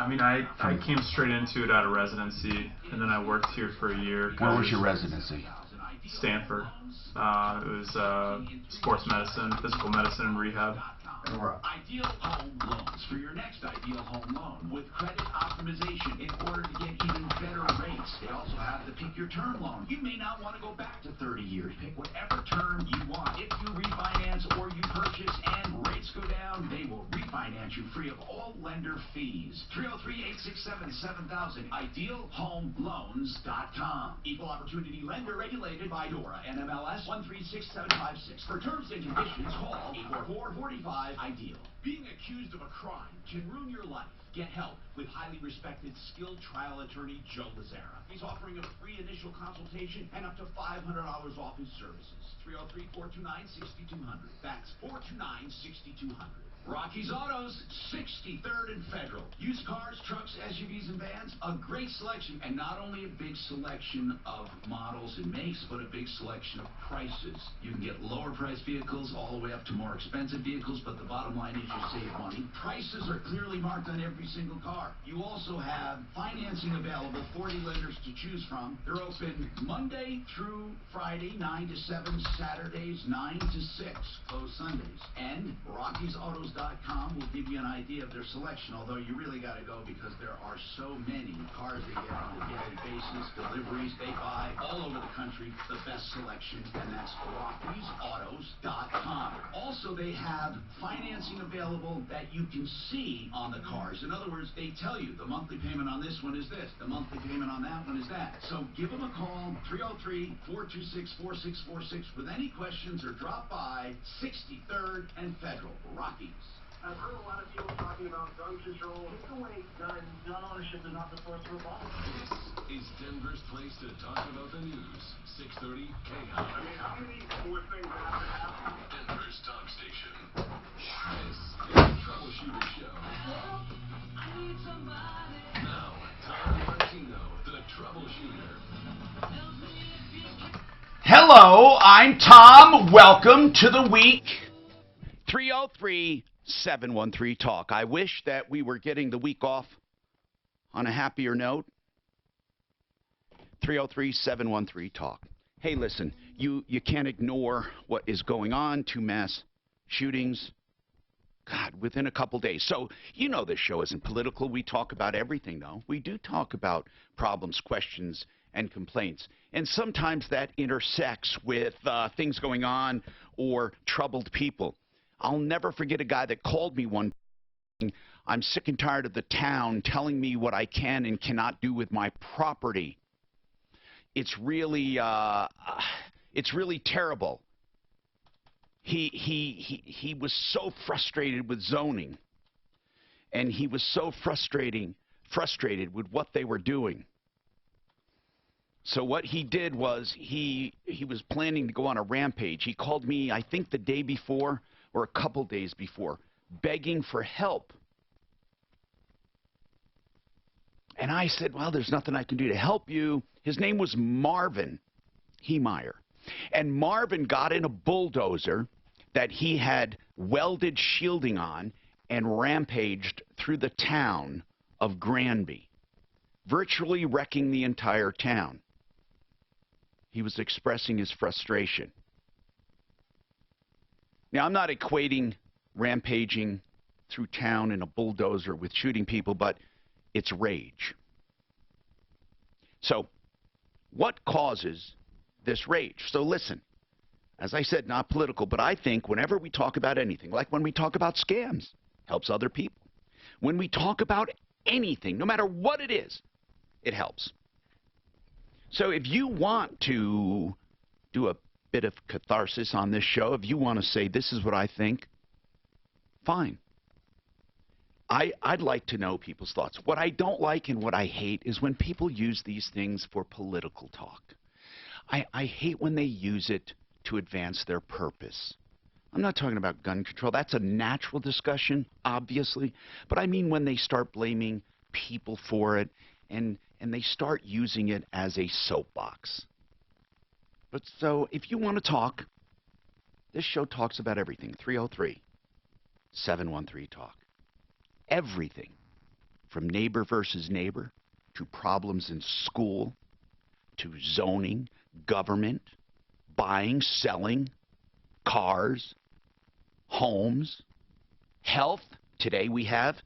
I mean, I came straight into it out of residency, and then I worked here for a year. Where was your residency? Stanford. It was sports medicine, physical medicine, and rehab. Ideal Home Loans for your next ideal home loan with credit optimization in order to get even better rates. They also have the pick your term loan. You may not want to go back to 30 years. Pick whatever term you want. If you refinance or you purchase and rates go down, they will refinance you free of all lender fees. 303-867-7000. IdealHomeLoans.com. Equal Opportunity Lender regulated by DORA. NMLS 136756. For terms and conditions, call 844-45-IDEAL. Being accused of a crime can ruin your life. Get help with highly respected, skilled trial attorney Joe Lazzara. He's offering a free initial consultation and up to $500 off his services. 303-429-6200. That's 429-6200. Rocky's Autos, 63rd and Federal. Used cars, trucks, SUVs, and vans, a great selection. And not only a big selection of models and makes, but a big selection of prices. You can get lower priced vehicles all the way up to more expensive vehicles, but the bottom line is you save money. Prices are clearly marked on every single car. You also have financing available, 40 lenders to choose from. They're open Monday through Friday, 9 to 7, Saturdays, 9 to 6, closed Sundays. And Rocky'sAutos.com will give you an idea of their selection, although you really got to go because there are so many cars they get on a daily basis, deliveries they buy all over the country. The best selection, and that's Rocky'sAutos.com. Also, they have financing available that you can see on the cars. In other words, they tell you the monthly payment on this one is this, the monthly payment on that one is that. So give them a call, 303-426-4646 with any questions, or drop by 63rd and Federal. Rockies. I've heard a lot of people talking about gun control. Take away guns. Gun ownership is not the source of revolver. This is Denver's place to talk about the news. 630 KHON. I mean, how many more things have to happen? Denver's talk station. This is the Troubleshooter Show. Now, Tom Martino, the Troubleshooter. Hello, I'm Tom. Welcome to the week. 303-713-TALK. I wish that we were getting the week off on a happier note. 303-713-TALK. Hey, listen, you can't ignore what is going on. 2 mass shootings, God, within a couple days. So, you know this show isn't political. We talk about everything, though. We do talk about problems, questions, and complaints. And sometimes that intersects with things going on or troubled people. I'll never forget a guy that called me one day. I'm sick and tired of the town telling me what I can and cannot do with my property. It's really terrible. He was so frustrated with zoning, and he was so frustrated with what they were doing. So what he did was he was planning to go on a rampage. He called me, I think, the day before or a couple days before, begging for help. And I said, well, there's nothing I can do to help you. His name was Marvin Heemeyer. And Marvin got in a bulldozer that he had welded shielding on and rampaged through the town of Granby, virtually wrecking the entire town. He was expressing his frustration. Now, I'm not equating rampaging through town in a bulldozer with shooting people, but it's rage. So, what causes this rage? So listen, as I said, not political, but I think whenever we talk about anything, like when we talk about scams, helps other people. When we talk about anything, no matter what it is, it helps. So if you want to do a bit of catharsis on this show, if you want to say this is what I think, fine. I'd like to know people's thoughts. What I don't like and what I hate is when people use these things for political talk. I hate when they use it to advance their purpose. I'm not talking about gun control. That's a natural discussion, obviously. But I mean when they start blaming people for it and they start using it as a soapbox. But so if you want to talk, this show talks about everything. 303-713-TALK. Everything from neighbor versus neighbor to problems in school to zoning, government, buying, selling, cars, homes, health. Today we have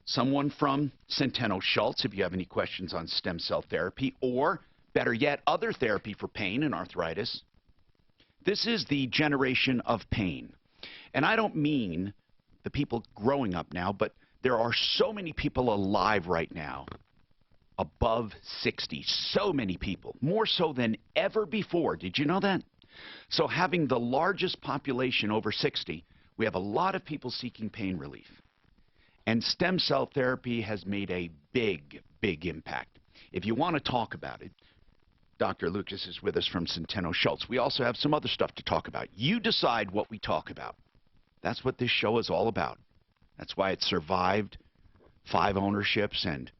someone from Centeno Schultz, if you have any questions on stem cell therapy, or better yet, other therapy for pain and arthritis. This is the generation of pain. And I don't mean the people growing up now, but there are so many people alive right now above 60. So many people, more so than ever before. Did you know that? So having the largest population over 60, we have a lot of people seeking pain relief. And stem cell therapy has made a big, big impact. If you want to talk about it, Dr. Lucas is with us from Centeno Schultz. We also have some other stuff to talk about. You decide what we talk about. That's what this show is all about. That's why it survived 5 ownerships and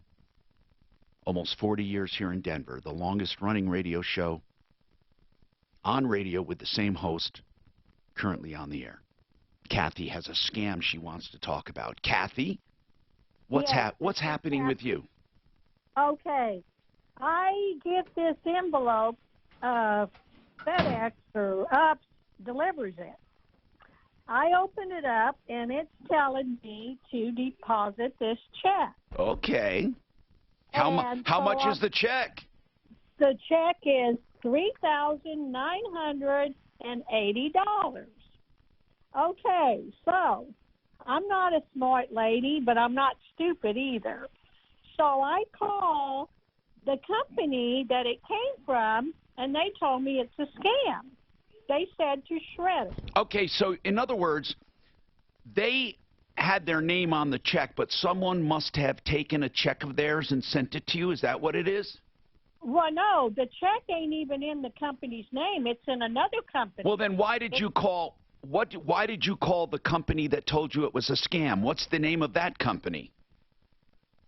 almost 40 years here in Denver, the longest running radio show on radio with the same host currently on the air. Kathy has a scam she wants to talk about. Kathy, what's happening with you? Okay. I get this envelope, FedEx or UPS delivers it. I open it up, and it's telling me to deposit this check. Okay. How much is the check? The check is $3,980. Okay, so I'm not a smart lady, but I'm not stupid either. So I call the company that it came from, and they told me it's a scam. They said to shred it. Okay, so in other words, they had their name on the check, but someone must have taken a check of theirs and sent it to you. Is that what it is? Well, no, the check ain't even in the company's name. It's in another company. Well, then why did you call? Why did you call the company that told you it was a scam? What's the name of that company?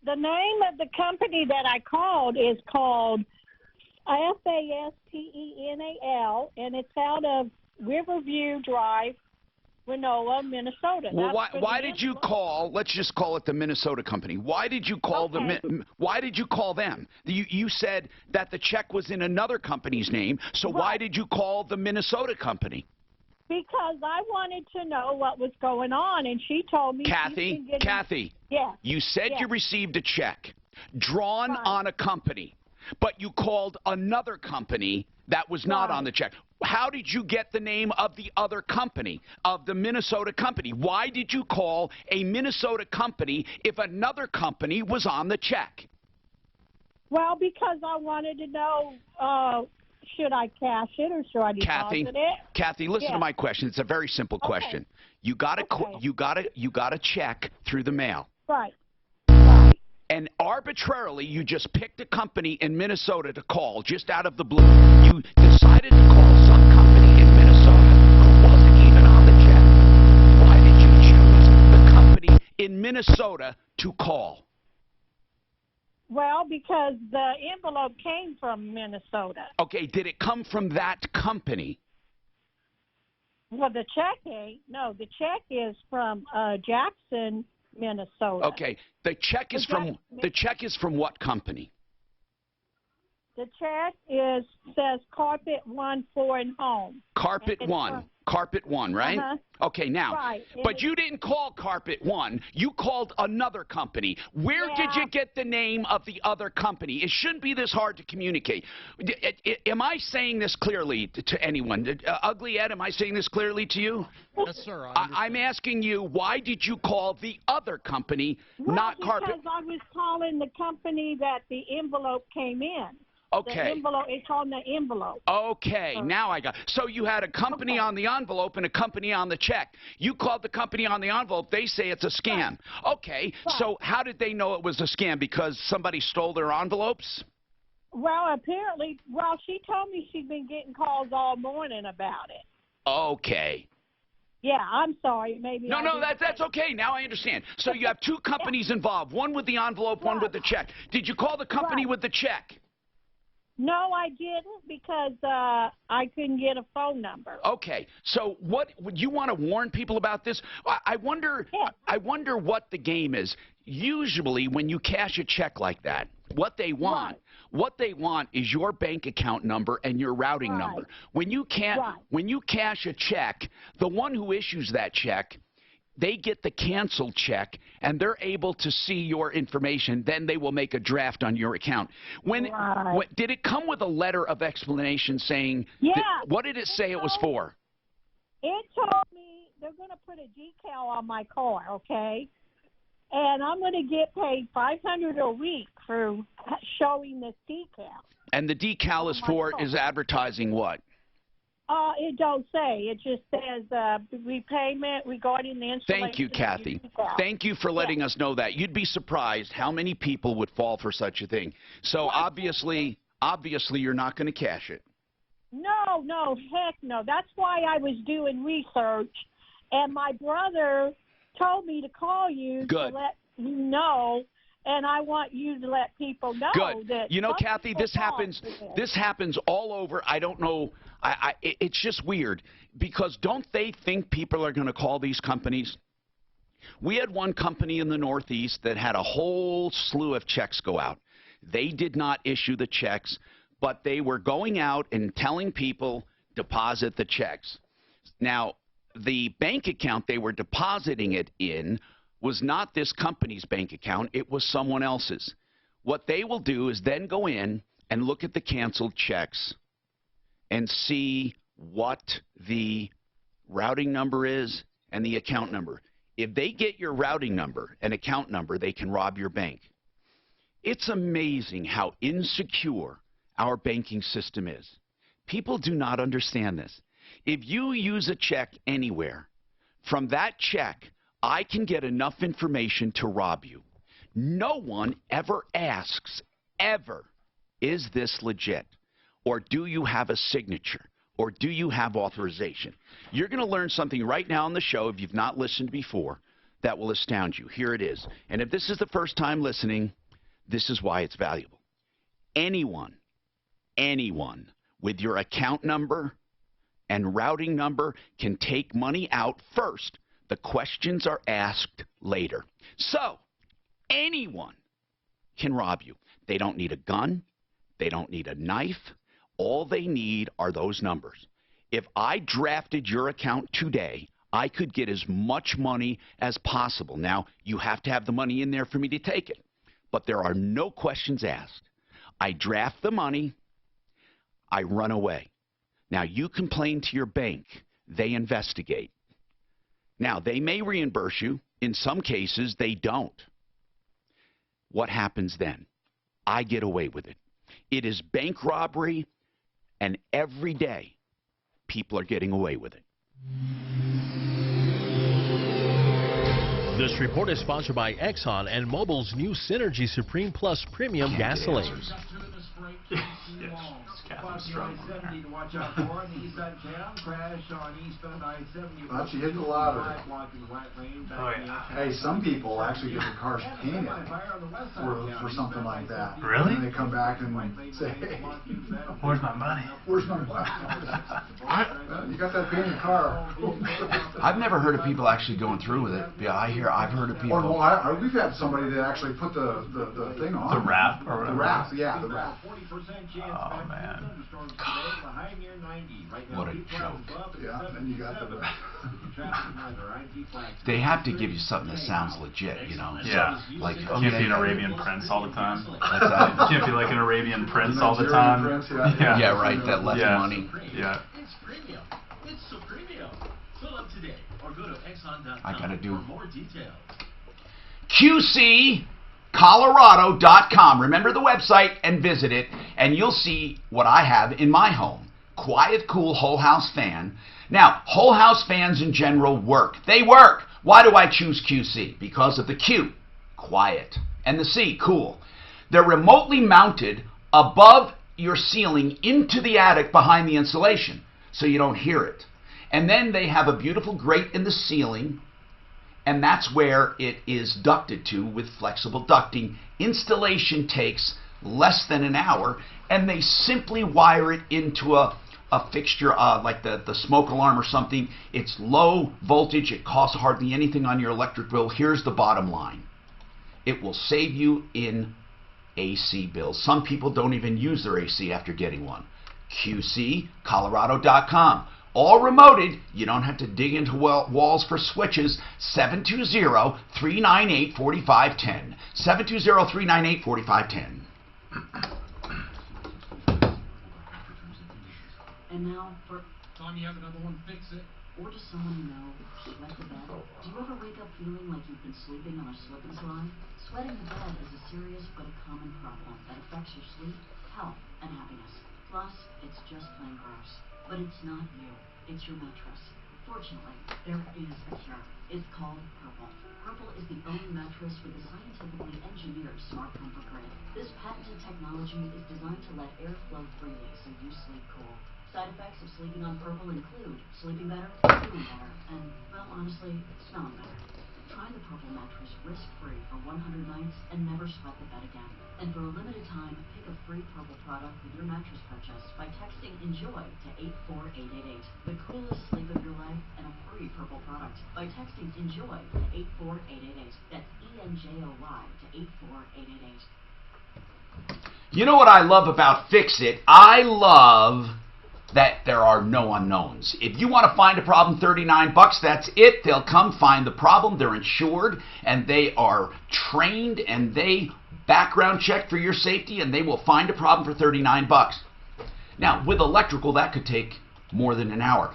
The name of the company that I called is called FASTENAL, and it's out of Riverview Drive, Winona, Minnesota. Well, why did you call? Let's just call it the Minnesota company. Why did you call Why did you call them? You said that the check was in another company's name, so why did you call the Minnesota company? Because I wanted to know what was going on, and she told me. Kathy, yeah, you said you received a check drawn on a company, but you called another company that was not on the check. How did you get the name of the other company, of the Minnesota company? Why did you call a Minnesota company if another company was on the check? Well, because I wanted to know, should I cash it or should I deposit it? Kathy, listen to my question. It's a very simple question. You got a check through the mail. Right. And arbitrarily, you just picked a company in Minnesota to call just out of the blue. You decided to call some company in Minnesota who wasn't even on the check. Why did you choose the company in Minnesota to call? Well, because the envelope came from Minnesota. Okay, did it come from that company? Well, the check ain't. No, the check is from Jackson, Minnesota. Okay, the check is from what company? The check says Carpet One Foreign Home. Carpet One, right? Okay, now, but you didn't call Carpet One. You called another company. Where did you get the name of the other company? It shouldn't be this hard to communicate. Am I saying this clearly to anyone? Ugly Ed, am I saying this clearly to you? Yes, sir. I'm asking you, why did you call the other company, not Carpet? Because I was calling the company that the envelope came in. Okay. The envelope, it's on the envelope. Okay, now I got. So you had a company on the envelope and a company on the check. You called the company on the envelope. They say it's a scam. Okay, so how did they know it was a scam? Because somebody stole their envelopes? Well, apparently, she told me she'd been getting calls all morning about it. Okay. Yeah, I'm sorry. Maybe. No, that's okay. Now I understand. So you have two companies involved, one with the envelope, one with the check. Did you call the company with the check? No, I didn't because I couldn't get a phone number. Okay, so what would you want to warn people about this? I wonder. Yeah. I wonder what the game is. Usually, when you cash a check like that, what they want, is your bank account number and your routing number. When you cash a check, the one who issues that check, they get the canceled check, and they're able to see your information. Then they will make a draft on your account. Did it come with a letter of explanation saying? Yeah. What did it say it was for? It told me they're going to put a decal on my car, okay? And I'm going to get paid $500 a week for showing this decal. And the decal is advertising what? It don't say. It just says repayment regarding the installation. Thank you, Kathy. Thank you for letting us know that. You'd be surprised how many people would fall for such a thing. So obviously you're not going to cash it. No, heck no. That's why I was doing research, and my brother told me to call you to let you know, and I want you to let people know that. You know, Kathy, this happens all over. I don't know. It's just weird because don't they think people are going to call these companies? We had one company in the Northeast that had a whole slew of checks go out. They did not issue the checks, but they were going out and telling people deposit the checks. Now, the bank account they were depositing it in was not this company's bank account. It was someone else's. What they will do is then go in and look at the canceled checks and see what the routing number is and the account number. If they get your routing number and account number, they can rob your bank. It's amazing how insecure our banking system is. People do not understand this. If you use a check anywhere, from that check, I can get enough information to rob you. No one ever asks, ever, is this legit? Or do you have a signature? Or do you have authorization? You're going to learn something right now on the show, if you've not listened before, that will astound you. Here it is. And if this is the first time listening, this is why it's valuable. Anyone with your account number and routing number can take money out first. The questions are asked later. So, anyone can rob you. They don't need a gun. They don't need a knife. All they need are those numbers. If I drafted your account today, I could get as much money as possible. Now, you have to have the money in there for me to take it. But there are no questions asked. I draft the money. I run away. Now, you complain to your bank. They investigate. Now, they may reimburse you. In some cases, they don't. What happens then? I get away with it. It is bank robbery, and every day, people are getting away with it. This report is sponsored by Exxon and Mobil's new Synergy Supreme Plus Premium Gasoline. I-70 to watch out for on the east side of town. Crash on eastbound I-70. Thought you hit the lottery. Hey, some people actually get their cars painted for something like that. Really? And they come back and say, hey, Where's my money? where's my money? You got that painted car. I've never heard of people actually going through with it. Yeah, I've heard of people. Or, well, we've had somebody that actually put the thing on. The wrap or whatever? The wrap, yeah, the wrap. Oh, man. What a joke. Yeah, and you got the... They have to give you something that sounds legit, you know? Yeah. So, like, Can't be an Arabian Prince all the time. What's that? Can't be like an Arabian Prince all the time. Prince, yeah. Yeah, right, that left money. Yeah. It's premium. It's so premium. Fill up today or go to Exxon.com I gotta do for more details. QCColorado.com. Remember the website and visit it, and you'll see what I have in my home. Quiet, cool, whole house fan. Now, whole house fans in general work. They work. Why do I choose QC? Because of the Q, quiet, and the C, cool. They're remotely mounted above your ceiling into the attic behind the insulation, so you don't hear it. And then they have a beautiful grate in the ceiling, and that's where it is ducted to with flexible ducting. Installation takes less than an hour, and they simply wire it into a fixture like the smoke alarm or something. It's low voltage. It costs hardly anything on your electric bill. Here's the bottom line. It will save you in AC bills. Some people don't even use their AC after getting one. QCColorado.com. All remoted. You don't have to dig into walls for switches. 720-398-4510. 720-398-4510. And now for... Tom, you have another one, fix it. Or does someone you know sweat the bed? Do you ever wake up feeling like you've been sleeping on a slip and slide? Sweating the bed is a serious but a common problem that affects your sleep, health, and happiness. Plus, it's just plain gross. But it's not you. It's your mattress. Fortunately, there is a cure. It's called Purple. Purple is the only mattress with a scientifically engineered smart comfort grid. This patented technology is designed to let air flow freely so you sleep cool. Side effects of sleeping on Purple include sleeping better, feeling better, and, well, honestly, smelling better. Try the Purple mattress risk-free for 100 nights and never sweat the bed again. And for a limited time, pick a free Purple product with your mattress purchase by texting ENJOY to 84888. The coolest sleep of your life and a free Purple product by texting ENJOY to 84888. That's ENJOY to 84888. You know what I love about Fix-It? I love that there are no unknowns. If you want to find a problem, $39, that's it. They'll come find the problem. They're insured, and they are trained, and they background check for your safety, and they will find a problem for $39. Now, with electrical, that could take more than an hour.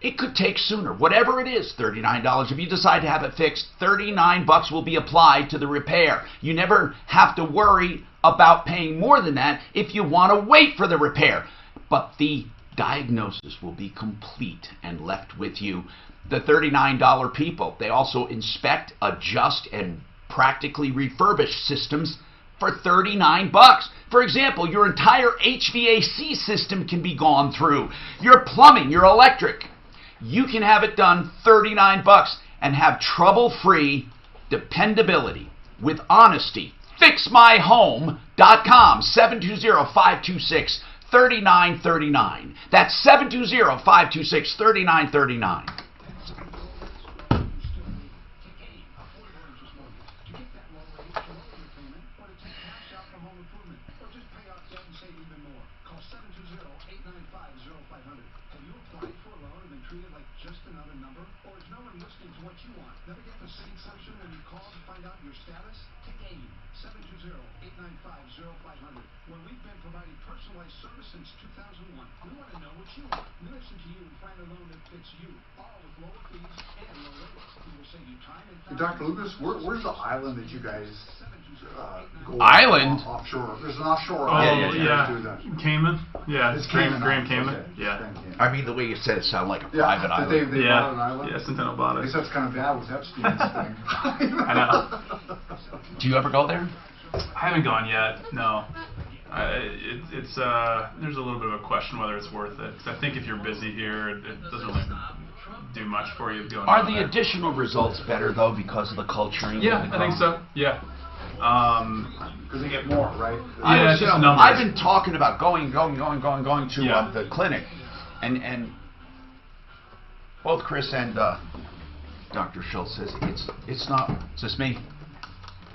It could take sooner. Whatever it is, $39. If you decide to have it fixed, $39 will be applied to the repair. You never have to worry about paying more than that if you want to wait for the repair. But the diagnosis will be complete and left with you. The $39 people, they also inspect, adjust, and practically refurbish systems for $39. For example, your entire HVAC system can be gone through. Your plumbing, your electric. You can have it done $39 and have trouble-free dependability with honesty. FixMyHome.com, 720-526-3939. That's 720-526-3939. When we've been providing personalized service since 2001, we want to know what you want. We listen to you and find a loan that fits you, all with lower fees and low rates. We will save you time and Hey, Dr. Lucas, where's the island that you guys go Island? offshore? There's an offshore Oh, island. yeah. Cayman? Yeah, It's Grand Cayman. Cayman. Okay. Yeah. Grand Cayman. I mean, the way you said it sounded like a Yeah, private that island. they bought an island? Yeah, Centennial bought At it. least that's kind of bad with Epstein's thing. I know. Do you ever go there? I haven't gone yet. No. There's a little bit of a question whether it's worth it. 'Cause I think if you're busy here, it doesn't really do much for you going. Are down the there. additional results better though because of the culturing? Yeah, I think so. Yeah. Because they get more, right? Yeah, it's just numbers. I've been talking about going to Yeah. the clinic, and both Chris and Dr. Schultz says it's not. It's just me.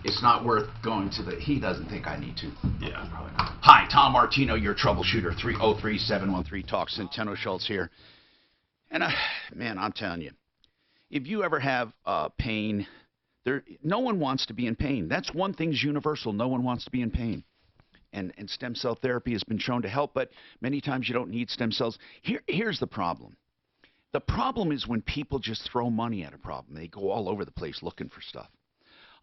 It's not worth going to the. He doesn't think I need to. Yeah, probably not. Hi, Tom Martino, your troubleshooter. 303-713 Talk. Centeno Schultz here. And man, I'm telling you, if you ever have pain, no one wants to be in pain. That's one thing's universal. No one wants to be in pain. And stem cell therapy has been shown to help, but many times you don't need stem cells. Here's the problem. The problem is when people just throw money at a problem. They go all over the place looking for stuff.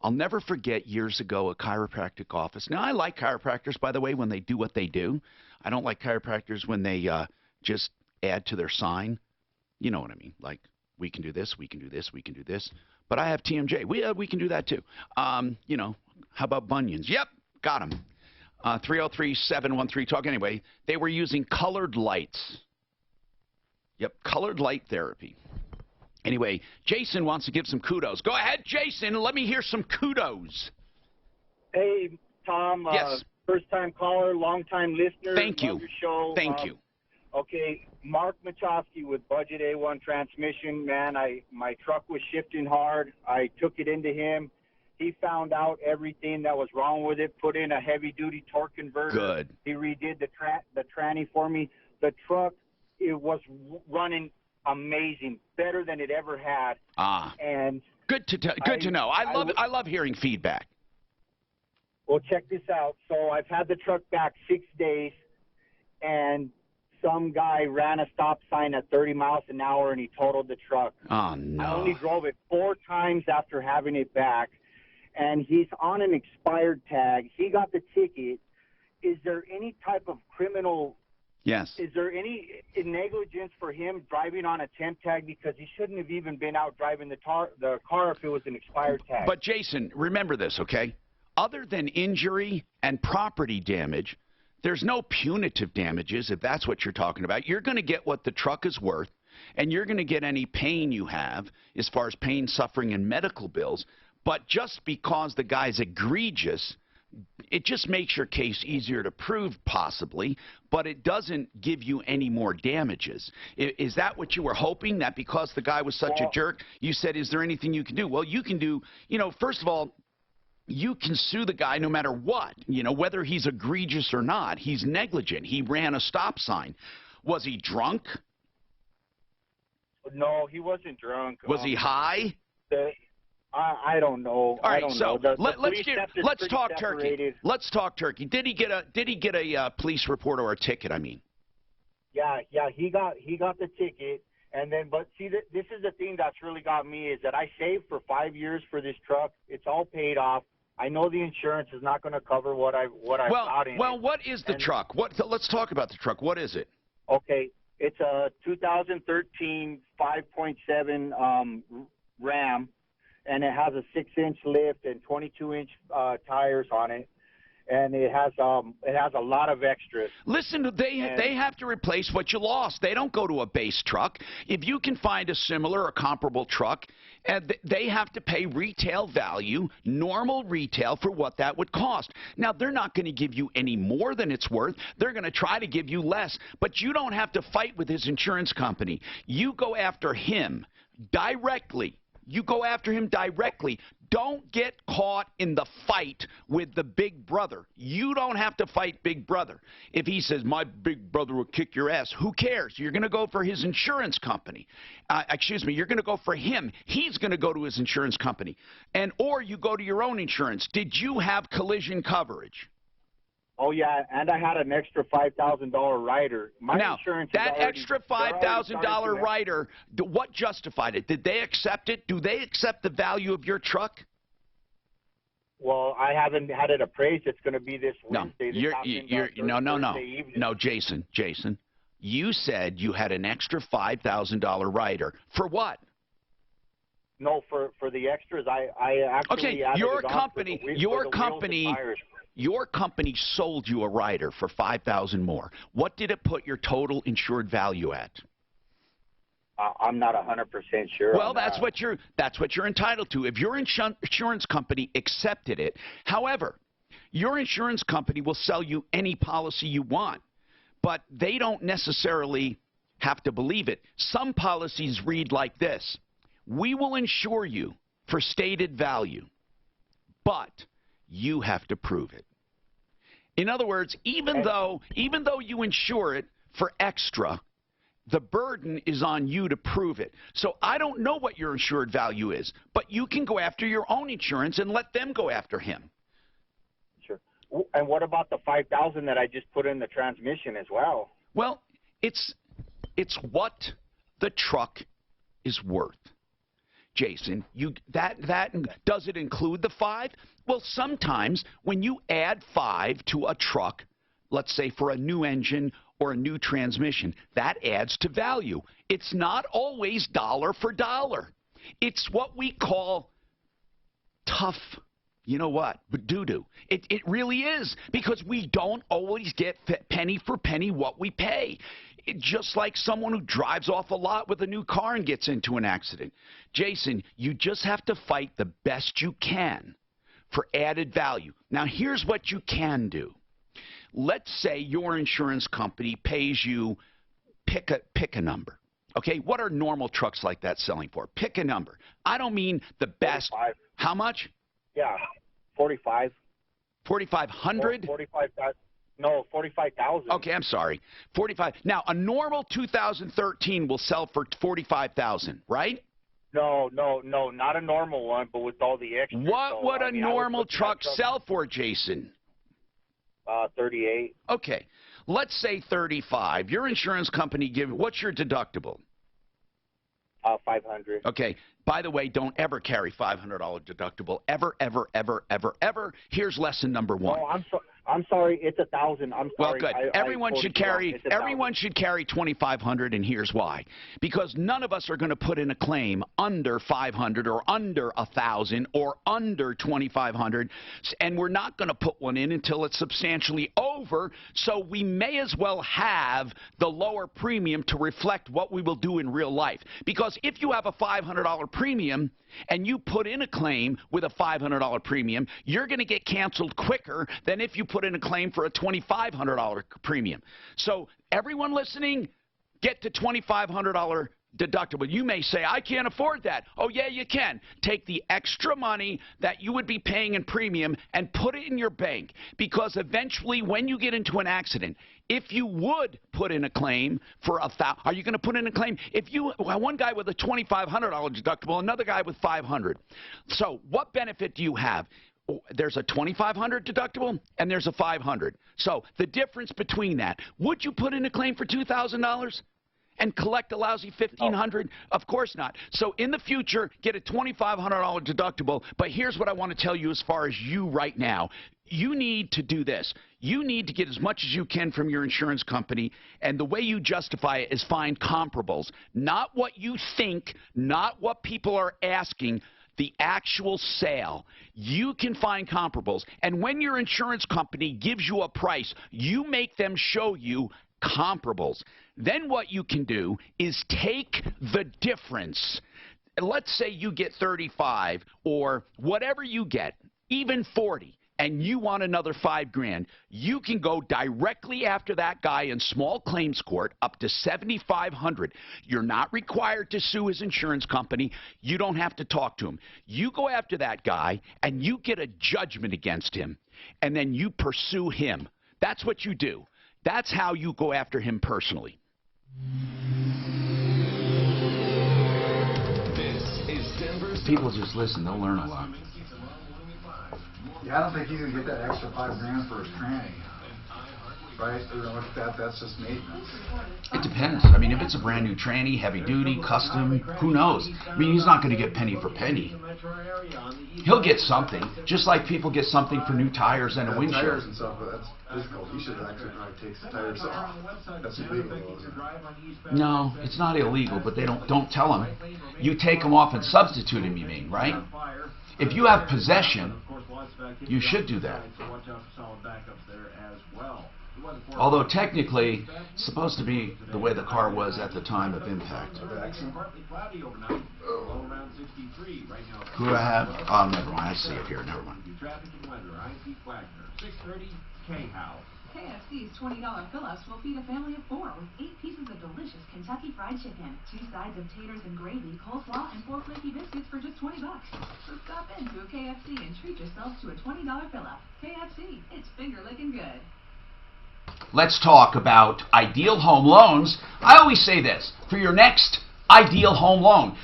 I'll never forget years ago a chiropractic office. Now, I like chiropractors, by the way, when they do what they do. I don't like chiropractors when they just add to their sign. You know what I mean? Like, we can do this, we can do this, we can do this. But I have TMJ. We can do that too. You know, how about bunions? Yep, got them. 303-713-TALK. Anyway, they were using colored lights. Yep, colored light therapy. Anyway, Jason wants to give some kudos. Go ahead, Jason. Let me hear some kudos. Hey, Tom. Yes. First-time caller, long-time listener. Thank you. Love your show. Thank you. Okay, Mark Machowski with Budget A1 Transmission. Man, my truck was shifting hard. I took it into him. He found out everything that was wrong with it, put in a heavy-duty torque converter. Good. He redid the tranny for me. The truck, it was running amazing, better than it ever had. And good to know. I love hearing feedback. Well, check this out. So I've had the truck back 6 days, and some guy ran a stop sign at 30 miles an hour, and he totaled the truck. Oh, no. I only drove it 4 times after having it back, and he's on an expired tag. He got the ticket. Is there any type of criminal? Yes. Is there any negligence for him driving on a temp tag, because he shouldn't have even been out driving the car if it was an expired tag? But, Jason, remember this, okay? Other than injury and property damage, there's no punitive damages, if that's what you're talking about. You're going to get what the truck is worth, and you're going to get any pain you have as far as pain, suffering, and medical bills. But just because the guy's egregious, it just makes your case easier to prove, possibly, but it doesn't give you any more damages. Is that what you were hoping, that because the guy was such a jerk, you said, is there anything you can do? Well, you can do, first of all, you can sue the guy no matter what, whether he's egregious or not. He's negligent. He ran a stop sign. Was he drunk? No, he wasn't drunk. Was he high? I don't know. All right, so let's talk turkey. Let's talk turkey. Did he get a police report or a ticket? I mean. Yeah, he got the ticket, and then but see, this is the thing that's really got me, is that I saved for 5 years for this truck. It's all paid off. I know the insurance is not going to cover what I got in. Well, what is the truck? Let's talk about the truck. What is it? Okay, it's a 2013 5.7 Ram, and it has a 6-inch lift and 22-inch tires on it, and it has a lot of extras. Listen, they have to replace what you lost. They don't go to a base truck. If you can find a similar or comparable truck, they have to pay retail value, normal retail, for what that would cost. Now, they're not going to give you any more than it's worth. They're going to try to give you less, but you don't have to fight with his insurance company. You go after him directly. Don't get caught in the fight with the big brother. You don't have to fight big brother. If he says, my big brother will kick your ass, who cares? You're going to go for his insurance company. You're going to go for him. He's going to go to his insurance company. Or you go to your own insurance. Did you have collision coverage? Oh, yeah, and I had an extra $5,000 rider. Now, that extra $5,000 rider, what justified it? Did they accept it? Do they accept the value of your truck? Well, I haven't had it appraised. It's going to be this Wednesday. No, Jason. You said you had an extra $5,000 rider. For what? No, for the extras. I actually added Your company sold you a rider for $5,000 more. What did it put your total insured value at? I'm not 100% sure. Well, that's what you're entitled to. If your insurance company accepted it, however, your insurance company will sell you any policy you want, but they don't necessarily have to believe it. Some policies read like this: we will insure you for stated value, but you have to prove it. In other words, even though you insure it for extra, the burden is on you to prove it. So I don't know what your insured value is, but you can go after your own insurance and let them go after him. Sure. And what about the $5,000 that I just put in the transmission as well? Well, it's what the truck is worth. Jason, that does it include the 5? Well, sometimes when you add 5 to a truck, let's say for a new engine or a new transmission, that adds to value. It's not always dollar for dollar. It's what we call tough, doo-doo. It really is, because we don't always get penny for penny what we pay. Just like someone who drives off a lot with a new car and gets into an accident. Jason, you just have to fight the best you can for added value. Now, here's what you can do. let's say your insurance company pays you, pick a number. Okay, what are normal trucks like that selling for? Pick a number. I don't mean the best. 45. How much? Yeah, 45. 4,500? 45,000. No, 45,000. Okay, I'm sorry. 45. Now, a normal 2013 will sell for 45,000, right? No, not a normal one, but with all the extras. What would a normal truck sell for, Jason? 38. Okay, let's say 35. Your insurance company what's your deductible? 500. Okay. By the way, don't ever carry $500 deductible. Ever, ever, ever, ever, ever. Here's lesson number 1. No, I'm sorry. It's 1,000. I'm sorry. Well, good. Everyone should carry $2,500, and here's why. Because none of us are going to put in a claim under 500 or under 1,000 or under 2,500, and we're not going to put one in until it's substantially over. So we may as well have the lower premium to reflect what we will do in real life. Because if you have a $500 premium and you put in a claim with a $500 premium, you're going to get canceled quicker than if you put in a claim for a $2,500 premium. So everyone listening, get to $2,500 deductible. You may say, I can't afford that. Oh, yeah, you can. Take the extra money that you would be paying in premium and put it in your bank, because eventually when you get into an accident, if you would put in a claim for are you going to put in a claim? If you one guy with a $2,500 deductible, another guy with $500. So what benefit do you have? There's a $2,500 deductible and there's a $500. So the difference between that, would you put in a claim for $2,000 and collect a lousy $1,500? Of course not. So in the future, get a $2,500 deductible. But here's what I want to tell you as far as you right now. You need to do this. You need to get as much as you can from your insurance company, and the way you justify it is find comparables. Not what you think, not what people are asking, the actual sale. You can find comparables. And when your insurance company gives you a price, you make them show you comparables. Then what you can do is take the difference. Let's say you get 35 or whatever you get, even 40. And you want another $5,000, you can go directly after that guy in small claims court up to $7,500. You're not required to sue his insurance company. You don't have to talk to him. You go after that guy and you get a judgment against him, and then you pursue him. That's what you do. That's how you go after him personally. This is Denver's People just listen, they'll learn a lot. Yeah, I don't think he's gonna get that extra $5,000 for his tranny, right? You know, that's just maintenance. It depends. I mean, if it's a brand new tranny, heavy duty, custom, who knows? I mean, he's not going to get penny for penny. He'll get something, just like people get something for new tires and a windshield. Tires and stuff, but that's difficult. He should actually probably take the tires off. That's illegal. No, it's not illegal, but they don't tell him. You take them off and substitute him, you mean, right? If you have possession, you should do that. Although technically, it's supposed to be the way the car was at the time of impact. Who do I have? Oh, never mind. I see it here. Never mind. KFC's $20 fill-ups will feed a family of 4 with 8 pieces of delicious Kentucky Fried Chicken, 2 sides of taters and gravy, coleslaw, and 4 flaky biscuits for just $20. So stop into a KFC and treat yourself to a $20 fill-up. KFC, it's finger-licking good. Let's talk about ideal home loans. I always say this, for your next ideal home loan,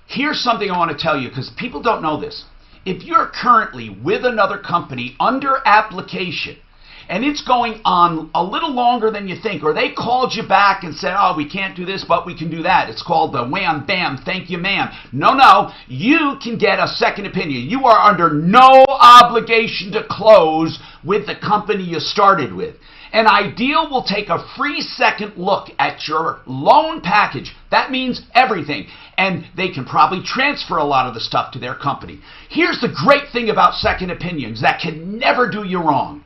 here's something I want to tell you because people don't know this. If you're currently with another company under application, and it's going on a little longer than you think, or they called you back and said, oh, we can't do this, but we can do that. It's called the wham, bam, thank you, ma'am. No, you can get a second opinion. You are under no obligation to close with the company you started with. And Ideal will take a free second look at your loan package. That means everything. And they can probably transfer a lot of the stuff to their company. Here's the great thing about second opinions that can never do you wrong.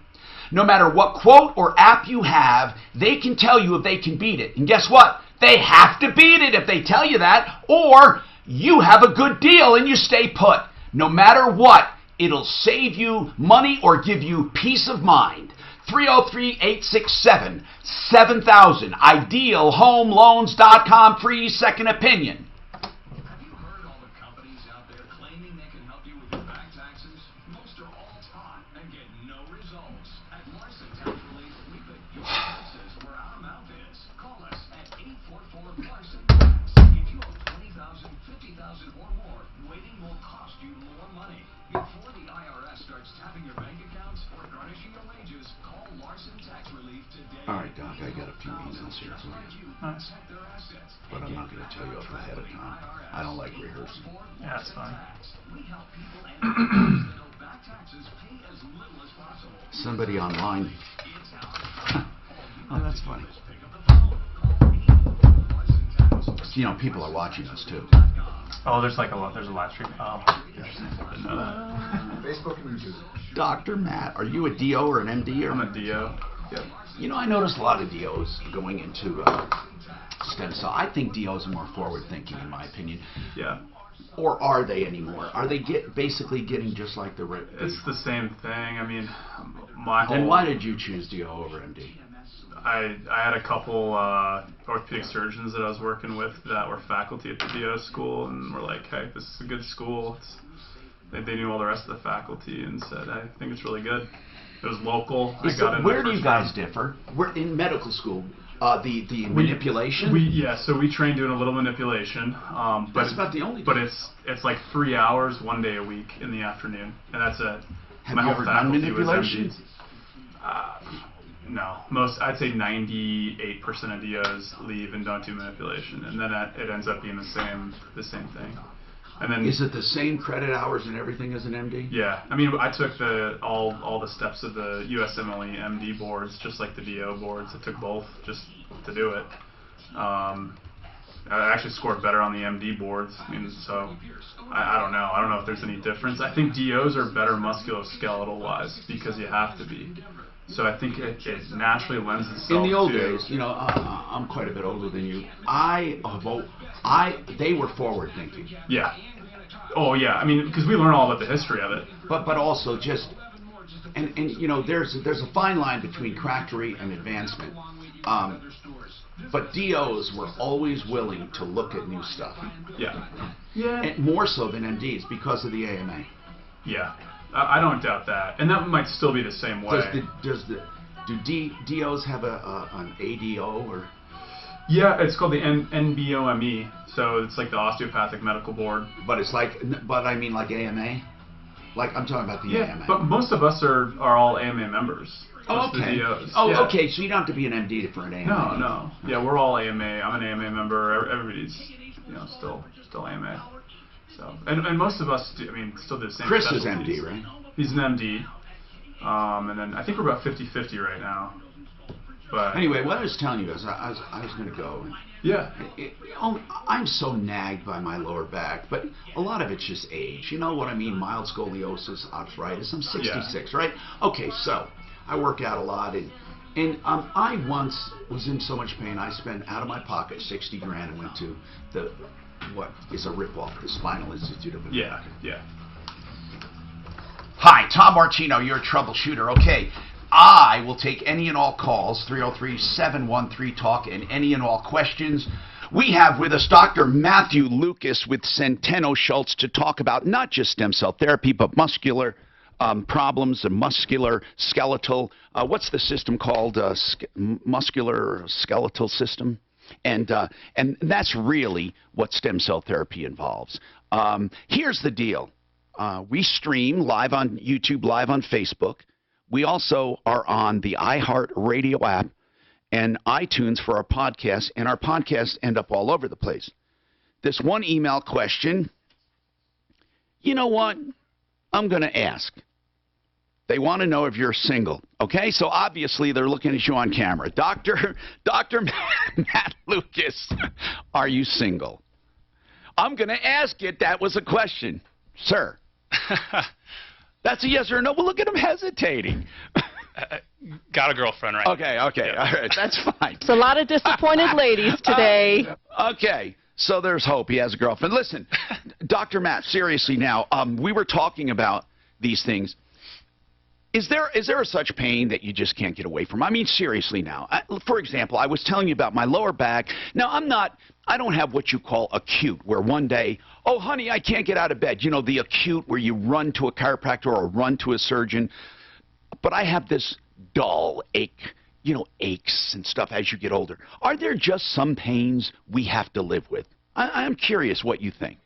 No matter what quote or app you have, they can tell you if they can beat it. And guess what? They have to beat it if they tell you that, or you have a good deal and you stay put. No matter what, it'll save you money or give you peace of mind. 303-867-7000. IdealHomeLoans.com. Free second opinion. Have you heard all the companies out there claiming they can help you with your back taxes? Most are all taught and get no results. At Larson Tax Relief, we put your taxes where our mouth is. Call us at 844-LARSON-TAX. If you owe $20,000, $50,000 or more, waiting will cost you more money. Before the IRS starts tapping your bank accounts or garnishing your wages, call Larson Tax Relief today. All right, Doc, I got a few emails here for you. Nice. But I'm not going to tell you ahead of time. I don't like rehearsing. Yeah, that's fine. Somebody online. Oh, that's funny. You know, people are watching us too. Oh, there's like there's a live stream. Oh, interesting. Didn't know that. Facebook and YouTube. Dr. Matt, are you a DO or an MD? I'm a DO. Yep. You know, I noticed a lot of DOs going into stem cell. I think DOs are more forward thinking, in my opinion. Yeah. Or are they anymore? Are they basically getting just like the... It's the same thing. I mean, my whole... Then why did you choose DO over MD? I had a couple orthopedic surgeons that I was working with that were faculty at the DO school, and were like, hey, this is a good school. They knew all the rest of the faculty and said, I think it's really good. It was local. Where do you guys differ? We're in medical school. The manipulation? So we train doing a little manipulation. But that's about the only. But it's like 3 hours, 1 day a week in the afternoon, and that's it. Have you ever done manipulation? No, I'd say 98% of DOs leave and don't do manipulation, and then it ends up being the same thing. And then is it the same credit hours and everything as an MD? Yeah, I mean, I took all the steps of the USMLE MD boards, just like the DO boards. I took both just to do it. I actually scored better on the MD boards. I mean, so I don't know. I don't know if there's any difference. I think DOs are better musculoskeletal wise because you have to be. So I think it naturally lends itself to... In the old days, you know, I'm quite a bit older than you. They were forward thinking. Yeah. Oh yeah. I mean, because we learn all about the history of it. But also just, and you know, there's a fine line between crackery and advancement. But DOs were always willing to look at new stuff. Yeah. Yeah. And more so than MDs because of the AMA. Yeah. I don't doubt that, and that might still be the same way. Do DOs have an ADO or? Yeah, it's called the NBOME, so it's like the Osteopathic Medical Board. But I mean like AMA? Like I'm talking about the AMA. But most of us are all AMA members. Oh, okay. The DOs. Oh, yeah. Okay, so you don't have to be an MD for an AMA. No. Yeah, we're all AMA. I'm an AMA member. Everybody's, still AMA. So, and most of us, still do the same. Chris is MD, right? He's an MD. And then I think we're about 50-50 right now. But anyway, what I was telling you is I was going to go. Yeah. I'm so nagged by my lower back, but a lot of it's just age. You know what I mean? Mild scoliosis, arthritis. I'm 66, right? Okay, so I work out a lot, and I once was in so much pain I spent out of my pocket $60 grand and went to what is a ripoff, the Spinal Institute of America. Yeah. Hi, Tom Martino, your troubleshooter. Okay, I will take any and all calls, 303-713-TALK, and any and all questions. We have with us Dr. Matthew Lucas with Centeno Schultz to talk about not just stem cell therapy, but muscular problems, and muscular skeletal. What's the system called? Muscular skeletal system? And that's really what stem cell therapy involves. Here's the deal. We stream live on YouTube, live on Facebook. We also are on the iHeartRadio app and iTunes for our podcast, and our podcasts end up all over the place. This one email question, you know what? I'm going to ask. They want to know if you're single. Okay, so obviously they're looking at you on camera. Dr. Matt Lucas, are you single? I'm going to ask it. That was a question. Sir. That's a yes or no. Well, look at him hesitating. Got a girlfriend, right? Okay. Yeah. All right, that's fine. It's a lot of disappointed ladies today. Okay, so there's hope. He has a girlfriend. Listen, Dr. Matt, seriously now, we were talking about these things. Is there such pain that you just can't get away from? I mean, seriously now. For example, I was telling you about my lower back. Now, I don't have what you call acute, where one day, oh, honey, I can't get out of bed. You know, the acute where you run to a chiropractor or run to a surgeon. But I have this dull ache, you know, aches and stuff as you get older. Are there just some pains we have to live with? I'm curious what you think.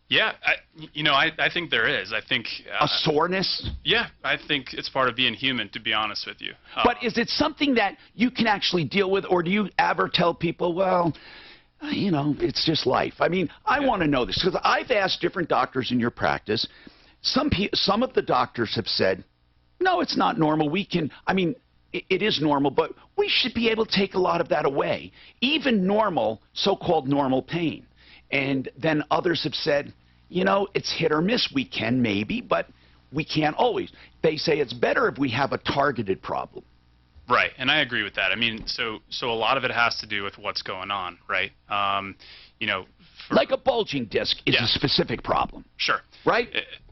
Yeah, I think there is. I think a soreness. Yeah, I think it's part of being human, to be honest with you. But is it something that you can actually deal with, or do you ever tell people, well, you know, it's just life? I mean, I want to know this because I've asked different doctors in your practice. Some of the doctors have said, no, it's not normal. I mean, it is normal, but we should be able to take a lot of that away, even normal, so-called normal pain. And then others have said, you know, it's hit or miss. We can maybe, but we can't always. They say it's better if we have a targeted problem. Right, and I agree with that. I mean, so a lot of it has to do with what's going on, right? You know, like a bulging disc is a specific problem. Sure. Right?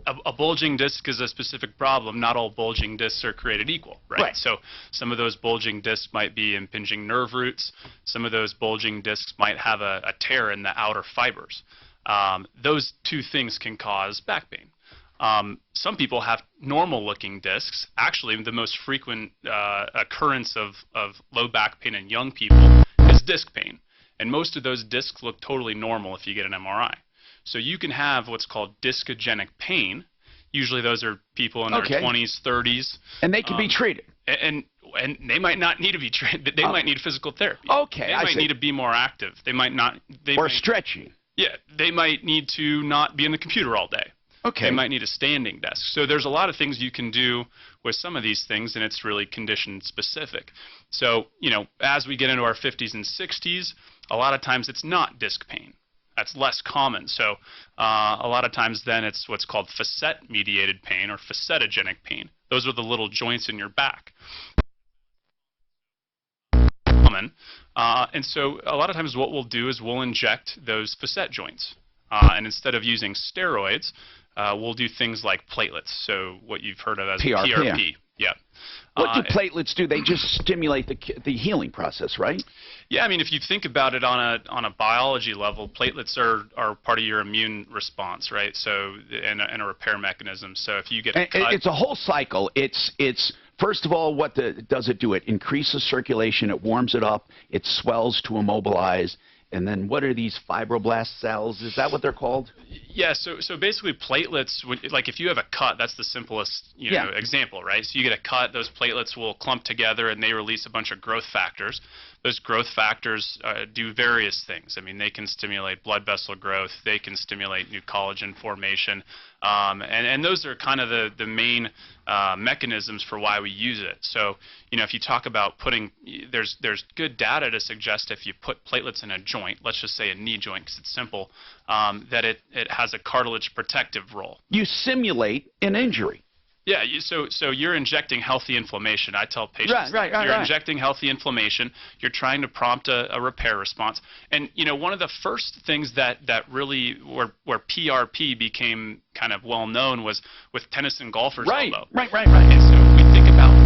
A bulging disc is a specific problem. Not all bulging discs are created equal, right? So some of those bulging discs might be impinging nerve roots. Some of those bulging discs might have a tear in the outer fibers. Those two things can cause back pain. Some people have normal-looking discs. Actually, the most frequent occurrence of low back pain in young people is disc pain. And most of those discs look totally normal if you get an MRI. So you can have what's called discogenic pain. Usually those are people in their 20s, 30s. And they can be treated. And they might not need to be treated. They might need physical therapy. Okay, They might need to be more active. They might not. Stretching. Yeah, they might need to not be in the computer all day. Okay. They might need a standing desk. So there's a lot of things you can do with some of these things, and it's really condition specific. So, you know, as we get into our 50s and 60s, a lot of times it's not disc pain. That's less common. So a lot of times then it's what's called facet-mediated pain or facetogenic pain. Those are the little joints in your back. And so a lot of times what we'll do is we'll inject those facet joints. And instead of using steroids, we'll do things like platelets. So what you've heard of as PRP. Yeah. What do platelets do? They just stimulate the healing process, right? Yeah, I mean, if you think about it on a biology level, platelets are part of your immune response, right? So and a repair mechanism. So if you get a cut, it's a whole cycle. It's first of all, what does it do? It increases circulation. It warms it up. It swells to immobilize. And then what are these fibroblast cells? Is that what they're called? Yeah, so basically platelets, like if you have a cut, that's the simplest example, right? So you get a cut, those platelets will clump together and they release a bunch of growth factors. Those growth factors do various things. I mean, they can stimulate blood vessel growth, they can stimulate new collagen formation, and those are kind of the main mechanisms for why we use it. So, you know, if you talk about there's good data to suggest if you put platelets in a joint, let's just say a knee joint because it's simple, that it has a cartilage protective role. You simulate an injury. Yeah, so you're injecting healthy inflammation. I tell patients you're injecting healthy inflammation. You're trying to prompt a repair response. And you know, one of the first things that really where PRP became kind of well known was with tennis and golfers' elbow. Right. And so we think about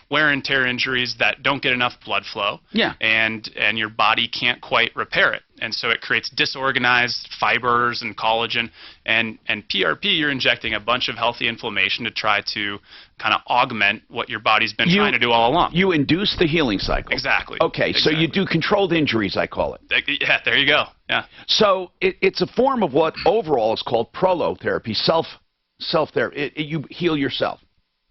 wear and tear injuries that don't get enough blood flow. Yeah. And your body can't quite repair it. And so it creates disorganized fibers and collagen. And PRP, you're injecting a bunch of healthy inflammation to try to kind of augment what your body's been trying to do all along. You induce the healing cycle. Exactly. Okay, so you do controlled injuries, I call it. Yeah, there you go. Yeah. So it's a form of what overall is called prolotherapy, self-therapy. You heal yourself.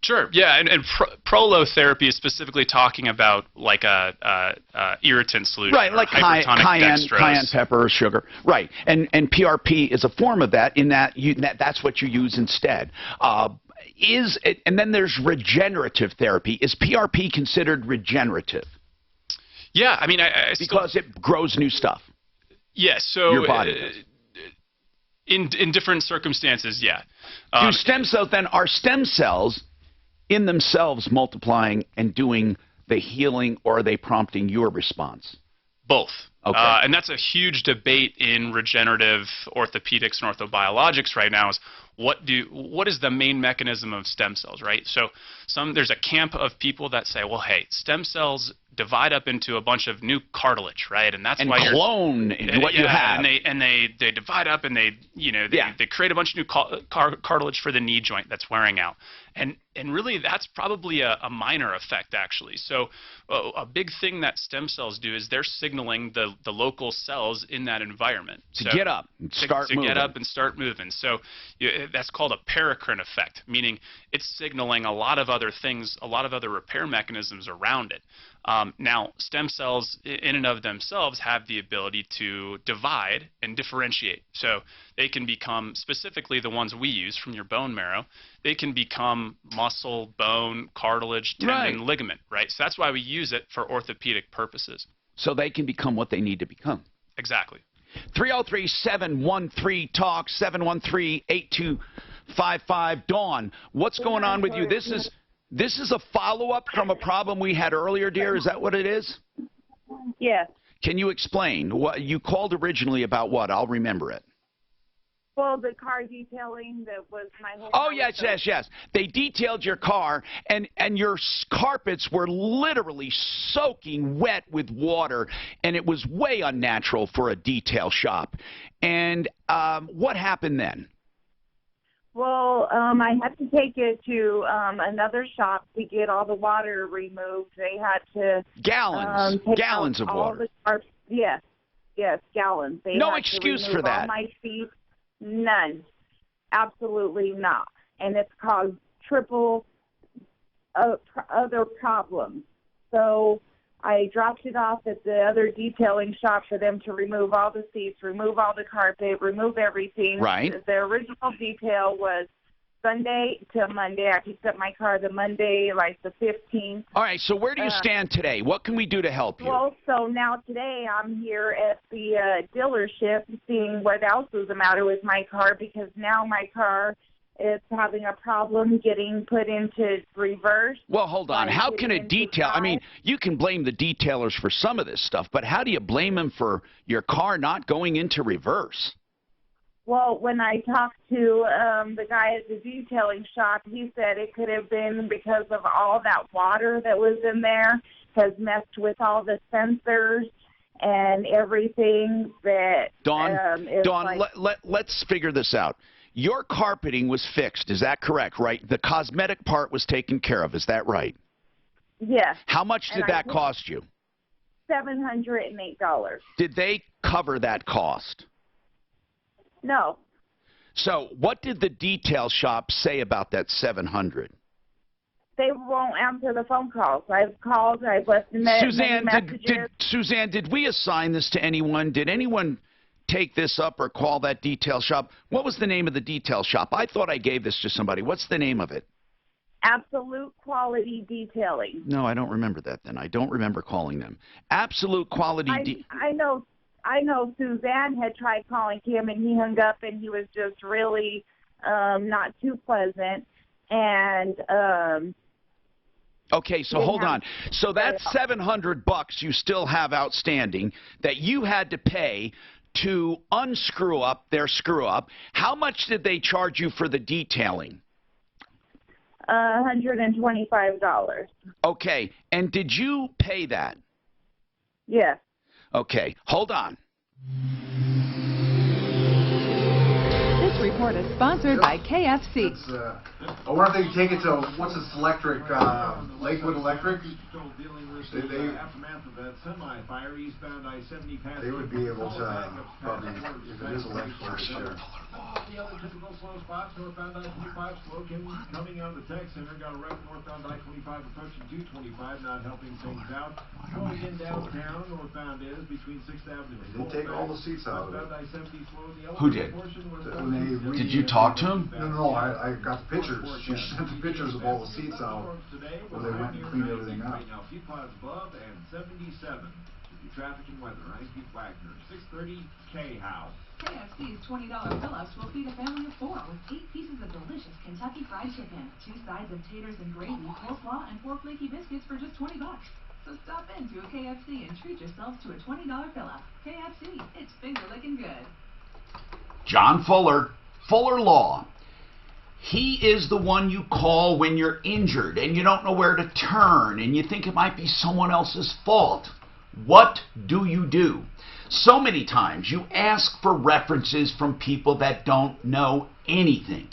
Sure. Yeah, and prolotherapy is specifically talking about like a irritant solution, right? Like cayenne pepper or sugar, right? And PRP is a form of that. In that that's what you use instead. And then there's regenerative therapy. Is PRP considered regenerative? Yeah, I mean, because it grows new stuff. Yes. Yeah, so your body does. In different circumstances, yeah. Do stem cells then are stem cells in themselves multiplying and doing the healing, or are they prompting your response? Both. Okay. And that's a huge debate in regenerative orthopedics and orthobiologics right now is what is the main mechanism of stem cells, right? So there's a camp of people that say, well, hey, stem cells divide up into a bunch of new cartilage, right? And that's why you're clone what you have. And they divide up and they create a bunch of new cartilage for the knee joint that's wearing out. And really that's probably a minor effect actually. So a big thing that stem cells do is they're signaling the local cells in that environment to get up and start moving. To get up and start moving. So that's called a paracrine effect, meaning it's signaling a lot of other things, a lot of other repair mechanisms around it. Now, stem cells in and of themselves have the ability to divide and differentiate. So they can become, specifically the ones we use from your bone marrow, they can become muscle, bone, cartilage, tendon, ligament, right? So that's why we use it for orthopedic purposes. So they can become what they need to become. Exactly. 303-713-TALK, 713-8255. Dawn, what's going on with you? This is a follow-up from a problem we had earlier, dear. Is that what it is? Yes. Can you explain? What you called originally about what? I'll remember it. Well, the car detailing that was my whole. Oh, yes. They detailed your car, and your carpets were literally soaking wet with water, and it was way unnatural for a detail shop. And what happened then? Well, I had to take it to another shop to get all the water removed. They had to gallons of water. Yes, gallons. They no had excuse to remove for that. All my feet, none, absolutely not, and it's caused triple other problems. So I dropped it off at the other detailing shop for them to remove all the seats, remove all the carpet, remove everything. Right. The original detail was Sunday to Monday. I picked up my car the Monday, like the 15th. All right, so where do you stand today? What can we do to help you? Well, so now today I'm here at the dealership seeing what else is the matter with my car, because now my car is having a problem getting put into reverse. Well, hold on. How can a detail, I mean, you can blame the detailers for some of this stuff, but how do you blame them for your car not going into reverse? Well, when I talked to the guy at the detailing shop, he said it could have been because of all that water that was in there has messed with all the sensors and everything that Dawn, let's figure this out. Your carpeting was fixed, is that correct, right? The cosmetic part was taken care of, is that right? Yes. How much did that cost you? $708. Did they cover that cost? No. So what did the detail shop say about that $700? They won't answer the phone calls. I've called, I've left messages. Suzanne, did we assign this to anyone? Did anyone take this up or call that detail shop? What was the name of the detail shop? I thought I gave this to somebody. What's the name of it? Absolute Quality Detailing. No, I don't remember that then. I don't remember calling them. Absolute Quality I know Suzanne had tried calling him and he hung up and he was just really not too pleasant. And okay, so hold on. So that's $700 you still have outstanding that you had to pay to unscrew up their screw up. How much did they charge you for the detailing? $125. Okay, and did you pay that? Yes. Okay, hold on. This report is sponsored by KFC. I wonder if they can take it to, what's this electric, Lakewood Electric? They would be able to, probably, if it is electric, sure. The other typical slow spots, northbound I-25 slow coming out of the tech center, got a wreck northbound I-25 approaching 225, not helping things out. Going in downtown, northbound is between 6th Avenue and They take all the seats out of it. Who did? Did you talk to him? No, I got the pictures. She sent the pictures of all the seats out where they went and cleaned everything up. Right now, few clouds above and 77. Traffic and weather. I'm Pete Wagner, 630 K-How. KFC's $20 fill-ups will feed a family of 4 with 8 pieces of delicious Kentucky Fried Chicken, 2 sides of taters and gravy, coleslaw, and 4 flaky biscuits for just $20. So stop into a KFC and treat yourself to a $20 fill-up. KFC, it's finger-licking good. John Fuller, Fuller Law. He is the one you call when you're injured and you don't know where to turn and you think it might be someone else's fault. What do you do? So many times you ask for references from people that don't know anything.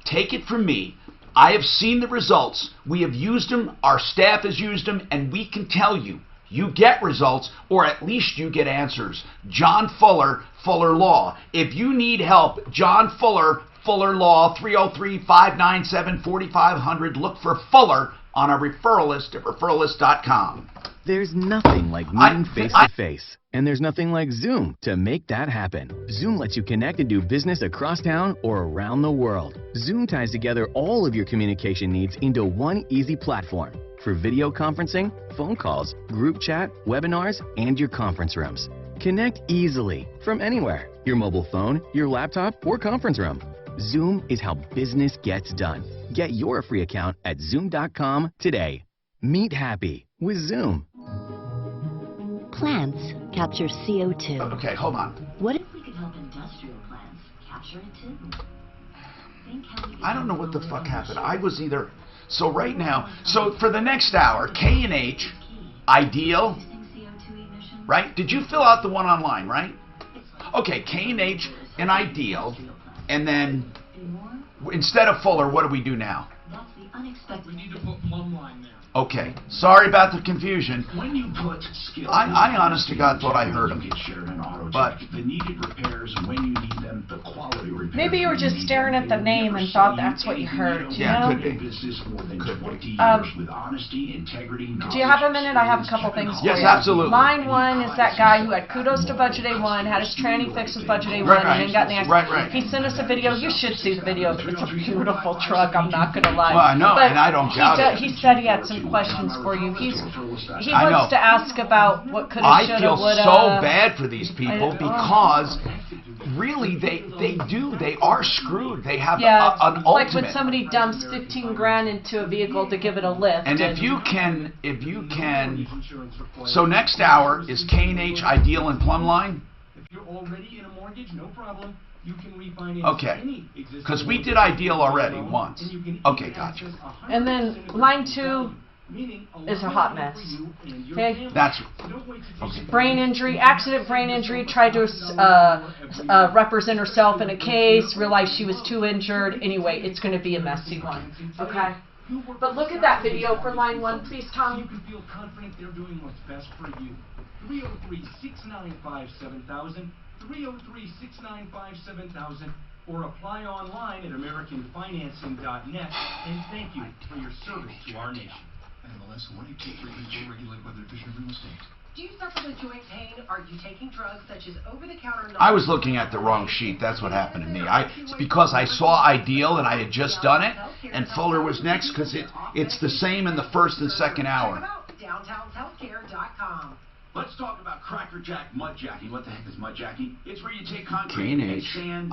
Take it from me. I have seen the results. We have used them, our staff has used them, and we can tell you, you get results, or at least you get answers. John Fuller, Fuller Law. If you need help, John Fuller, Fuller Law, 303-597-4500. Look for Fuller on our referral list at referrallist.com. There's nothing like meeting face-to-face, and there's nothing like Zoom to make that happen. Zoom lets you connect and do business across town or around the world. Zoom ties together all of your communication needs into one easy platform for video conferencing, phone calls, group chat, webinars, and your conference rooms. Connect easily from anywhere, your mobile phone, your laptop, or conference room. Zoom is how business gets done. Get your free account at Zoom.com today. Meet happy with Zoom. Plants capture CO2. Okay, hold on. What if we could help industrial plants capture it too? Think how we could I don't know what the fuck happened. I was either... So right now, so for the next hour, K&H, Ideal, right? Did you fill out the one online, right? Okay, K&H and Ideal, and then instead of Fuller, what do we do now? That's the unexpected. We need to put plumb line there. Okay, sorry about the confusion. When you put skills, I honest to God thought I heard him. But the needed repairs when you need them, the quality repairs. Maybe you were just staring at the name and thought that's what you heard, you know? Could be. Business more than 20 years with honesty, integrity, Do you have a minute? I have a couple things for you. Yes, absolutely. Line 1 is that guy who had kudos to Budget A1, had his tranny fixed with Budget A1, Right, and then got in the accident. right. He sent us a video. You should see the video. It's a beautiful truck, I'm not going to lie. Well, I know, But and I don't doubt it. He said he had some questions for you. He I know. wants to ask about what could have, I should feel have, would have. so bad for these people because really they are screwed. They have an It's like when ultimate. somebody dumps 15 grand into a vehicle to give it a lift. And if you can, so next hour is K&H, Ideal, and Plumline. If you're already in a mortgage, no problem. You can refinance Okay, any existing because we mortgage did Ideal with already loan, once. and you can Okay, even gotcha. access 100% And then line 2 meaning is a lot hot of money mess. for you and your Okay? family. That's Don't wait to okay. Brain injury, accident brain injury, tried to represent herself in a case, realized she was too injured. Anyway, it's going to be a messy one. Okay? But look at that video for line 1, please, Tom. You can feel confident they're doing what's best for you. 303-695-7000, 303-695-7000, or apply online at AmericanFinancing.net, and thank you for your service to our nation. MLS, what do you take for people regulated by the Division of Real Estate? Do you suffer with joint pain? Are you taking drugs such as over-the-counter... I was looking at the wrong sheet. That's what happened to me. It's because I saw Ideal and I had just done it, and Fuller was next because it's the same in the first and second hour. DowntownHealthcare.com. Let's talk about crackerjack mudjacking. What the heck is mudjacking? It's where you take concrete K&H, and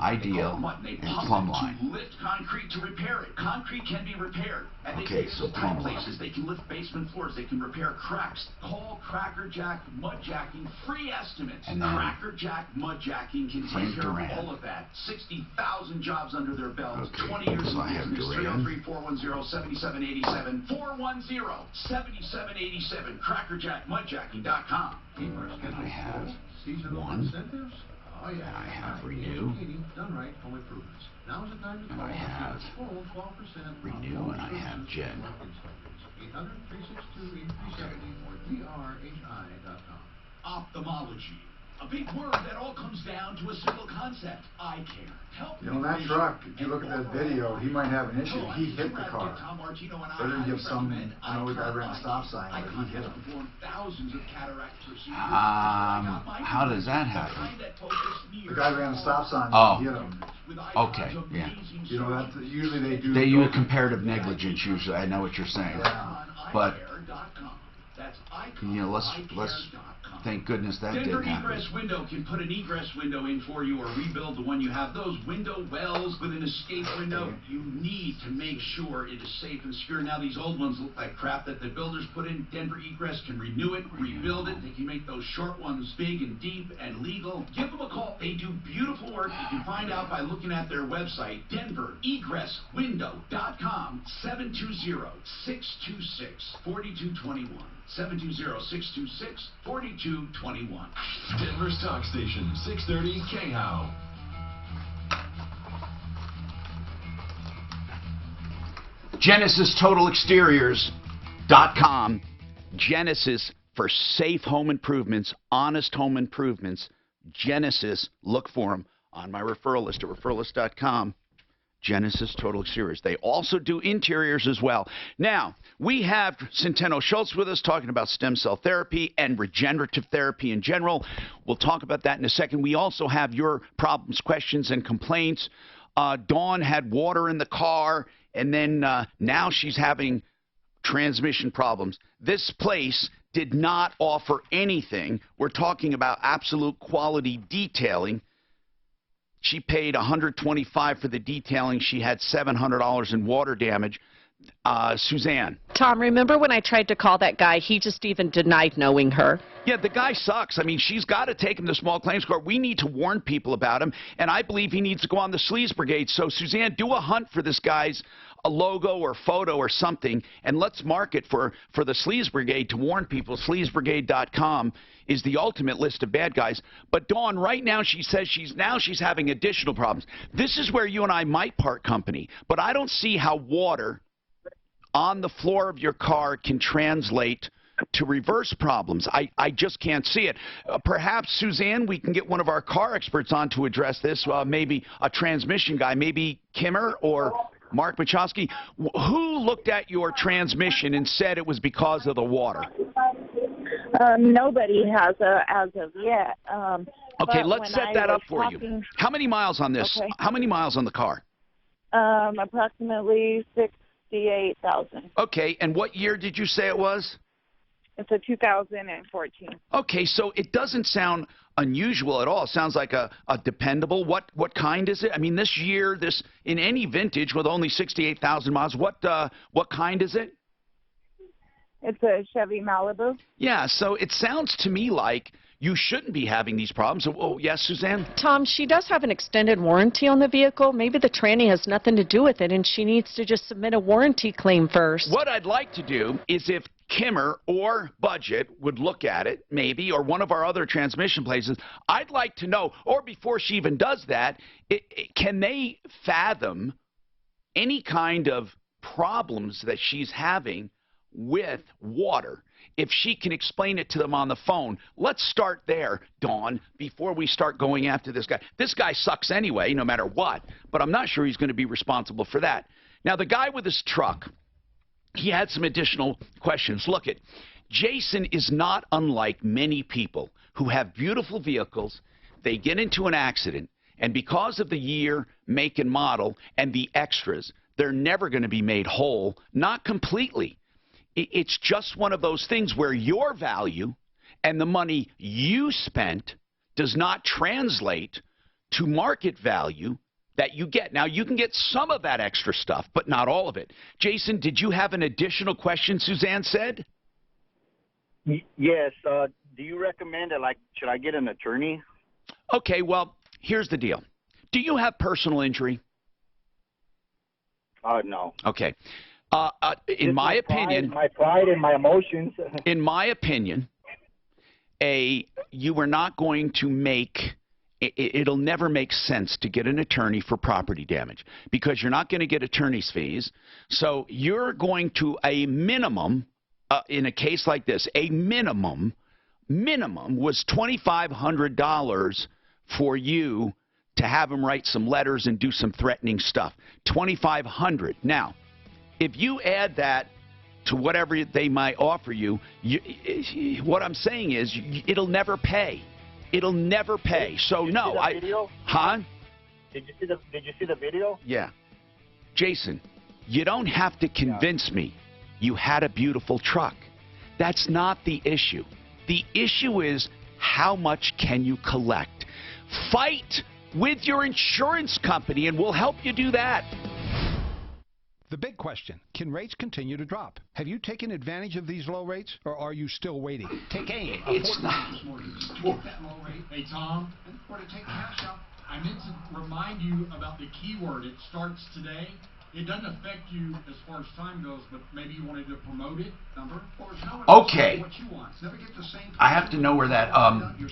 sand, Ideal, they and pump Plumline. it to lift concrete to repair it. Concrete can be repaired. And they Okay, take so it to tight Plumline. places. They can lift basement floors. They can repair cracks. Call Crackerjack Mudjacking. Free estimates. And then Crackerjack Mudjacking can Frank take care Duran. of all of that. 60,000 jobs under their belts. Okay, 20 years so I have in business. Duran. 303-410-7787. 410-7787. CrackerjackMudjacking.com. And I have one. And I have Renew. And I have Renew, and I have Jen. Ophthalmology. A big word that all comes down to a single concept. Eye care. Help You know, that truck, if you look at that video, he might have an issue. He hit the car. They didn't give some, I know the guy ran a stop sign, but he hit him. How does that happen? The guy ran a stop sign Oh. and he hit him. Okay, yeah. You know, that usually they do. They use comparative negligence usually. I know what you're saying. Yeah. But you know, let's Thank goodness that Denver didn't happen. Egress Window can put an egress window in for you or rebuild the one you have. Those window wells with an escape window, you need to make sure it is safe and secure. Now these old ones look like crap that the builders put in. Denver Egress can renew it, rebuild it. They can make those short ones big and deep and legal. Give them a call. They do beautiful work. You can find out by looking at their website, denveregresswindow.com, 720-626-4221. 720-626-4221. Denver's Talk Station, 630 KHOW. GenesisTotalExteriors.com. Genesis for safe home improvements, honest home improvements. Genesis, look for them on my referral list at referralist.com. Genesis Total Exteriors. They also do interiors as well. Now, we have Centeno Schultz with us talking about stem cell therapy and regenerative therapy in general. We'll talk about that in a second. We also have your problems, questions, and complaints. Dawn had water in the car, and then now she's having transmission problems. This place did not offer anything. We're talking about absolute quality detailing. She paid $125 for the detailing. She had $700 in water damage. Suzanne. Tom, remember when I tried to call that guy? He just even denied knowing her. Yeah, the guy sucks. I mean, she's got to take him to small claims court. We need to warn people about him, and I believe he needs to go on the Sleaze Brigade. So, Suzanne, do a hunt for this guy's a logo or photo or something, and let's mark it for the Sleaze Brigade to warn people. SleazeBrigade.com is the ultimate list of bad guys. But Dawn, right now she says she's having additional problems. This is where you and I might part company, but I don't see how water on the floor of your car can translate to reverse problems. I just can't see it. Perhaps, Suzanne, we can get one of our car experts on to address this, maybe a transmission guy, maybe Kimmer or Mark Machowski. Who looked at your transmission and said it was because of the water? Nobody has as of yet. Okay, let's set that up for you. How many miles on this? Okay. How many miles on the car? Approximately 68,000. Okay, and what year did you say it was? It's a 2014. Okay, so it doesn't sound unusual at all. It sounds like a dependable. What kind is it? I mean, this year, in any vintage with only 68,000 miles, what kind is it? It's a Chevy Malibu. Yeah, so it sounds to me like you shouldn't be having these problems. Oh, yes, Suzanne? Tom, she does have an extended warranty on the vehicle. Maybe the tranny has nothing to do with it, and she needs to just submit a warranty claim first. What I'd like to do is if Kimmer or Budget would look at it, maybe, or one of our other transmission places, I'd like to know, or before she even does that, can they fathom any kind of problems that she's having with water? If she can explain it to them on the phone. Let's start there, Dawn, before we start going after this guy. This guy sucks anyway, no matter what, but I'm not sure he's going to be responsible for that. Now, the guy with his truck, he had some additional questions. Look, Jason is not unlike many people who have beautiful vehicles. They get into an accident, and because of the year, make, and model, and the extras, they're never going to be made whole, not completely. It's just one of those things where your value and the money you spent does not translate to market value that you get. Now, you can get some of that extra stuff, but not all of it. Jason, did you have an additional question, Suzanne said? Yes. Do you recommend that, should I get an attorney? Okay, well, here's the deal. Do you have personal injury? No. Okay. In my opinion, my pride and my emotions. In my opinion, you are not going to make. It'll never make sense to get an attorney for property damage because you're not going to get attorney's fees. So you're going to a minimum in a case like this. A minimum was $2,500 for you to have them write some letters and do some threatening stuff. $2,500. Now, if you add that to whatever they might offer you, what I'm saying is it'll never pay. It'll never pay. So no, huh? Did you see the video? Yeah. Jason, you don't have to convince me you had a beautiful truck. That's not the issue. The issue is, how much can you collect? Fight with your insurance company, and we'll help you do that. The big question, can rates continue to drop? Have you taken advantage of these low rates, or are you still waiting? Take aim. It's not. Get that low rate. Hey, Tom, or to take cash out, I meant to remind you about the keyword. It starts today. It doesn't affect you as far as time goes, but maybe you wanted to promote it, number, or Okay. what you want. Never get the same. I have to know where that.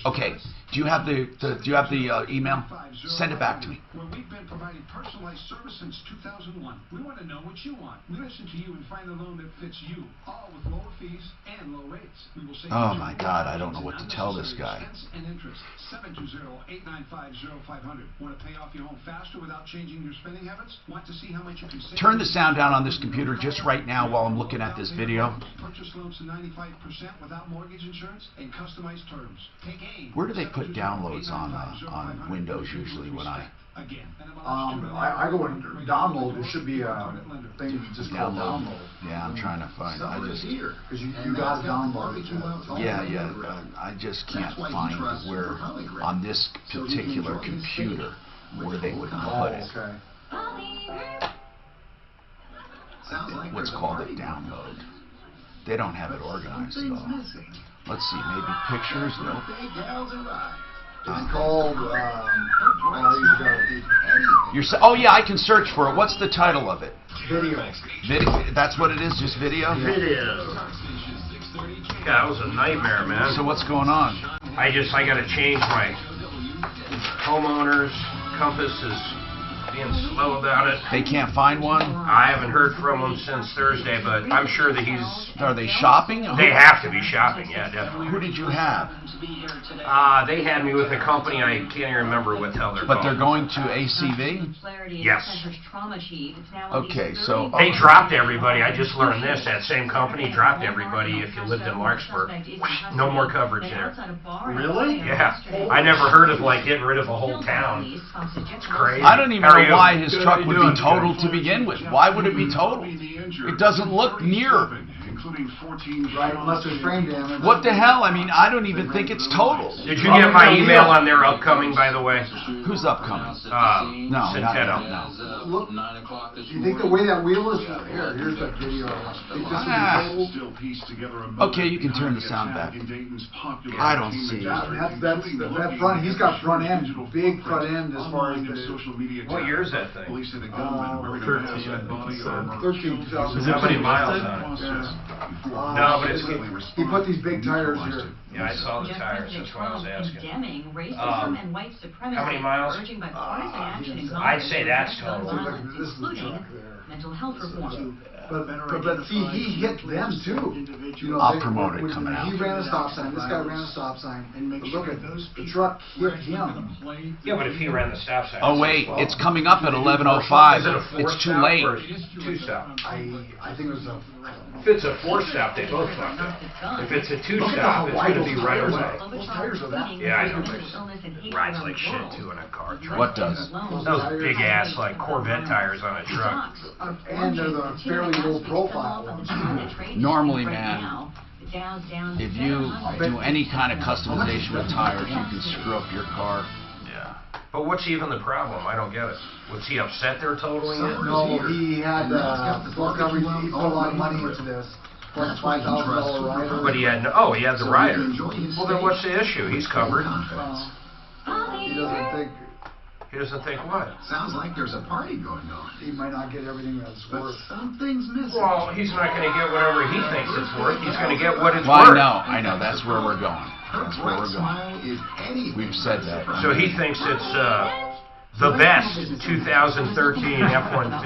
Okay. Do you have the email? Send it back to me. Well, we've been providing personalized service since 2001. We want to know what you want. We listen to you and find the loan that fits you, all with lower fees and low rates. We will save Oh you my God, I don't know what to tell this guy. expense and interest. 720-895-0500. Want to pay off your home faster without changing your spending habits? Want to see how much you can save? Turn the sound down on this computer just right now while I'm looking at this video. Purchase loans to 95% without mortgage insurance and customized terms. Take aim. Where do they put downloads on Windows usually when I... I go and download. There should be a thing just called download. Yeah, I'm trying to find it. I just here because you got to download it. Yeah. I just can't find where on this particular computer where they would put it. Okay. What's called a download. They don't have it organized though. Let's see, maybe pictures? No. It's called. Oh yeah, I can search for it. What's the title of it? Video. That's what it is, just video? Video. Yeah, that was a nightmare, man. So what's going on? I got to change my homeowner's Compass is being slow about it. They can't find one? I haven't heard from him since Thursday, but I'm sure that he's... Are they shopping? They have to be shopping, yeah, definitely. Who did you have? They had me with a company, I can't even remember what the hell they're called. But they're going to ACV? Yes. Okay, so... They dropped everybody. I just learned this. That same company dropped everybody if you lived in Larkspur. No more coverage there. Really? Yeah. I never heard of, getting rid of a whole town. It's crazy. I don't even know why his truck would be totaled to begin with. Why would it be totaled? It doesn't look near. Right, unless there's frame damage. What the hell? I mean, I don't even think it's total. Did you get my email on their upcoming, by the way? Who's upcoming? No, Centeno. Look, you think the way that wheel is? Here's that video. Okay, you can turn the sound back. I don't see. That front. He's got front end, big front end as far as the. What year is that thing? 13. How many miles on it? No, but it's... He put these big tires here. Yeah, I saw the tires. That's why I was asking. How How many miles? I'd say that's total. This is the truck there. Mental health reform. But see, he hit them too. I'll promote it coming out. He ran a stop sign. This guy ran a stop sign. But look at this. The truck hit him. Yeah, but if he ran the stop sign... Oh, wait. It's coming up at 11:05. It's too late. Two-stop. I think it was a... If it's a four-stop, they both fucked up. If it's a two-stop, it's going to be right away. Those tires are that. Yeah, I know. Rides like shit, too, in a car. What does? Those big-ass, Corvette tires on a truck. And they're the fairly low profile ones. Normally, man, if you do any kind of customization with tires, you can screw up your car. Yeah. But what's even the problem? I don't get it. Was he upset they're totaling it? No, he had full coverage. He put a lot of money into this. Plus $5,000 rider. But he had the rider. Well, then what's the issue? He's covered. He doesn't think. He doesn't think what? Sounds like there's a party going on. He might not get everything that's worth. Something's missing. Well, he's not going to get whatever he thinks it's worth. He's going to get what it's worth. I know. That's where we're going. That's where we're going. We've said that. So he thinks it's the best 2013 F-150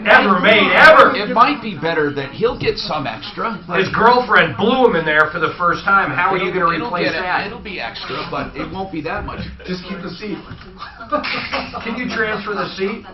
ever made, ever. It might be better that he'll get some extra. His girlfriend blew him in there for the first time. How are you going to replace that? It'll be extra, but it won't be that much. Just keep the seat. Can you transfer the seat?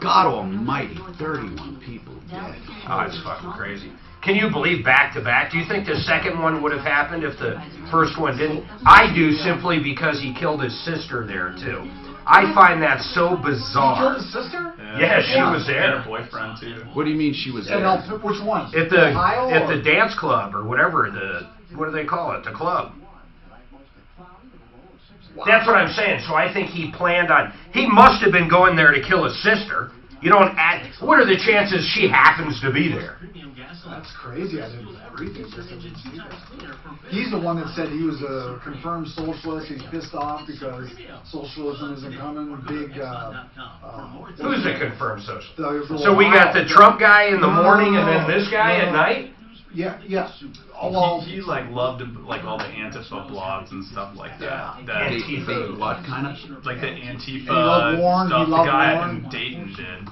God almighty, 31 people dead. Oh, it's fucking crazy. Can you believe back-to-back? Do you think the second one would have happened if the first one didn't? I do, simply because he killed his sister there, too. I find that so bizarre. He killed his sister? Yeah, she was there. And her boyfriend, too. What do you mean she was there? No, which one? At the dance club or whatever. what do they call it? The club. That's what I'm saying. So I think he planned on. He must have been going there to kill his sister. You don't add. What are the chances she happens to be there? That's crazy. I didn't read this. He's the one that said he was a confirmed socialist. He's pissed off because socialism isn't coming. Who's a confirmed socialist? So we got the Trump guy in the morning and then this guy at night? Yeah, yeah. He like loved like all the Antifa blogs and stuff like that. That Antifa, what kind of? Like the Antifa stuff the guy in Dayton did.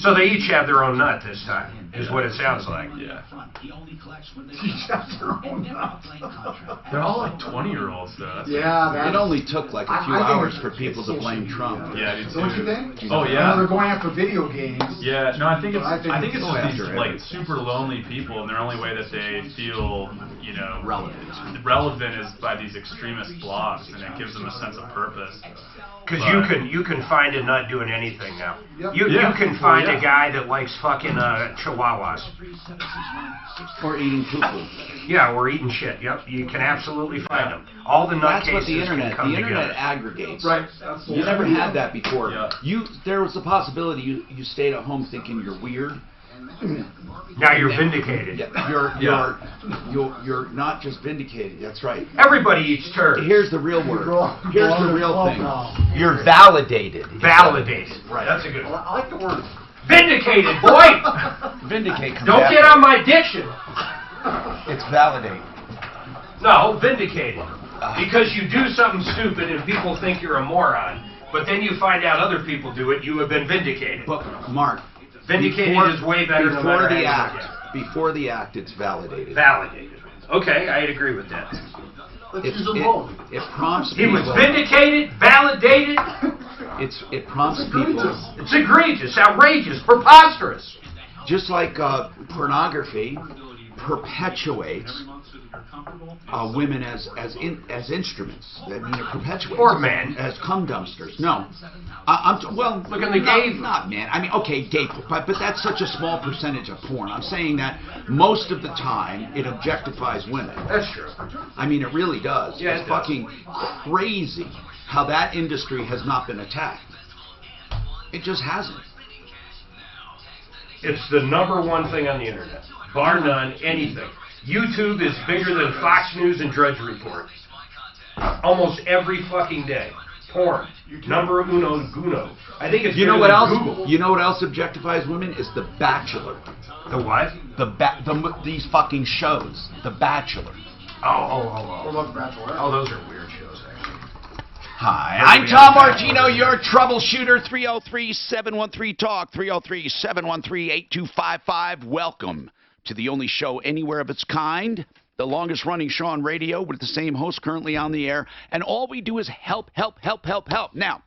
So they each have their own nut this time, is what it sounds like. Yeah. They're all like 20-year-olds though. Yeah, it only took like a few hours for people to blame Trump. Yeah, I do too. Don't you think? Oh yeah. They're going after video games. Yeah, no, I think it's just these like super lonely people, and their only way that they feel, you know, relevant is by these extremist blogs, and it gives them a sense of purpose. Because you can find a nut doing anything now. Yep. You can find a guy that likes fucking chihuahuas. Or eating poo-poo. Yeah, or eating shit. Yep, you can absolutely find them. All the nutcases That's what the internet. can come The internet together. aggregates. Right. You never had that before. Yeah. There was a possibility you stayed at home thinking you're weird. Now you're vindicated. You're not just vindicated. That's right. Everybody eats turds. Here's the real word. Here's the real thing. You're validated. Validated. Right. That's a good one. I like the word. Vindicated, boy. Vindicate. Don't get on my diction. It's validate. No, vindicated. Because you do something stupid and people think you're a moron, but then you find out other people do it, you have been vindicated. But Mark, vindicated is way better than before the act. Before the act, it's validated. Validated. Okay, I'd agree with that. It prompts He people. was vindicated, validated. It prompts people. It's egregious, outrageous, preposterous. Just like pornography perpetuates women as instruments. I mean, it perpetuates. Or men. As cum dumpsters. No. Look in the gay. Not men. I mean, okay, gay, but that's such a small percentage of porn. I'm saying that most of the time it objectifies women. That's true. I mean, it really does. Yeah, it's fucking crazy how that industry has not been attacked. It just hasn't. It's the #1 thing on the internet. Bar none, anything. YouTube is bigger than Fox News and Drudge Report. Almost every fucking day. Porn. Number uno guno. I think it's You know what else? Google. You know what else objectifies women is The Bachelor. The what? These fucking shows. The Bachelor. Oh, those are weird shows, actually. Hi, I'm Tom Martino, your troubleshooter. 303-713-TALK, 303-713-8255. Welcome to the only show anywhere of its kind, the longest running show on radio with the same host currently on the air, and all we do is help. Now,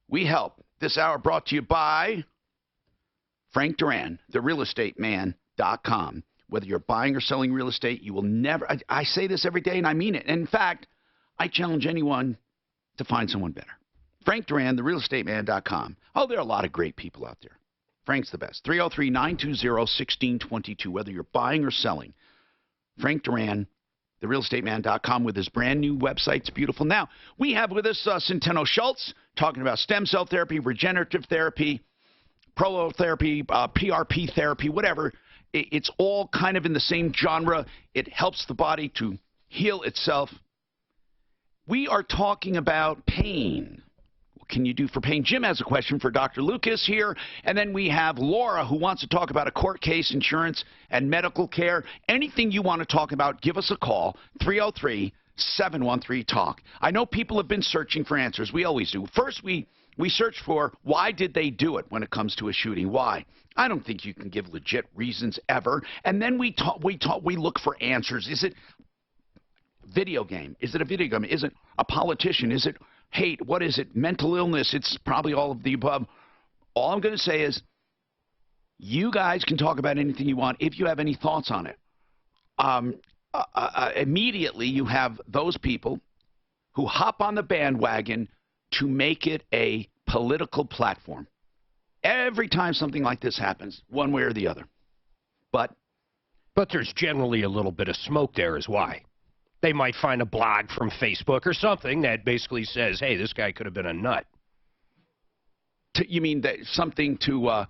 we help. This hour brought to you by Frank Duran, therealestateman.com. Whether you're buying or selling real estate, you will never, I say this every day and I mean it. And in fact, I challenge anyone to find someone better. Frank Duran, therealestateman.com. Oh, there are a lot of great people out there. Frank's the best. 303-920-1622. Whether you're buying or selling, Frank Duran, therealestateman.com, with his brand new website. It's beautiful. Now, we have with us Centeno Schultz talking about stem cell therapy, regenerative therapy, prolotherapy, PRP therapy, whatever. It's all kind of in the same genre. It helps the body to heal itself. We are talking about pain. What can you do for pain? Jim has a question for Dr. Lucas here. And then we have Laura, who wants to talk about a court case, insurance, and medical care. Anything you want to talk about, give us a call, 303-713-TALK. I know people have been searching for answers. We always do. First, we search for why did they do it when it comes to a shooting. Why? I don't think you can give legit reasons ever. And then we look for answers. Is it video game? Is it a video game? Is it a politician? Is it hate? What is it? Mental illness? It's probably all of the above. All I'm going to say is you guys can talk about anything you want if you have any thoughts on it. Immediately you have those people who hop on the bandwagon to make it a political platform. Every time something like this happens, one way or the other. But But there's generally a little bit of smoke there is why. They might find a blog from Facebook or something that basically says, hey, this guy could have been a nut. You mean that something to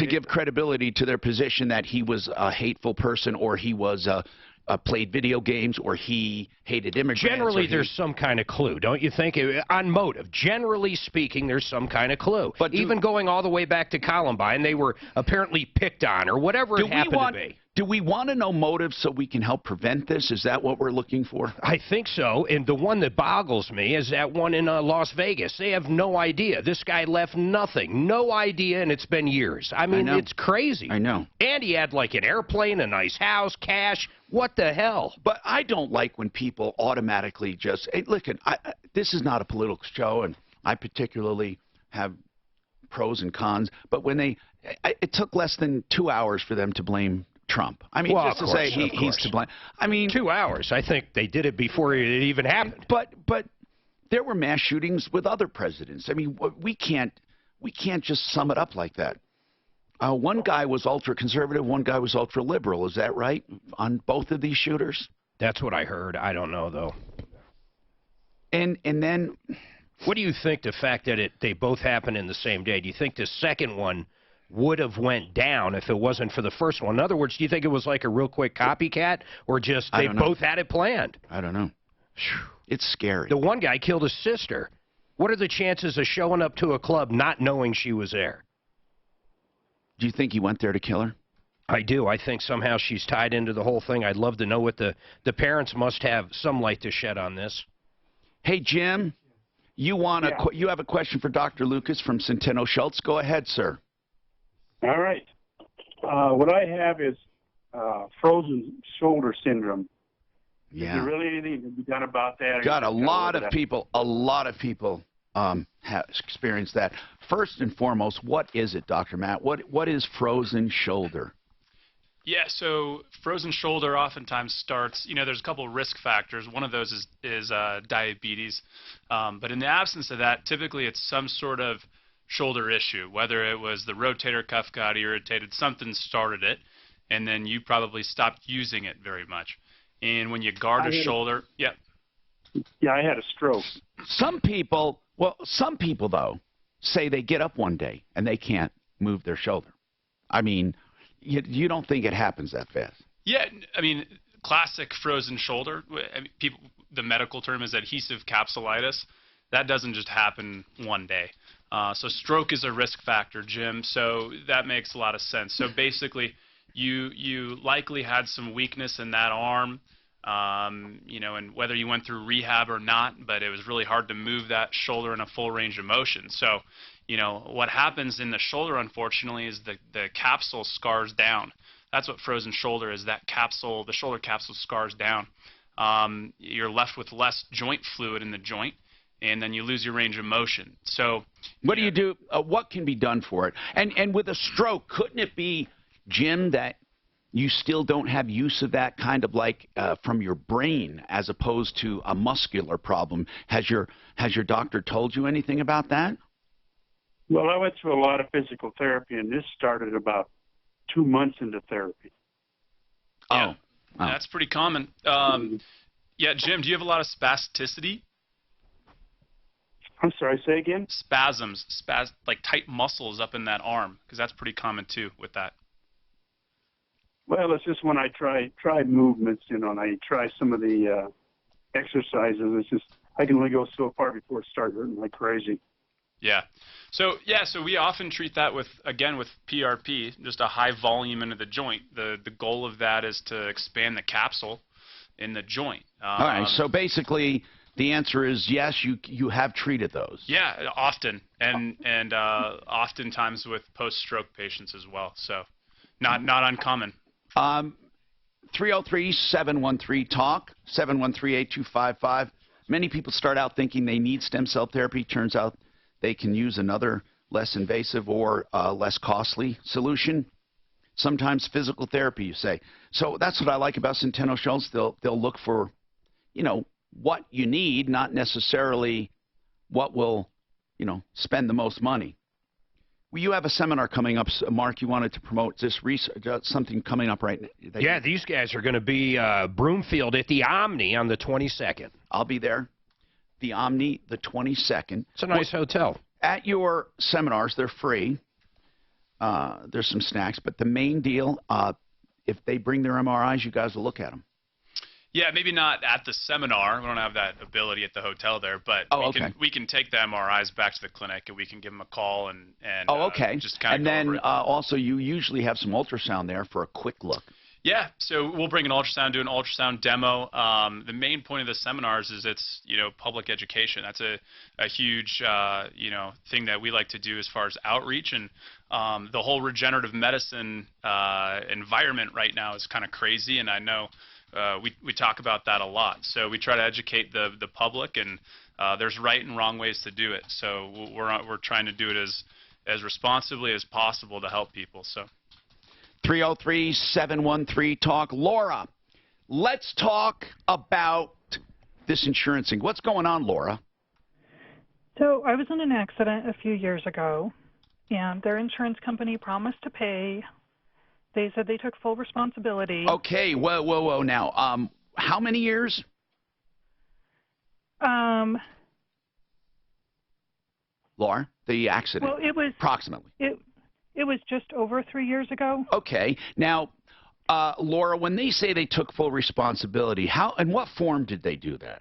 give credibility to their position that he was a hateful person, or he was played video games, or he hated immigrants? Generally, there's some kind of clue, don't you think? On motive, generally speaking, there's some kind of clue. But even going all the way back to Columbine, they were apparently picked on, or whatever it happened to be. Do we want to know motive so we can help prevent this? Is that what we're looking for? I think so. And the one that boggles me is that one in Las Vegas. They have no idea. This guy left nothing. No idea, and it's been years. I mean, it's crazy. I know. And he had like an airplane, a nice house, cash. What the hell? But I don't like when people automatically just, hey, look, this is not a political show, and I particularly have pros and cons. But when it took less than 2 hours for them to blame Trump. I mean, well, just to say he's to blame. I mean, 2 hours. I think they did it before it even happened. But there were mass shootings with other presidents. I mean, we can't just sum it up like that. One guy was ultra-conservative, one guy was ultra-liberal. Is that right? On both of these shooters? That's what I heard. I don't know, though. And then, what do you think the fact that they both happened in the same day? Do you think the second one would have went down if it wasn't for the first one? In other words, do you think it was like a real quick copycat, or just they both had it planned? I don't know. It's scary. The one guy killed his sister. What are the chances of showing up to a club not knowing she was there? Do you think he went there to kill her? I do. I think somehow she's tied into the whole thing. I'd love to know what the parents must have some light to shed on this. Hey, Jim, you have a question for Dr. Lucas from Centeno Schultz. Go ahead, sir. All right. What I have is frozen shoulder syndrome. Yeah. Is there really anything to be done about that? Got a lot of people have experienced that. First and foremost, what is it, Dr. Matt? What is frozen shoulder? Yeah, so frozen shoulder oftentimes starts, there's a couple of risk factors. One of those is diabetes. But in the absence of that, typically it's some sort of shoulder issue, whether it was the rotator cuff got irritated, something started it, and then you probably stopped using it very much. And when you guard a shoulder, Yeah, I had a stroke. Some people, though, say they get up one day and they can't move their shoulder. I mean, you don't think it happens that fast? Yeah, I mean, classic frozen shoulder. I mean, the medical term is adhesive capsulitis. That doesn't just happen one day. So stroke is a risk factor, Jim. So that makes a lot of sense. So basically, you likely had some weakness in that arm, and whether you went through rehab or not, but it was really hard to move that shoulder in a full range of motion. So, what happens in the shoulder, unfortunately, is the capsule scars down. That's what frozen shoulder is. That capsule, the shoulder capsule scars down. You're left with less joint fluid in the joint, and then you lose your range of motion. So what do you do? What can be done for it? And with a stroke, couldn't it be, Jim, that you still don't have use of that kind of like from your brain as opposed to a muscular problem? Has your doctor told you anything about that? Well, I went through a lot of physical therapy, and this started about 2 months into therapy. Yeah, that's pretty common. Yeah, Jim, do you have a lot of spasticity? I'm sorry, say again? Spasms, like tight muscles up in that arm, because that's pretty common too with that. Well, it's just when I try movements, and I try some of the exercises, it's just I can only go so far before it starts hurting like crazy. Yeah. So we often treat that with PRP, just a high volume into the joint. The goal of that is to expand the capsule in the joint. All right. So basically, the answer is yes. You have treated those. Yeah, often, and oftentimes with post-stroke patients as well. So not uncommon. 303-713-TALK, 713-8255. Many people start out thinking they need stem cell therapy. Turns out they can use another less invasive or less costly solution. Sometimes physical therapy, you say. So that's what I like about Centeno Schultz. They'll look for, what you need, not necessarily what will, spend the most money. you have a seminar coming up, Mark. You wanted to promote this something coming up right now. Yeah, these guys are going to be Broomfield at the Omni on the 22nd. I'll be there. The Omni, the 22nd. It's a nice hotel. At your seminars, they're free. There's some snacks, but the main deal, if they bring their MRIs, you guys will look at them. Yeah, maybe not at the seminar. We don't have that ability at the hotel there, but we can take the MRIs back to the clinic and we can give them a call and just kind of and then also you usually have some ultrasound there for a quick look. Yeah, so we'll bring an ultrasound, do an ultrasound demo. The main point of the seminars is it's public education. That's a huge thing that we like to do as far as outreach, and the whole regenerative medicine environment right now is kind of crazy, and I know we talk about that a lot. So we try to educate the public, and there's right and wrong ways to do it. So we're trying to do it as responsibly as possible to help people. So. 303-713-TALK. Laura, let's talk about this insurance thing. What's going on, Laura? So I was in an accident a few years ago, and their insurance company promised to pay. They said they took full responsibility. Okay, whoa. Now, how many years? Laura, the accident. Well, it was approximately. It was just over 3 years ago. Okay. Now, Laura, when they say they took full responsibility, how and what form did they do that?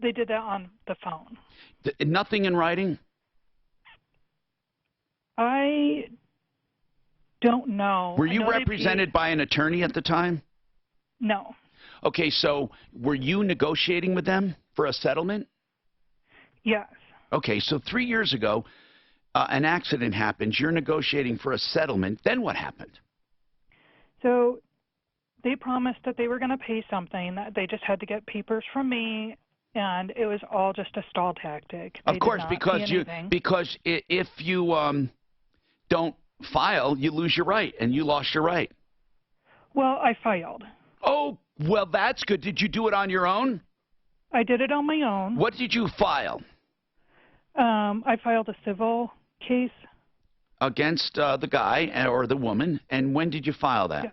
They did that on the phone. Nothing in writing? I don't know. Were you represented by an attorney at the time? No. Okay, so were you negotiating with them for a settlement? Yes. Okay, so 3 years ago, an accident happens, you're negotiating for a settlement, then what happened? So they promised that they were going to pay something, that they just had to get papers from me, and it was all just a stall tactic. Of course, because if you don't file, you lose your right, and you lost your right. Well, I filed. Oh, well, that's good. Did you do it on your own? I did it on my own. What did you file? I filed a civil case. Against the guy or the woman, and when did you file that? Yeah.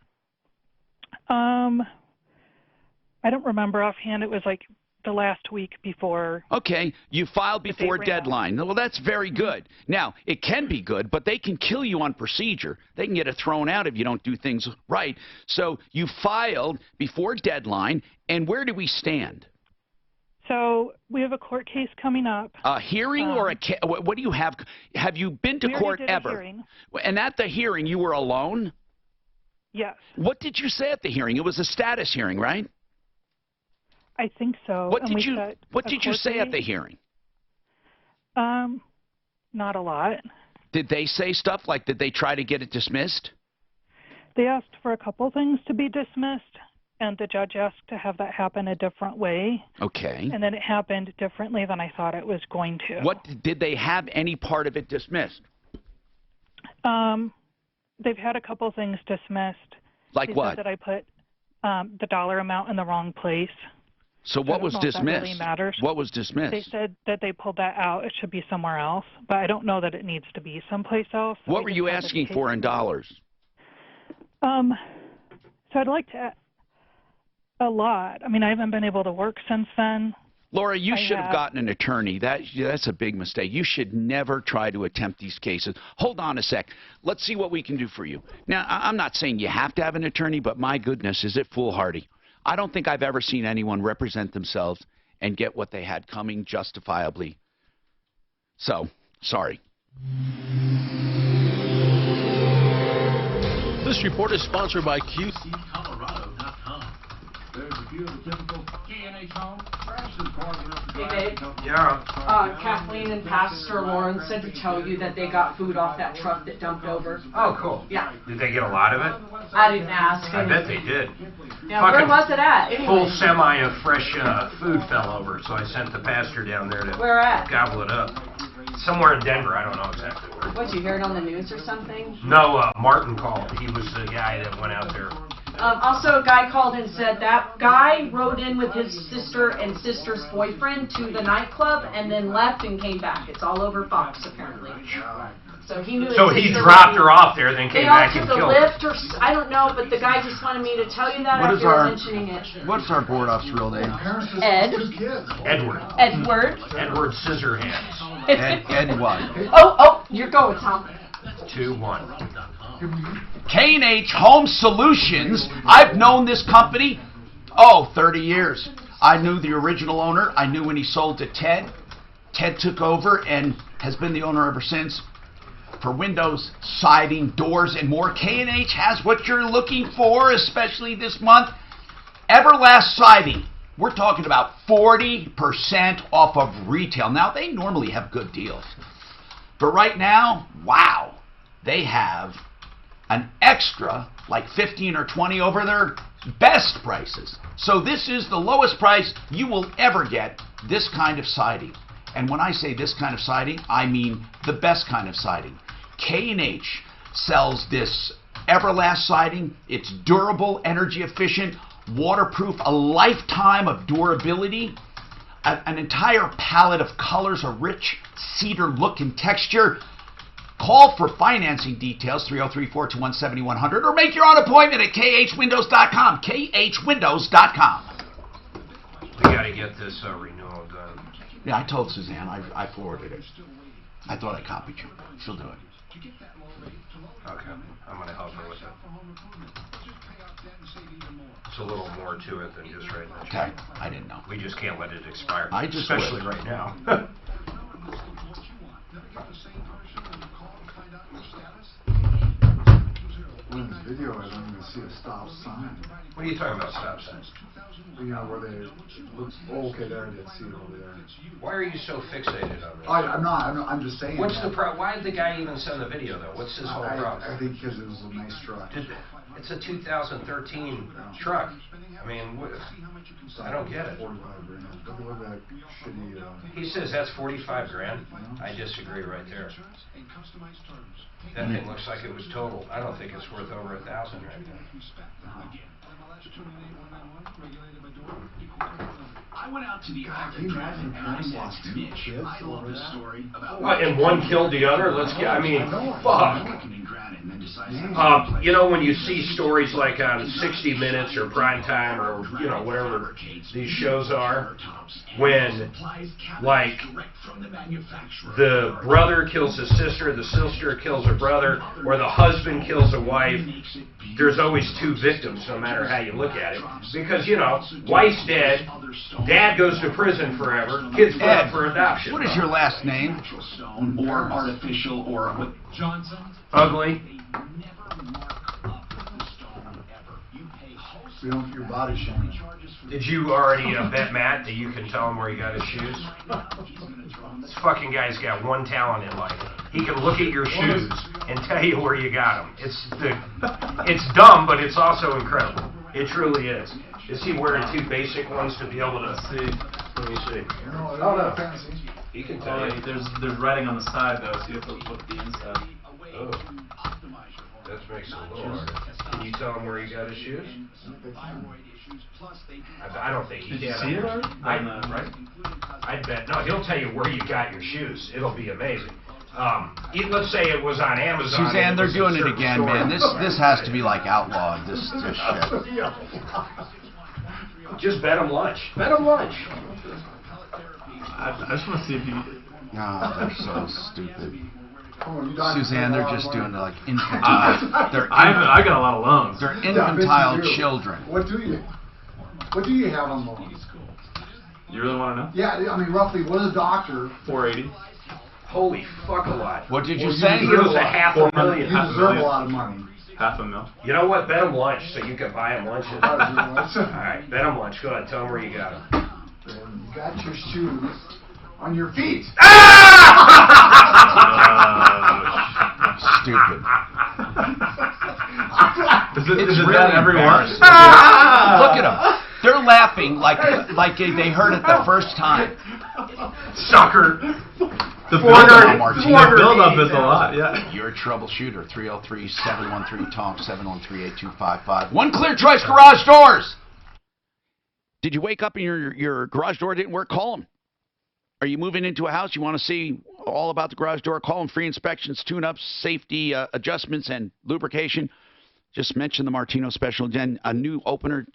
I don't remember offhand. It was like the last week before. Okay, you filed before deadline. Well, that's very good. Now, it can be good, but they can kill you on procedure. They can get it thrown out if you don't do things right. So you filed before deadline, and where do we stand? So we have a court case coming up. A hearing or what do you have? Have you been to court ever? A hearing. And at the hearing, you were alone? Yes. What did you say at the hearing? It was a status hearing, right? I think so. What did you say at the hearing? Not a lot. Did they say stuff like, did they try to get it dismissed? They asked for a couple things to be dismissed, and the judge asked to have that happen a different way. Okay. And then it happened differently than I thought it was going to. What did they have any part of it dismissed? They've had a couple things dismissed. Like they what? Said that I put the dollar amount in the wrong place. So what was dismissed? That really matters. What was dismissed? They said that they pulled that out. It should be somewhere else, but I don't know that it needs to be someplace else. So what were you asking for in dollars? So I'd like to a lot. I mean, I haven't been able to work since then. Laura, you should have gotten an attorney. That's a big mistake. You should never try to attempt these cases. Hold on a sec. Let's see what we can do for you. Now, I'm not saying you have to have an attorney, but my goodness, is it foolhardy? I don't think I've ever seen anyone represent themselves and get what they had coming justifiably. So, sorry. This report is sponsored by QCColorado.com. There's a few of the typical K&H home crashes causing us to Hey, drive. babe. Kathleen and Pastor Lauren said to tell you that they got food off that truck that dumped over. Oh, cool. Yeah. Did they get a lot of it? I didn't ask. I bet they did. Yeah, where was it at? Anyway. Full semi of fresh food fell over, so I sent the pastor down there to Where at? gobble it up. Somewhere in Denver, I don't know exactly where. What, you hear it on the news or something? No, Martin called. He was the guy that went out there Also, a guy called and said that guy rode in with his sister and sister's boyfriend to the nightclub and then left and came back. It's all over Fox, apparently. So he knew. So he dropped her off there, then came back and killed her. They all took a lift, or I don't know, but the guy just wanted me to tell you that after mentioning it. What's our board off's real name? Ed. Edward. Edward. Edward Scissorhands. Ed what? Oh, you're going, Tom. 2-1. K&H Home Solutions. I've known this company, 30 years. I knew the original owner. I knew when he sold to Ted. Ted took over and has been the owner ever since. For windows, siding, doors, and more, K&H has what you're looking for, especially this month. Everlast Siding. We're talking about 40% off of retail. Now, they normally have good deals. But right now, wow, they have an extra, like 15 or 20 over their best prices. So this is the lowest price you will ever get this kind of siding. And when I say this kind of siding, I mean the best kind of siding. K&H sells this Everlast siding. It's durable, energy efficient, waterproof, a lifetime of durability, an entire palette of colors, a rich cedar look and texture. Call for financing details, 303-421-7100, or make your own appointment at khwindows.com, khwindows.com. We got to get this renewal done. Yeah, I told Suzanne. I forwarded it. I thought I copied you. She'll do it. Okay, I'm going to help her with it. It's a little more to it than just writing the check. Okay, I didn't know. We just can't let it expire, especially right now. In this video, I don't even see a stop sign. What are you talking about, stop signs? You know, where they look, okay, there it is, see it over there. Why are you so fixated on this? I'm not, I'm just saying. What's the problem? Why did the guy even send the video, though? What's his whole problem? I think because it was a nice truck. It's a 2013 truck. I mean, I don't get it. 45 grand. Look at that shitty. He says that's 45 grand. I disagree right there. That thing looks like it was total. I don't think it's worth over $1,000 right there. I went out to the Arctic Dragon and I said, Mitch, I love this story about... What, and one killed the other? Let's get, I mean, fuck. You know, when you see stories like on 60 Minutes or Prime Time or, you know, whatever these shows are, when, like, the brother kills his sister, the sister kills her brother, or the husband kills a wife, there's always two victims, no matter how you look at it. Because, you know, wife's dead, dad goes to prison forever, kid's put up for adoption. What is your last name? Or artificial, or what? Johnson? Ugly. We don't your body shaming. Did you already bet Matt that you can tell him where he got his shoes? This fucking guy's got one talent in life. He can look at your shoes and tell you where you got them. It's dumb, but it's also incredible. It truly is. Is he wearing two basic ones to be able to see? Let me see. Oh no. He can tell you. There's writing on the side though, so you have to look at the inside. Oh. That makes it a little harder. Can you tell him where he got his shoes? I don't think he can. Did you see it already? Right? I bet. No, he'll tell you where you got your shoes. It'll be amazing. Let's say it was on Amazon. Suzanne, they're doing it again, man. This has to be like outlawed. This shit. Just bet him lunch. Bet him lunch. I just want to see if you. No, they're so stupid. Suzanne, they're just doing like infantile. I got a lot of loans. They're infantile children. What do you have on loan? You really want to know? Yeah, I mean roughly. What is a doctor? 480. Holy fuck a lot. What did you say? He owes $500,000. You deserve a lot of money. $500,000. You know what? Bet him lunch so you can buy him lunches. All right, bet him lunch. Go ahead, tell him where you got him. You got your shoes on your feet. Stupid. Is it really everywhere? Look at them. They're laughing like they heard it the first time. Sucker. The 400 build-up is a lot, yeah. You're a troubleshooter. 303-713-TALK, 713-8255. One Clear Choice Garage Doors. Did you wake up and your garage door didn't work? Call them. Are you moving into a house? You want to see all about the garage door? Call them. Free inspections, tune-ups, safety adjustments, and lubrication. Just mention the Martino special. Again, a new opener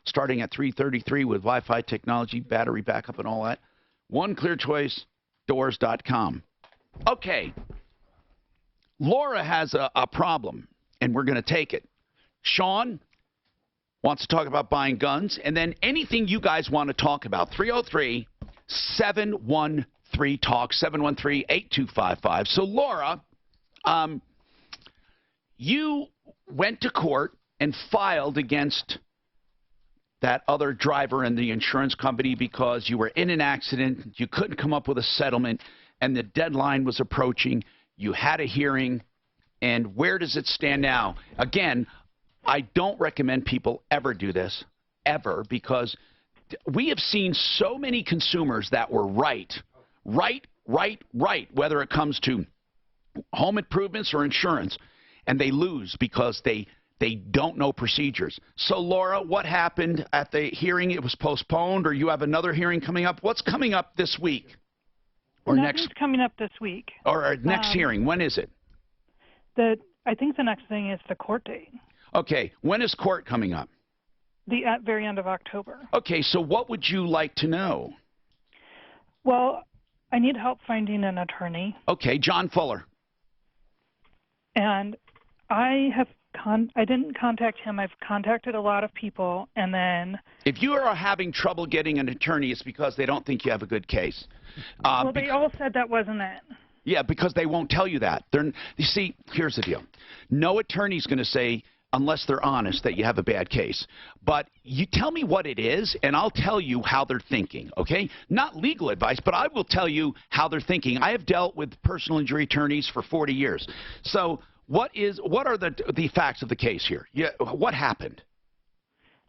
starting at $333 with Wi-Fi technology, battery backup, and all that. OneClearChoiceDoors.com. Okay. Laura has a problem, and we're going to take it. Sean wants to talk about buying guns, and then anything you guys want to talk about. 303-713-TALK, 713-8255. So, Laura, you went to court and filed against that other driver and the insurance company because you were in an accident, you couldn't come up with a settlement, and the deadline was approaching. You had a hearing, and where does it stand now? Again, I don't recommend people ever do this, ever, because we have seen so many consumers that were right, whether it comes to home improvements or insurance, and they lose because they don't know procedures. So, Laura, what happened at the hearing? It was postponed, or you have another hearing coming up? What's coming up this week? Or Nothing's coming up this week. Or next hearing. When is it? I think the next thing is the court date. Okay. When is court coming up? At very end of October. Okay. So what would you like to know? Well, I need help finding an attorney. Okay. John Fuller. And I didn't contact him. I've contacted a lot of people, and then... If you are having trouble getting an attorney, it's because they don't think you have a good case. Well, they all said that wasn't it. Yeah, because they won't tell you that. You see, here's the deal. No attorney's going to say, unless they're honest, that you have a bad case. But you tell me what it is, and I'll tell you how they're thinking, okay? Not legal advice, but I will tell you how they're thinking. I have dealt with personal injury attorneys for 40 years. So what are the facts of the case here? What happened?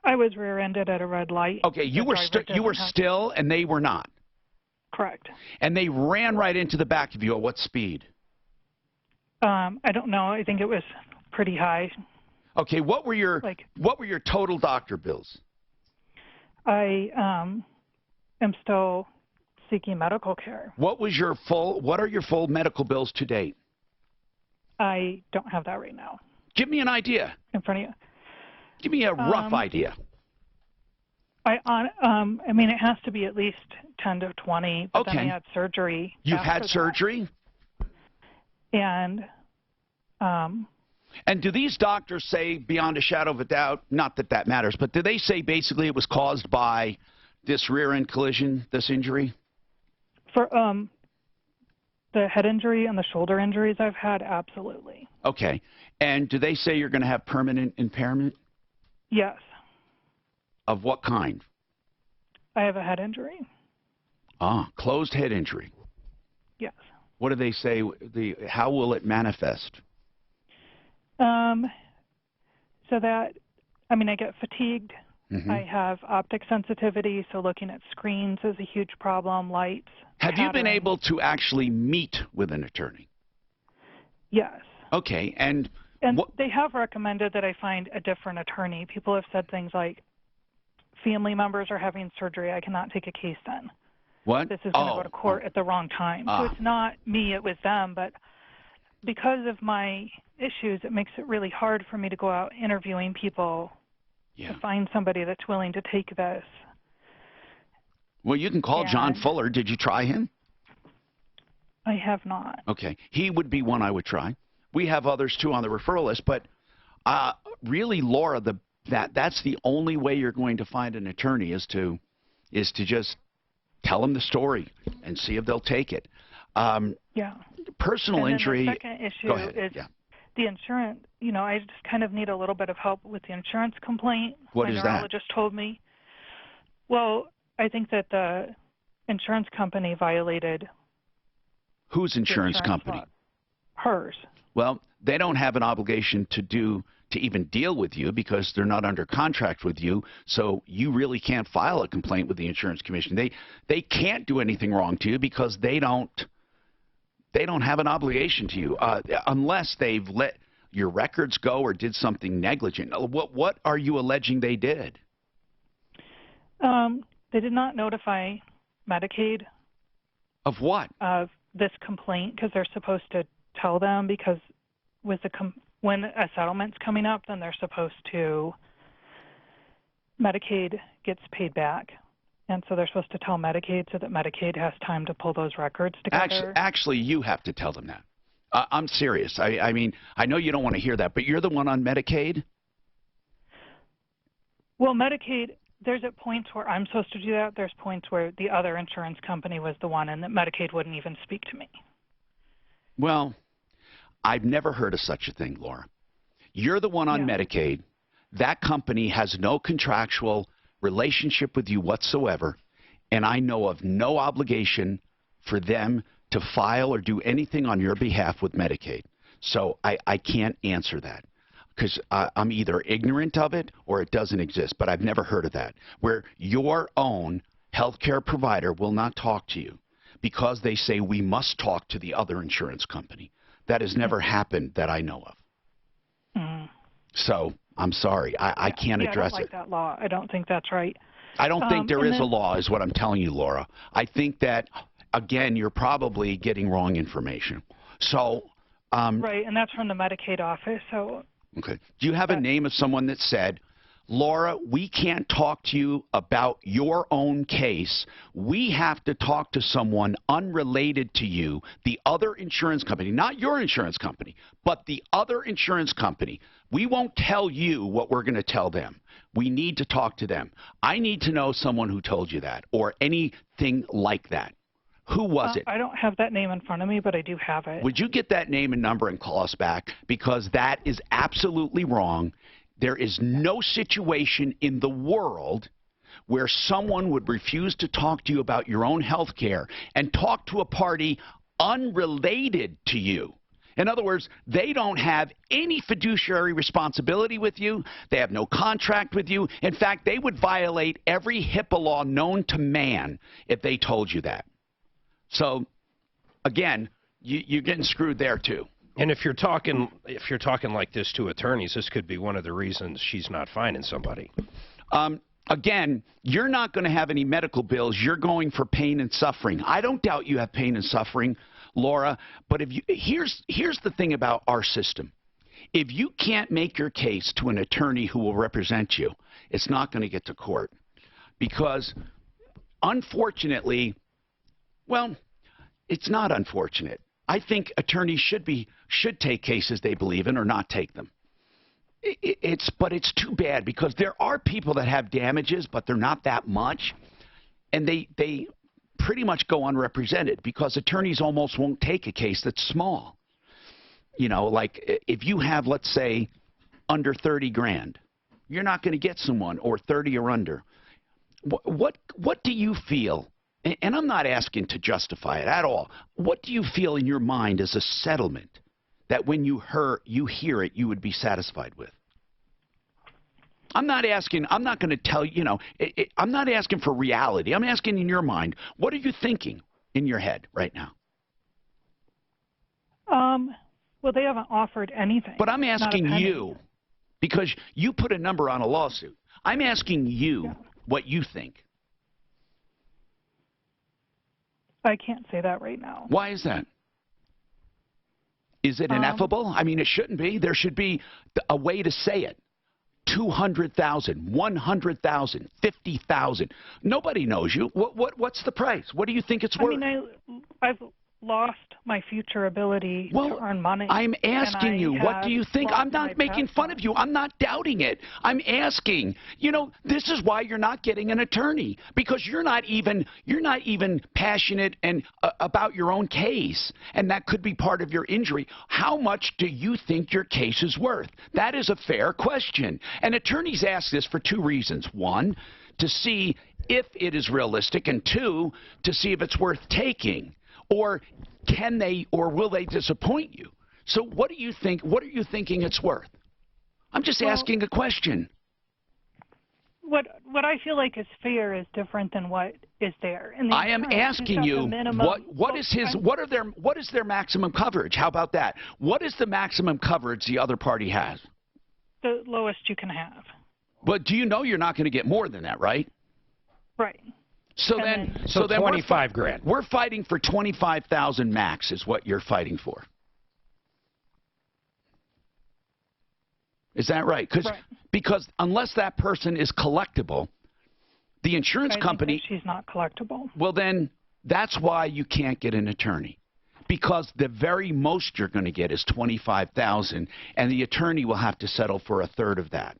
I was rear-ended at a red light. Okay, you were still, and they were not. Correct. And they ran right into the back of you at what speed? I don't know. I think it was pretty high. Okay, what were your total doctor bills? I am still seeking medical care. What are your full medical bills to date? I don't have that right now. Give me an idea. In front of you. Give me a rough idea. I mean, it has to be at least 10 to 20. But then I had surgery. You've had surgery? And do these doctors say, beyond a shadow of a doubt, not that that matters, but do they say basically it was caused by this rear-end collision, this injury? For the head injury and the shoulder injuries I've had, absolutely. Okay. And do they say you're going to have permanent impairment? Yes. Of what kind? I have a head injury. Closed head injury. Yes. What do they say? How will it manifest? So that, I get fatigued. Mm-hmm. I have optic sensitivity, so looking at screens is a huge problem, lights. Have you been able to actually meet with an attorney? Yes. Okay, and they have recommended that I find a different attorney. People have said things like, family members are having surgery, I cannot take a case then. What? This is going to go to court at the wrong time. So it's not me, it was them, but because of my issues, it makes it really hard for me to go out interviewing people to find somebody that's willing to take this. Well, you can call John Fuller. Did you try him? I have not. Okay. He would be one I would try. We have others, too, on the referral list. But really, Laura, that's the only way you're going to find an attorney is to just tell them the story and see if they'll take it. Personal injury. The second issue is the insurance. I just kind of need a little bit of help with the insurance complaint. What is that? My neurologist told me. Well, I think that the insurance company violated. Whose insurance company? Hers. Well, they don't have an obligation to even deal with you because they're not under contract with you, so you really can't file a complaint with the insurance commission. They can't do anything wrong to you because they don't they don't have an obligation to you unless they've let your records go or did something negligent. What are you alleging they did? They did not notify Medicaid. Of what? Of this complaint, because they're supposed to tell them, because with when a settlement's coming up, then they're supposed to, Medicaid gets paid back. And so they're supposed to tell Medicaid so that Medicaid has time to pull those records together. Actually, you have to tell them that. I'm serious. I mean, I know you don't want to hear that, but you're the one on Medicaid? Well, Medicaid, there's at points where I'm supposed to do that. There's points where the other insurance company was the one and that Medicaid wouldn't even speak to me. Well, I've never heard of such a thing, Laura. You're the one on Medicaid. That company has no contractual relationship with you whatsoever, and I know of no obligation for them to file or do anything on your behalf with Medicaid. So I can't answer that because I'm either ignorant of it or it doesn't exist, but I've never heard of that, where your own healthcare provider will not talk to you because they say we must talk to the other insurance company. That has never happened that I know of. So I'm sorry. I can't address I don't like that law. I don't think that's right. I don't think there is a law is what I'm telling you, Laura. I think that, again, you're probably getting wrong information. So right, and that's from the Medicaid office. So okay. Do you have a name of someone that said, Laura, we can't talk to you about your own case. We have to talk to someone unrelated to you, the other insurance company, not your insurance company, but the other insurance company. We won't tell you what we're going to tell them. We need to talk to them. I need to know someone who told you that or anything like that. Who was it? I don't have that name in front of me, but I do have it. Would you get that name and number and call us back? Because that is absolutely wrong. There is no situation in the world where someone would refuse to talk to you about your own health care and talk to a party unrelated to you. In other words, they don't have any fiduciary responsibility with you. They have no contract with you. In fact, they would violate every HIPAA law known to man if they told you that. So, again, you're getting screwed there, too. And if you're talking like this to attorneys, this could be one of the reasons she's not finding somebody. Again, you're not going to have any medical bills. You're going for pain and suffering. I don't doubt you have pain and suffering, Laura. But here's the thing about our system. If you can't make your case to an attorney who will represent you, it's not going to get to court. Because, unfortunately, well, it's not unfortunate. I think attorneys should take cases they believe in or not take them. But it's too bad because there are people that have damages, but they're not that much, and they pretty much go unrepresented because attorneys almost won't take a case that's small. You know, like if you have, let's say, under 30 grand, you're not going to get someone or 30 or under. What do you feel? And I'm not asking to justify it at all. What do you feel in your mind as a settlement that when you hear it, you would be satisfied with? I'm not going to tell you, I'm not asking for reality. I'm asking in your mind, what are you thinking in your head right now? Well, they haven't offered anything. But I'm asking you, because you put a number on a lawsuit. I'm asking you what you think. I can't say that right now. Why is that? Is it ineffable? I mean, it shouldn't be. There should be a way to say it. 200,000, 100,000, 50,000. Nobody knows you. What's the price? What do you think it's worth? I mean, I've lost my future ability to earn money. I'm asking you, what do you think? I'm not making fun of you. I'm not doubting it. I'm asking. This is why you're not getting an attorney, because you're not even passionate and about your own case, and that could be part of your injury. How much do you think your case is worth? That is a fair question. And attorneys ask this for two reasons. One, to see if it is realistic, and two, to see if it's worth taking. Or can they or will they disappoint you? So what do you think? What are you thinking it's worth? I'm just asking a question. what I feel like is fair is different than what is there. And I am asking you what is their maximum coverage? How about that? What is the maximum coverage the other party has? The lowest you can have. But do you know you're not going to get more than that, right? Right. So so then 25 grand. We're fighting for 25,000 max is what you're fighting for. Is that right? Because unless that person is collectible, the insurance company... she's not collectible. Well, then that's why you can't get an attorney. Because the very most you're going to get is 25,000, and the attorney will have to settle for a third of that.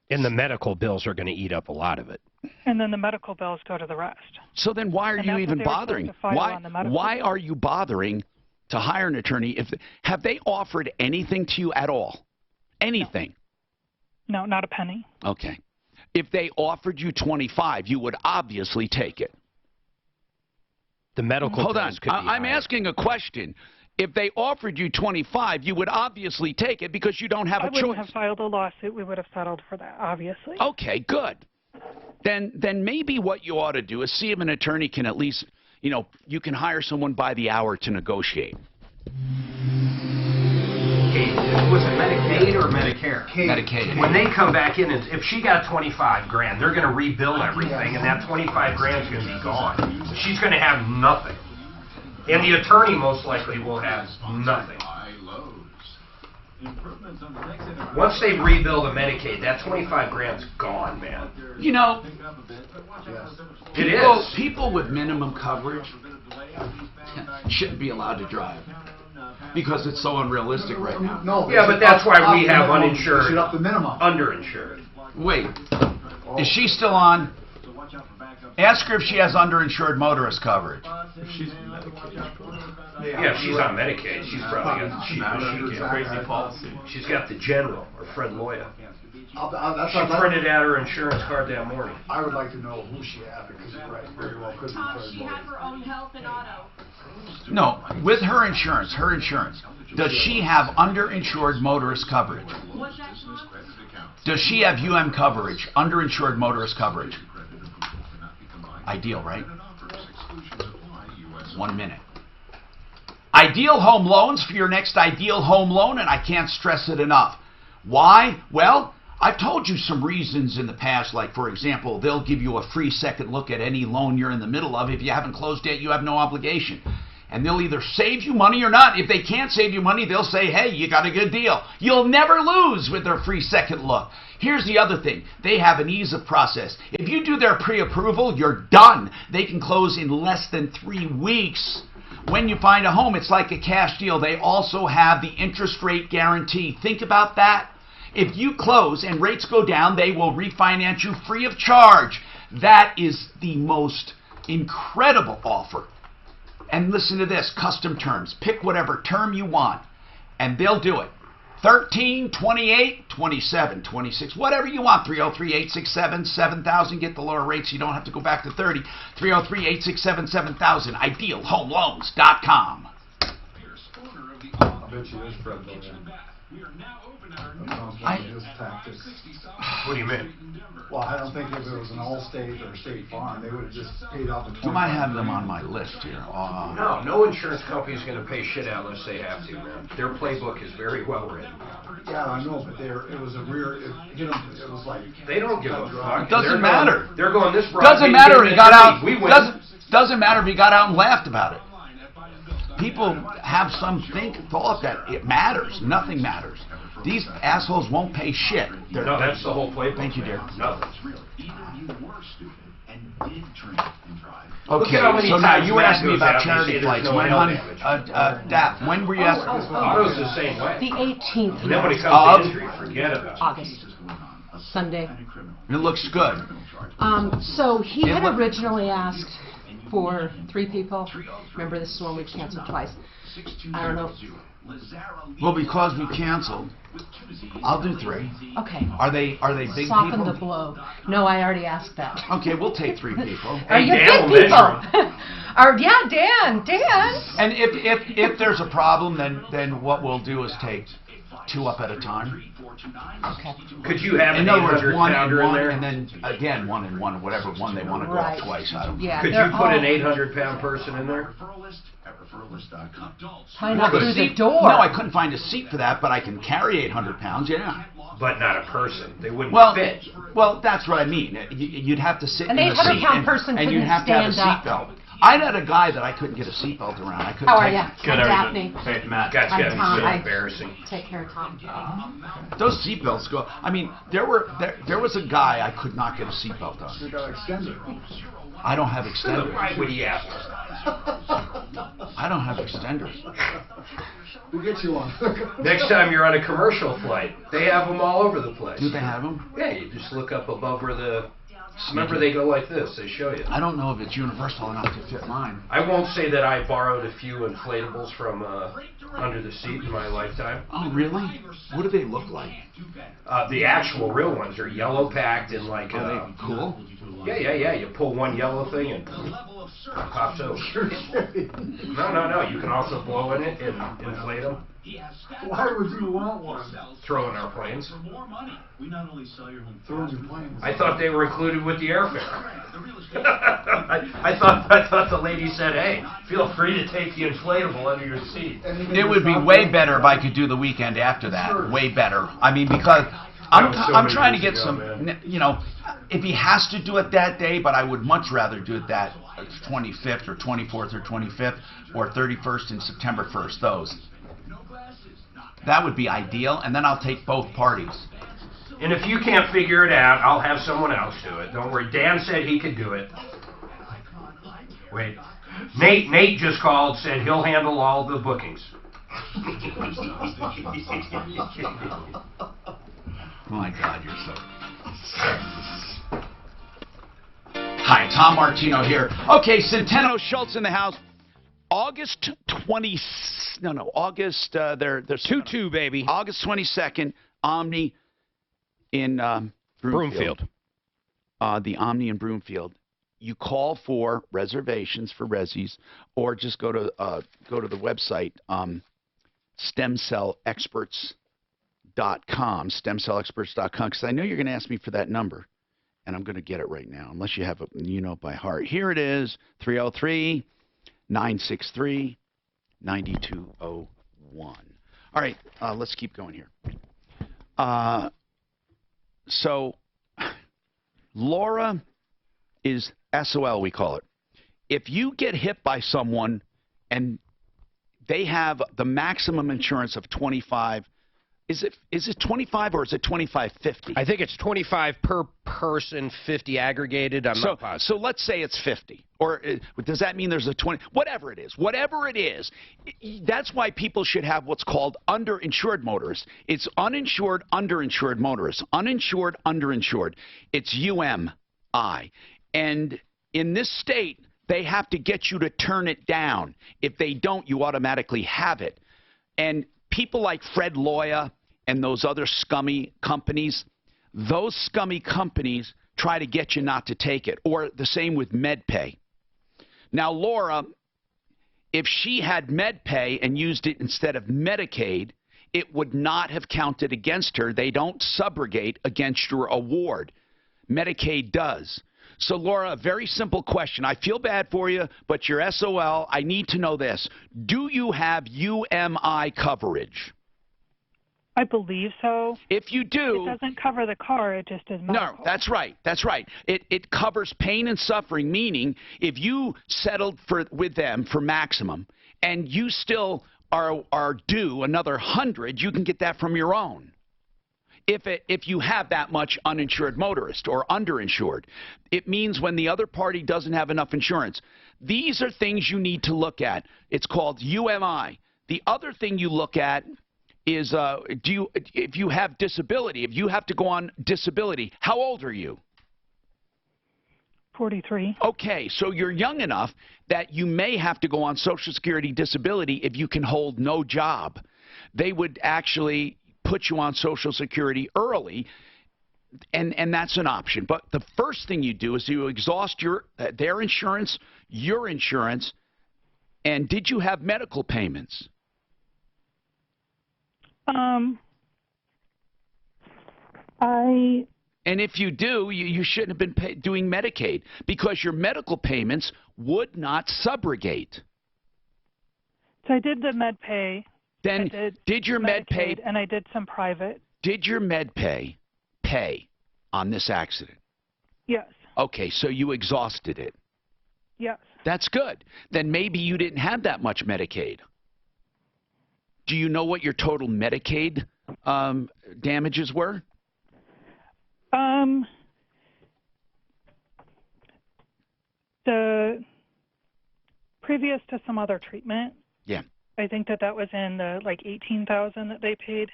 And the medical bills are going to eat up a lot of it. And then the medical bills go to the rest. So then why are you even bothering? Why are you bothering to hire an attorney? Have they offered anything to you at all? Anything? No, not a penny. Okay. If they offered you 25, you would obviously take it. The medical Hold on. bills could be I'm higher. asking a question. If they offered you 25, you would obviously take it because you don't have a choice. I wouldn't have filed a lawsuit. We would have settled for that, obviously. Okay, good. Then maybe what you ought to do is see if an attorney can at least, you can hire someone by the hour to negotiate. Was it Medicaid or Medicare? Medicaid. When they come back in, and if she got 25 grand, they're going to rebill everything, and that 25 grand is going to be gone. She's going to have nothing. And the attorney most likely will have nothing. Once they rebuild the Medicaid, that 25 grand's gone, man. People with minimum coverage shouldn't be allowed to drive because it's so unrealistic right now. Yeah, but that's why we have uninsured, up the minimum. underinsured. Wait, is she still on? Ask her if she has underinsured motorist coverage. Yeah, if she's on Medicaid, she's probably got the crazy policy. She's got the general, or Fred Loya. That's She printed out her insurance card that morning. I would like to know who she had because you're right, very well could be Fred She had her own health and auto. No, with her insurance, does she have underinsured motorist coverage? What's that, Sean? Does she have UM coverage, underinsured motorist coverage? Ideal, right? 1 minute. Ideal Home Loans for your next ideal home loan, and I can't stress it enough. Why? Well, I've told you some reasons in the past, like, for example, they'll give you a free second look at any loan you're in the middle of. If you haven't closed yet, you have no obligation. And they'll either save you money or not. If they can't save you money, they'll say, hey, you got a good deal. You'll never lose with their free second look. Here's the other thing. They have an ease of process. If you do their pre-approval, you're done. They can close in less than 3 weeks. When you find a home, it's like a cash deal. They also have the interest rate guarantee. Think about that. If you close and rates go down, they will refinance you free of charge. That is the most incredible offer. And listen to this, custom terms. Pick whatever term you want, and they'll do it. 13, 28, 27, 26, whatever you want. 303-867-7000. Get the lower rates. You don't have to go back to 30. 303-867-7000. IdealHomeLoans.com. I bet you there's Fred Loya. What do you mean? Well, I don't think if it was an Allstate or State Farm, they would have just paid out the 25. You might have them on my list here. No insurance company is going to pay shit out unless they have to, man. Their playbook is very well written. Yeah, I know, but it was a rear. It was like they don't give a fuck. It doesn't matter. They're going this broad. Doesn't matter if he got out. Doesn't matter if he got out and laughed about it. People have some thought that it matters. Nothing matters. These assholes won't pay shit. No, that's the whole playbook. Thank you, dear. Nothing. Okay, so now you asked me about charity flights. When, honey? Daph, when were you asked? Auto's the same way. The 18th. And then when it comes to injury, forget about it. August. Sunday. It looks good. So he had originally asked for 3 people. Remember, this is one we've canceled twice. I don't know. Well, because we canceled, I'll do 3. Okay. Are they big Soften people? the blow. No, I already asked that. Okay, we'll take 3 people. Are you big people? Yeah, Dan. And if there's a problem, then what we'll do is take 2 up at a time. Okay. Could you have an In other words, 800 1 and pounder in 1, there? and then again 1 and 1, whatever one they want to go Right. up twice. I don't know. Yeah, Could they're you put an all 800-pound person in there? tying Well, up through the seat, door. no, I couldn't find a seat for that, but I can carry 800 pounds. Yeah. But not a person. They wouldn't Well, fit. well, that's what I mean. You'd have to sit An in the seat, 800-pound person and you'd couldn't have to have a stand up. seatbelt. I had a guy that I couldn't get a seatbelt around. I couldn't. How are take you? it. Good, I'm everything. Daphne. Hey, Matt. That's I'm got to Tom. be so I embarrassing. Take care of Tom. Those seatbelts go. I mean, there was a guy I could not get a seatbelt on. They got extended. I don't have extenders. Why would he ask? I don't have extenders. We'll get you one. Next time you're on a commercial flight, they have them all over the place. Do they have them? Yeah, you just look up above where the... Remember, they go like this. They show you. I don't know if it's universal enough to fit mine. I won't say that I borrowed a few inflatables from under the seat in my lifetime. Oh, really? What do they look like? The actual real ones are yellow packed in like... Are they cool? Yeah. You pull one yellow thing and it pops over. No. You can also blow in it and inflate them. Why would you want one? Throw in our planes. Throw in your planes. I thought they were included with the airfare. I thought the lady said, "Hey, feel free to take the inflatable under your seat." It would be way better if I could do the weekend after that. Way better. I mean, because I'm trying to get some, you know, if he has to do it that day, but I would much rather do it that 25th or 24th or 25th or 31st and September 1st, those. That would be ideal, and then I'll take both parties. And if you can't figure it out, I'll have someone else do it. Don't worry. Dan said he could do it. Wait. Nate just called, said he'll handle all the bookings. My God, you're so... Hi, Tom Martino here. Okay, Centeno Schultz in the house. August 20... No, August... there's 2-2, baby. August 22nd, Omni in Broomfield. The Omni in Broomfield. You call for reservations for Resis, or just go to the website, stemcellexperts.com, stemcellexperts.com, because I know you're going to ask me for that number, and I'm going to get it right now, unless you have it, you know it by heart. Here it is, 303-963-9201. All right, let's keep going here. So, Laura is SOL, we call it. If you get hit by someone and they have the maximum insurance of 25, is it 25 or is it 25.50? I think it's 25 per person, 50 aggregated. I'm not positive. So let's say it's 50. Or does that mean there's a 20? Whatever it is, that's why people should have what's called underinsured motorists. It's uninsured, underinsured motorists. Uninsured, underinsured. It's UMI. And in this state, they have to get you to turn it down. If they don't, you automatically have it. And people like Fred Loya and those other scummy companies, those scummy companies try to get you not to take it. Or the same with MedPay. Now, Laura, if she had MedPay and used it instead of Medicaid, it would not have counted against her. They don't subrogate against your award. Medicaid does. So, Laura, a very simple question. I feel bad for you, but you're SOL. I need to know this. Do you have UMI coverage? I believe so. If you do... It doesn't cover the car, it just does medical. No, that's right. That's right. It covers pain and suffering, meaning if you settled with them for maximum and you still are due another 100, you can get that from your own. If you have that much uninsured motorist or underinsured, it means when the other party doesn't have enough insurance. These are things you need to look at. It's called UMI. The other thing you look at is if you have disability, if you have to go on disability, how old are you? 43. Okay, so you're young enough that you may have to go on Social Security disability if you can hold no job. They would actually put you on Social Security early, and that's an option. But the first thing you do is you exhaust their insurance, your insurance, and did you have medical payments? And if you do, you shouldn't have been doing Medicaid because your medical payments would not subrogate. So I did the med pay. Then did your med pay? And I did some private. Did your med pay on this accident? Yes. Okay, so you exhausted it. Yes. That's good. Then maybe you didn't have that much Medicaid. Do you know what your total Medicaid damages were? The previous to some other treatment. Yeah. I think that was in the like 18,000 that they paid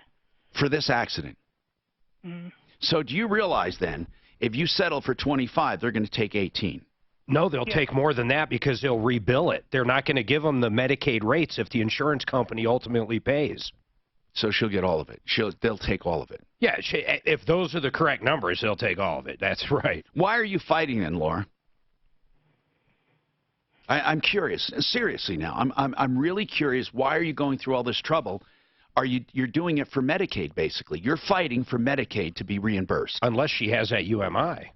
for this accident. Mm. So do you realize then, if you settle for 25, they're going to take 18? No, they'll take more than that because they'll rebill it. They're not going to give them the Medicaid rates if the insurance company ultimately pays. So she'll get all of it. They'll take all of it. Yeah, if those are the correct numbers, they'll take all of it. That's right. Why are you fighting then, Laura? I'm curious. Seriously now, I'm really curious. Why are you going through all this trouble? You're doing it for Medicaid, basically. You're fighting for Medicaid to be reimbursed. Unless she has that UMI.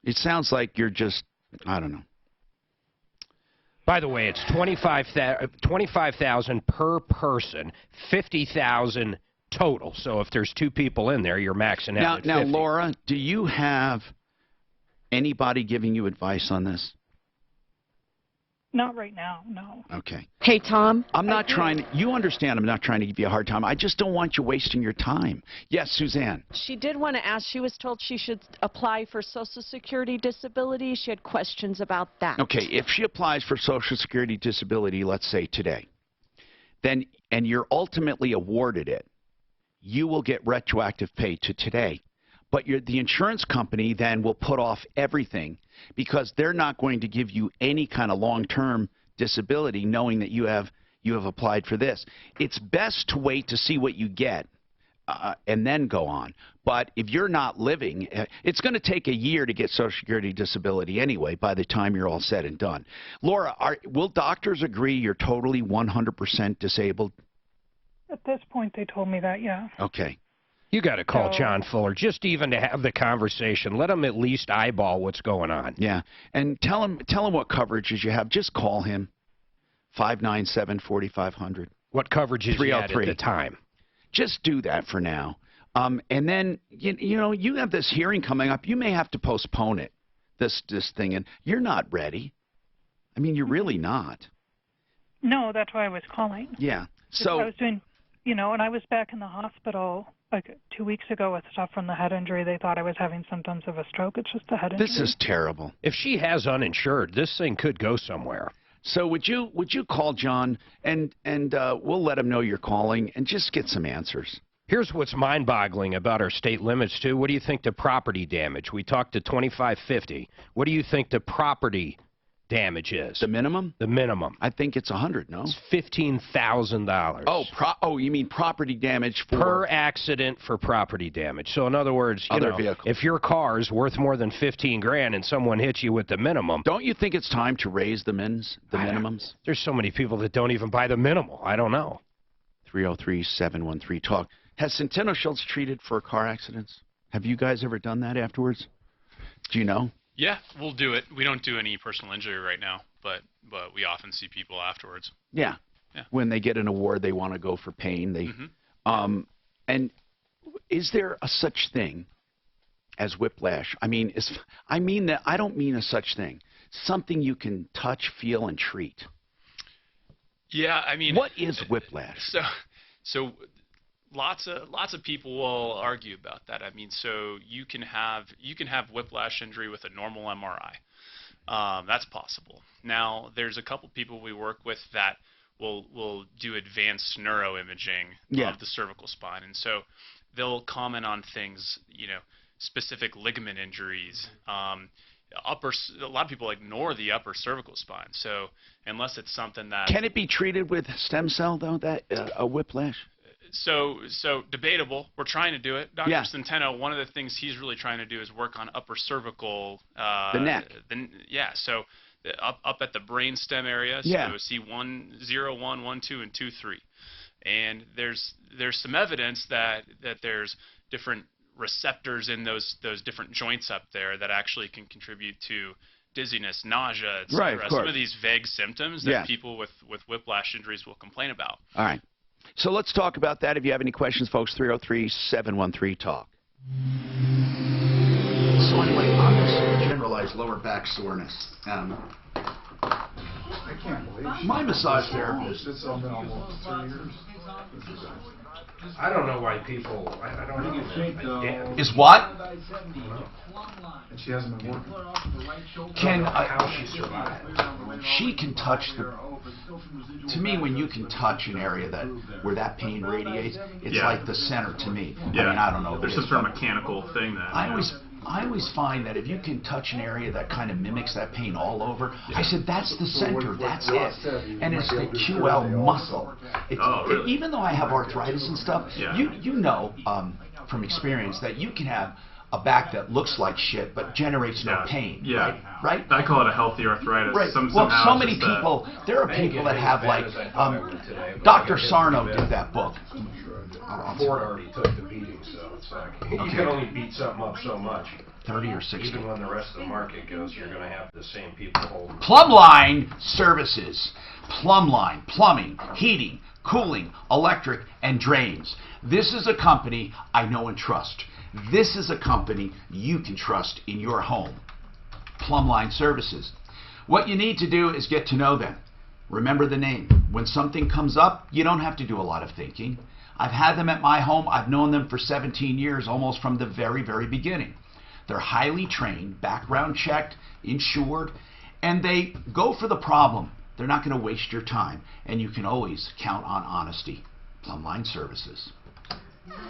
It sounds like you're just, I don't know. By the way, it's $25,000 per person, $50,000 total. So if there's two people in there, you're maxing out at 50. Now, Laura, do you have anybody giving you advice on this? Not right now, no. Okay. Hey, Tom. I'm not trying. You understand I'm not trying to give you a hard time. I just don't want you wasting your time. Yes, Suzanne. She did want to ask. She was told she should apply for Social Security disability. She had questions about that. Okay, if she applies for Social Security disability, let's say today, then and you're ultimately awarded it, you will get retroactive pay to today. But the insurance company then will put off everything because they're not going to give you any kind of long-term disability knowing that you have applied for this. It's best to wait to see what you get and then go on. But if you're not living, it's going to take a year to get Social Security disability anyway by the time you're all said and done. Laura, will doctors agree you're totally 100% disabled? At this point, they told me that, yeah. Okay. You got to call John Fuller just even to have the conversation. Let him at least eyeball what's going on. Yeah, and tell him what coverages you have. Just call him, 597-4500. What coverages you had at the time. Just do that for now. And then you have this hearing coming up. You may have to postpone it. This thing, and you're not ready. I mean, you're really not. No, that's why I was calling. Yeah. So I was doing, and I was back in the hospital like 2 weeks ago with stuff from the head injury. They thought I was having symptoms of a stroke. It's just a head injury. This is terrible. If she has uninsured, this thing could go somewhere. So would you call John and we'll let him know you're calling and just get some answers. Here's what's mind-boggling about our state limits too. What do you think the property damage? We talked to $25.50. What do you think the property damage is? The minimum? The minimum. I think it's $100, no? It's $15,000. Oh, you mean property damage for... Per accident for property damage. So in other words, vehicle. If your car is worth more than $15,000 and someone hits you with the minimum... Don't you think it's time to raise the minimums? There's so many people that don't even buy the minimal. I don't know. 303-713-TALK. Has Centeno Schultz treated for car accidents? Have you guys ever done that afterwards? Do you know? Yeah, we'll do it. We don't do any personal injury right now, but we often see people afterwards. Yeah. When they get an award, they want to go for pain. They, and is there a such thing as whiplash? I mean that I don't mean a such thing. Something you can touch, feel, and treat. Yeah, I mean. What is whiplash? So. Lots of people will argue about that. I mean, so you can have whiplash injury with a normal MRI. That's possible. Now, there's a couple people we work with that will do advanced neuroimaging of the cervical spine, and so they'll comment on things, specific ligament injuries. A lot of people ignore the upper cervical spine. So unless it's something that can it be treated with stem cell though? That a whiplash. So debatable. We're trying to do it. Dr. Centeno, one of the things he's really trying to do is work on upper cervical. The neck. So up at the brainstem area. So Yeah. C1, 0, 1, 1, 2, and 2, 3. And there's some evidence that there's different receptors in those different joints up there that actually can contribute to dizziness, nausea, etc. Right, of course. Some of these vague symptoms that people with whiplash injuries will complain about. All right. So let's talk about that. If you have any questions, folks, 303-713-TALK. So anyway, on this generalized lower back soreness, I can't believe my massage therapist. It's been almost 3 years. I don't know why people. I don't know. Is what? And she hasn't been working. Can how she survived? She can touch the. To me, when you can touch an area where that pain radiates, it's like the center to me. Yeah. I mean, I don't know. There's some sort of mechanical thing that. I always find that if you can touch an area that kind of mimics that pain all over, I said that's the center, that's it. And it's the QL muscle. Really? Even though I have arthritis and stuff, you know from experience that you can have a back that looks like shit but generates no pain. Yeah. Right? I call it a healthy arthritis. Right. Somehow So it's many just people, there are people that have like, Dr. Sarno did that book. Ford already took the beating, so it's like you can only beat something up so much. 30 or 60. Even when the rest of the market goes, you're going to have the same people holding. Plumbline Services. Plumbline, plumbing, heating, cooling, electric, and drains. This is a company I know and trust. This is a company you can trust in your home. Plumbline Services. What you need to do is get to know them. Remember the name. When something comes up, you don't have to do a lot of thinking. I've had them at my home. I've known them for 17 years, almost from the very, very beginning. They're highly trained, background checked, insured, and they go for the problem. They're not going to waste your time, and you can always count on honesty. Plumbline Services.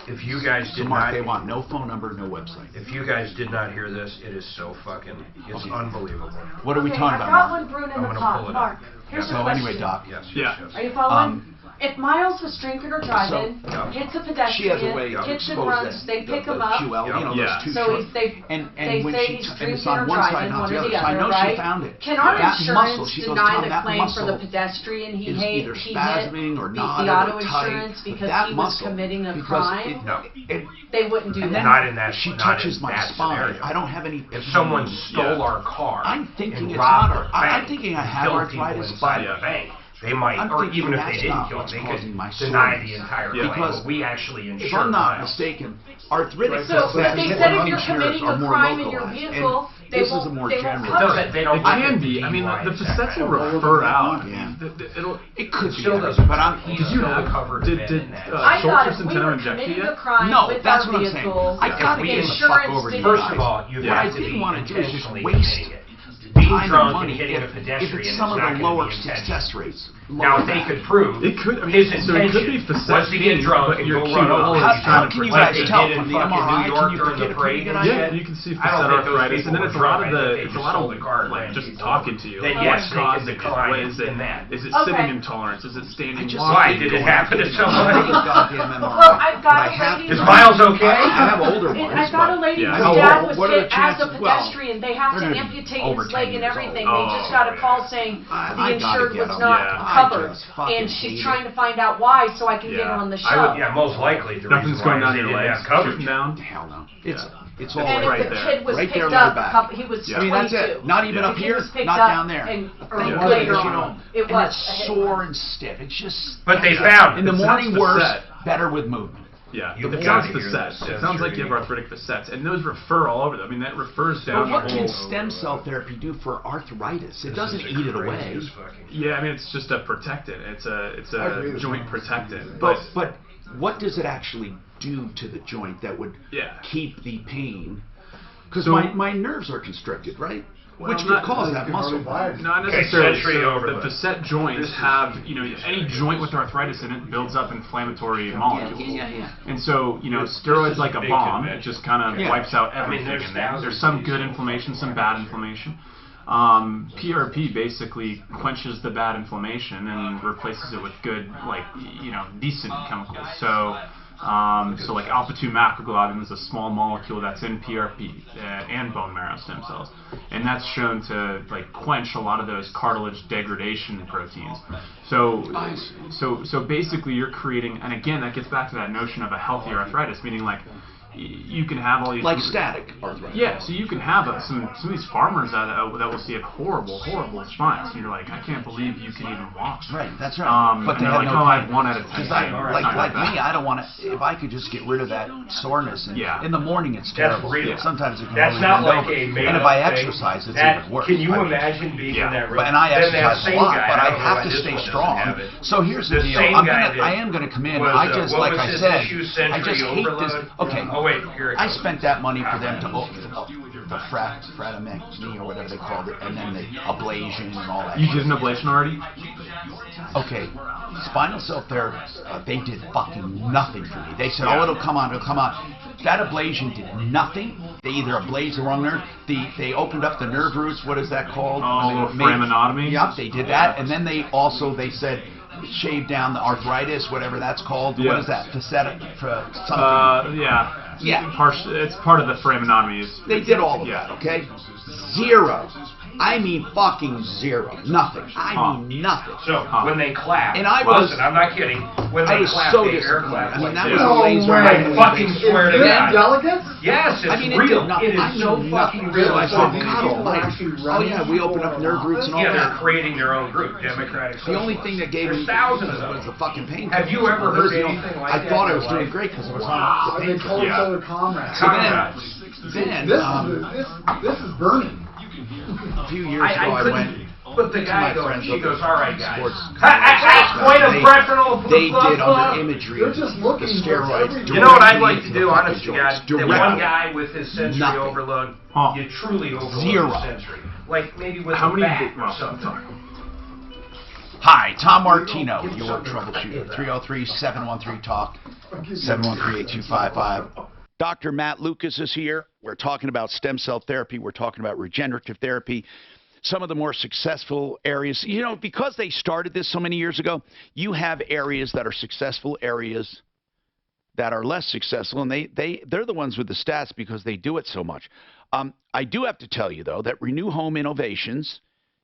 If you guys did Mark, not, they want no phone number, no website. If you guys did not hear this, it is so fucking, it's unbelievable. What are we talking about, I've got Mark? one brewing in I'm the gonna pot. pull it Mark, up. here's So a question. anyway, Doc. Yes, Are you following? If Miles was drinking or driving, hits a pedestrian, she has a way of hits and expose runs, that, they pick him up. QL, you know, those two So short- they when say she he's and it's drinking on or one side, driving, not one the or other. the So I other, know right? she found it. Can our That muscle, insurance she goes, deny Tom, the that claim for the muscle pedestrian he is hit? either He spasming hit or the knotted auto or tight, insurance but because that he was muscle, committing a because crime? it They wouldn't do that. Not in that. She not touches in my that spine. scenario. I don't have any. If someone stole our car, I'm thinking and it's robbed not. our bank, I'm thinking I have killed people arthritis, inside but the bank. They might, I'm or thinking even if that's they didn't not kill what's them, they causing could my deny soreness. the entire Yeah. claim. Because We actually if insure I'm not Miles. mistaken, arthritic So success they said if you're insurers committing are a more crime in your localized, and vehicle, they this is a won't, more they won't general. cover it. They don't It like can it be. I mean, DUI the attack. facets will refer out. Yeah. It could Still be, doesn't. but I'm. He's Did you still have? covered Did in that. I thought Schultz if we and were inject committing you a crime No, with that's our what I'm saying. vehicle, I gotta we get the insurance fuck over to you didn't- First of all, you What I have to didn't be want to do is just intentionally waste committing it. Being time and drunk and money hitting a if pedestrian it's is some of not the going to lower be intentional. success rates. Now, if they could prove It could. I mean, his so it could be intention facet was to get being, drunk but and your go run QL over. is trying to can you protect guys Like they tell did in from the fucking MRI? New York Can you during get the a pretty parade? good Yeah, idea? you can see I don't facet think those arthritis, people and then were it's a lot of drunk. I the, think they it's a just lot stole the car of like and just people. talking to you. Then Like, yes, what's they can causing it? decline What is it? in that. Is it Okay. sitting intolerance? Is it standing? just- Why? Did it happen to somebody? Goddamn MRI. Well, I've got But I a have lady to- Is Miles okay? I have older ones. I've got a but- lady Yeah. whose How dad old- was what are the hit as a chances? Well, pedestrian. They have to they're gonna be amputate over his 10 leg and years everything. old. They just got a call saying I the gotta insured get was them. not Yeah. covered, I just fucking and hate she's it. trying to find out why so I can get Yeah. her on the I show. would- Yeah, most likely the Nothing's reason going why down is they your didn't legs. have coverage. Shooting down. Hell no. It's all And right if the there. kid was Right there, picked lower up, back. he was Yeah. 22. I mean, that's it. Not even The up kid here, was picked not up down there. And, or Thank later goodness, you on. know, It and was. it's sore and stiff. It's just. But they found in the It morning sounds worse, facet. better with movement. Yeah, You it gotta sounds hear facets. this It sounds like you have arthritic facets, and those refer all over them. I mean, that refers down But the what whole. can stem cell therapy do for arthritis? It doesn't eat it away. Yeah, I mean, it's just a protectant. It's I a agree with joint you. protectant. But what does it actually do to the joint that would Yeah. keep the pain? Because So- my nerves are constricted, right? Well, Which not- could cause You that can muscle. hardly buy it. Not Okay, necessarily. sensory So overload. the facet joints have, any joint with arthritis in it builds up inflammatory molecules. Yeah. And so, This steroids is like a a big bomb. convention. It just kind of Yeah. wipes out I mean, everything there's in there. thousands There's of some these good things. inflammation, some bad inflammation. PRP basically quenches the bad inflammation and replaces it with good, decent chemicals. So So like alpha-2 macroglobulin is a small molecule that's in PRP and bone marrow stem cells, and that's shown to like quench a lot of those cartilage degradation proteins. So basically you're creating, and again that gets back to that notion of a healthy arthritis, meaning like you can have all these like static arthritis. Yeah, so you can have some of these farmers that will see horrible spines. And you're like, I can't believe you can even walk. Right, that's right. But they're like, no, I have 1 out of 10. Like me, I don't want to. If I could just get rid of that soreness, and in the morning it's terrible. Sometimes it can That's really not bend like over. a And if I exercise, it's even worse. Can you imagine being in that room? And I exercise a lot, but I have to this stay one doesn't strong. have it. So here's the deal. I am going to come in. I just, like I said, I just hate this. Okay. Oh wait, here it I goes. spent that money for them to the fratamectomy or whatever they called it, and then the ablation and all that. You did an ablation already? Okay, spinal cell therapists, they did fucking nothing for me. They said, oh, it'll come on. That ablation did nothing. They either ablazed the wrong nerve, they opened up the nerve roots, what is that called? Oh, framinotomy? Yep, they did that, and then they said, shave down the arthritis, whatever that's called. Yeah. What is that? Facet something. Yeah. Yeah. It's part of the framinotomies. They did all of that, okay? Zero. I mean fucking zero. Nothing. I mean nothing. So when they clap, and I listen, I'm not kidding. When they clap, so they air disappointed. clap. I mean, that like was a laser. I fucking swear to God. Delegates? Yes, it's I mean, real. It is so fucking real. I said, God almighty. Oh yeah, we opened up nerve roots and all Yeah, that. they're creating their own group, Democratic. The only thing that gave me thousands of was the fucking pain. Have you ever heard anything like I that? thought I was doing great because I was on the They pain. call each other comrades. So then this is burning. A few years ago, I went. But the guy to my goes, she goes, all right, guys. Point of preferential. They did under imagery. They're just looking the steroids. You know what I'd like to do, honest to God? That Directly. one guy with his sensory overload, you truly overload Zero. his sensory. Like maybe with How a many back or something. Hi, Tom Martino, your troubleshooter. 303-713-TALK, 713-8255. Dr. Matt Lucas is here. We're talking about stem cell therapy. We're talking about regenerative therapy. Some of the more successful areas, you know, because they started this so many years ago, you have areas that are successful, areas that are less successful, and they're the ones with the stats because they do it so much. I do have to tell you, though, that Renew Home Innovations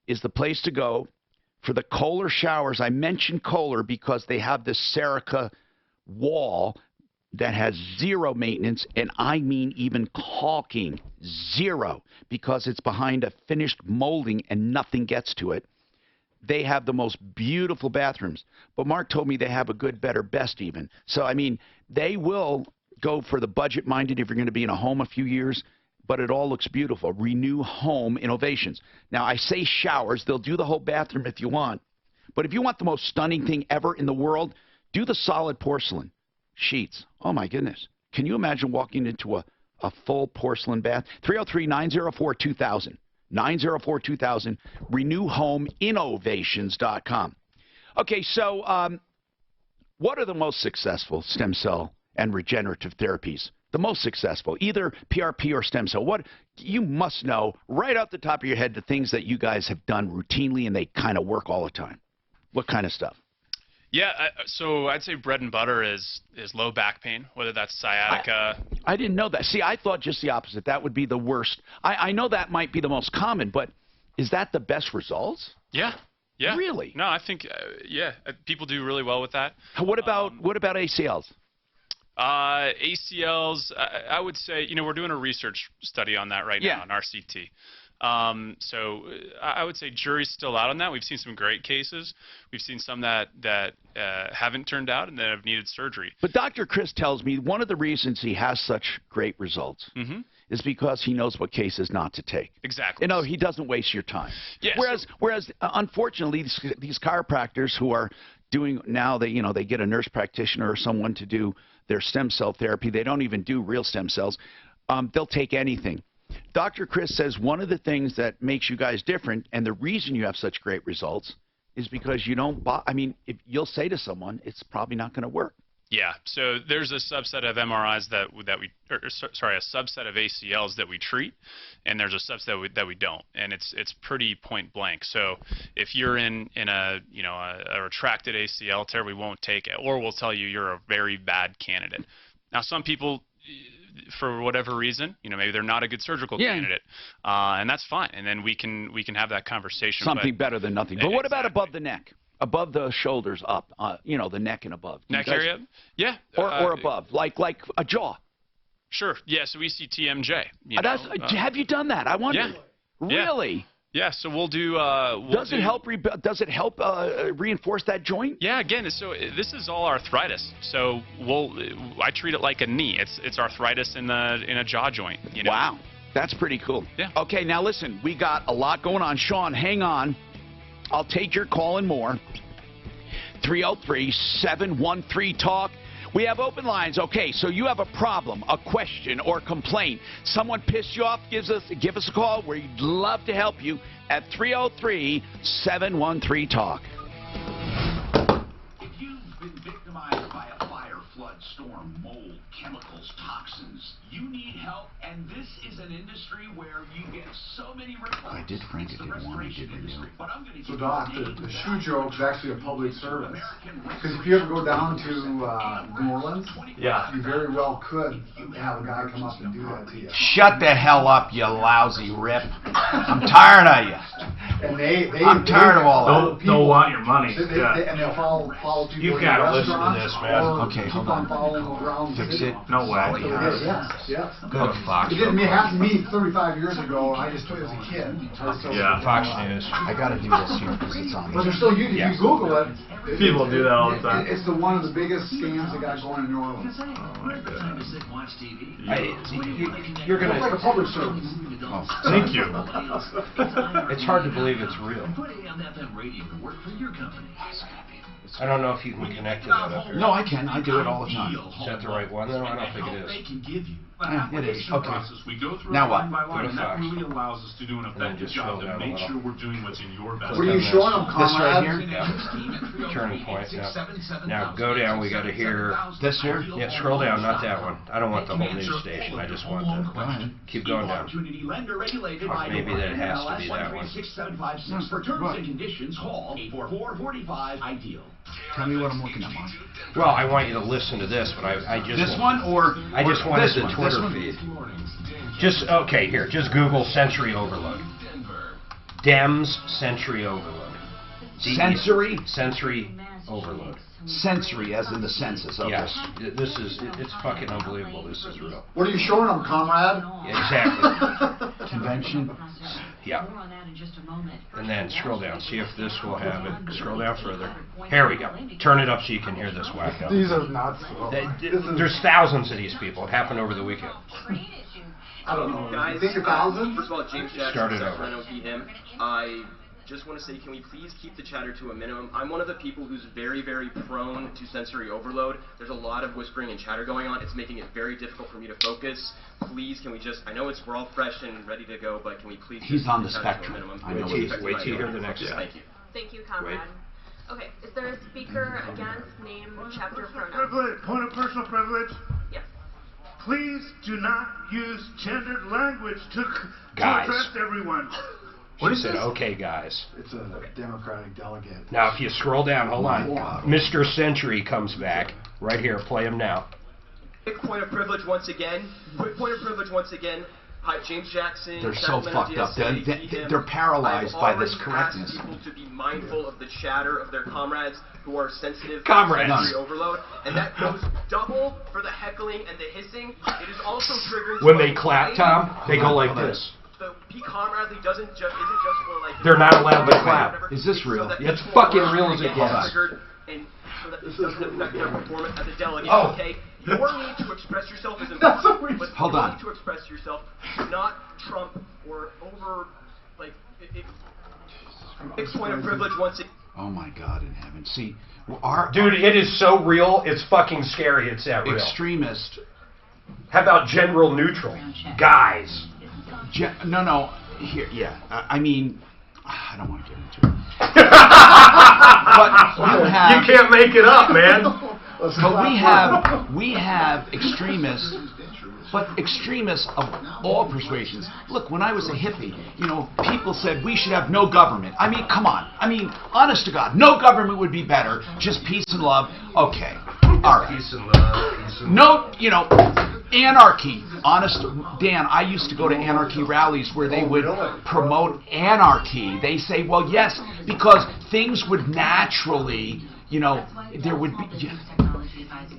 is the place to go for the Kohler showers. I mentioned Kohler because they have this Serica wall that has zero maintenance, and I mean even caulking, zero, because it's behind a finished molding and nothing gets to it. They have the most beautiful bathrooms. But Mark told me they have a good, better, best even. So, I mean, they will go for the budget-minded if you're going to be in a home a few years, but it all looks beautiful. Renew Home Innovations. Now, I say showers. They'll do the whole bathroom if you want. But if you want the most stunning thing ever in the world, do the solid porcelain sheets. Oh, my goodness. Can you imagine walking into a full porcelain bath? 303-904-2000. 904-2000. RenewHomeInnovations.com. Okay, so what are the most successful stem cell and regenerative therapies? The most successful, either PRP or stem cell. What you must know right off the top of your head, the things that you guys have done routinely and they kind of work all the time. What kind of stuff? Yeah, so I'd say bread and butter is low back pain, whether that's sciatica. I didn't know that. See, I thought just the opposite. That would be the worst. I know that might be the most common, but is that the best results? Yeah. Really? No, I think people do really well with that. What about ACLs? ACLs, I would say, we're doing a research study on that right now on RCT. So I would say jury's still out on that. We've seen some great cases. We've seen some that haven't turned out and that have needed surgery. But Dr. Chris tells me one of the reasons he has such great results is because he knows what cases not to take. Exactly. He doesn't waste your time. Yeah, whereas unfortunately, these chiropractors who are doing now, they get a nurse practitioner or someone to do their stem cell therapy. They don't even do real stem cells. They'll take anything. Dr. Chris says one of the things that makes you guys different and the reason you have such great results is because you don't if you'll say to someone, it's probably not going to work. Yeah, so there's a subset of MRIs that we, a subset of ACLs that we treat, and there's a subset that we don't, and it's pretty point blank. So if you're in a a retracted ACL tear, we won't take it, or we'll tell you you're a very bad candidate. Now, some people, for whatever reason, maybe they're not a good surgical candidate, and that's fine, and then we can have that conversation. Something better than nothing. But what about above the neck? Above the shoulders, up, the neck and above. Neck area? Yeah. Or above, like a jaw. Sure. Yeah. So we see TMJ. Have you done that? I wonder. Yeah. Really? Yeah. So we'll do. Does it help reinforce that joint? Yeah. Again, so this is all arthritis. So I treat it like a knee. It's arthritis in a jaw joint. Wow. That's pretty cool. Yeah. Okay. Now listen, we got a lot going on. Sean, hang on. I'll take your call and more. 303-713-TALK. We have open lines. Okay, so you have a problem, a question, or complaint. Someone pissed you off, give us a call. We'd love to help you at 303-713-TALK. If you've been victimized by a fire, flood, storm, mold, chemicals, toxins, you need help, and this is an industry where you get so many reports. I did Frank it did one, I did renew. So Doc, the shoe joke is actually a public service. Because if you ever go down to New Orleans, you very well could have a guy come up and do that to you. Shut the hell up, you lousy rip. I'm tired of you. And I'm tired of all that. They'll want your money. And they'll follow people You've in got to listen to this, man. Okay, hold on. Fix it. No way. Yeah. Good Fox. It didn't happen to me 35 years ago, and I just took it as a kid. Fox News. I got to do this here because it's on. But there's still you. If you Google it, people do that all the time. It's one of the biggest scams that got going in New Orleans. Oh my goodness. You're gonna. It's like a public service. Oh, thank you. It's hard to believe it's real. Put AM/FM radio to work for your company. I don't know if you can connect to that up here. No, I can. I do it all the time. Is that the right one? No, I don't think it is. It is. Okay. We go through Now what? line by line, and that really allows us to do an effective job to make sure we're doing what's in your best. What are you showing them, This right here? Turning point. Now go down. We got to hear this here. Yeah, scroll down. Not that one. I don't want the whole news station. I just want the. Keep going down. Maybe that has to be that one. For terms and conditions, call 844-45-IDEAL. Tell me what I'm looking at, Mark. Well, I want you to listen to this, but I just this one or I just wanted the Twitter feed. Just okay, here. Just Google sensory overload. Dems sensory overload. Sensory overload. Sensory, as in the senses. Okay. Yes, it's fucking unbelievable. This is real. What are you showing them, comrade? Exactly. Convention. Yeah. And then scroll down. See if this will have it. Scroll down further. Here we go. Turn it up so you can hear this wacko. These are nuts. There's thousands of these people. It happened over the weekend. I don't know. Guys, Think 1,000? First of all, James Jackson. Started over. I know him. I just want to say, can we please keep the chatter to a minimum? I'm one of the people who's very, very prone to sensory overload. There's a lot of whispering and chatter going on. It's making it very difficult for me to focus. Please, can we just, I know we're all fresh and ready to go, but can we please He's on the spectrum. Wait till you hear the next one. Thank you. Thank you, comrade. Okay, is there a speaker against name, chapter, pronoun? Point of personal privilege. Yes. Please do not use gendered language to Guys. address everyone. What is it? Okay, guys. It's a Democratic delegate. Now, if you scroll down, hold on. Mr. Century comes back. Right here. Play him now. Quick point of privilege once again. Hi, James Jackson. They're so fucked up. They're paralyzed by this correctness. I've already asked people to be mindful of the chatter of their comrades who are sensitive to sensory overload, and that goes double for the heckling and the hissing. It is also triggering. When they clap, Tom, they go like this. The be comradely isn't just for like. They're not allowed to clap. Is this real? It's fucking real as it gets. And so that this doesn't affect their performance as a delegate. Okay. Your need to express yourself is important, but Hold on. need to express yourself should not trump or over, like, it's point of privilege once it... Oh my God in heaven. See, dude, it is so real, it's fucking scary, it's that real. Extremist. How about general neutral? Guys. No. Here, yeah. I mean, I don't want to get into it. But you can't make it up, man. But we have extremists, but extremists of all persuasions. Look, when I was a hippie, people said we should have no government. I mean, come on. I mean, honest to God, no government would be better. Just peace and love. Okay. All right. Peace and love. Peace and love. No, anarchy. Honest, Dan, I used to go to anarchy rallies where they would promote anarchy. They say, well, yes, because things would naturally, there would be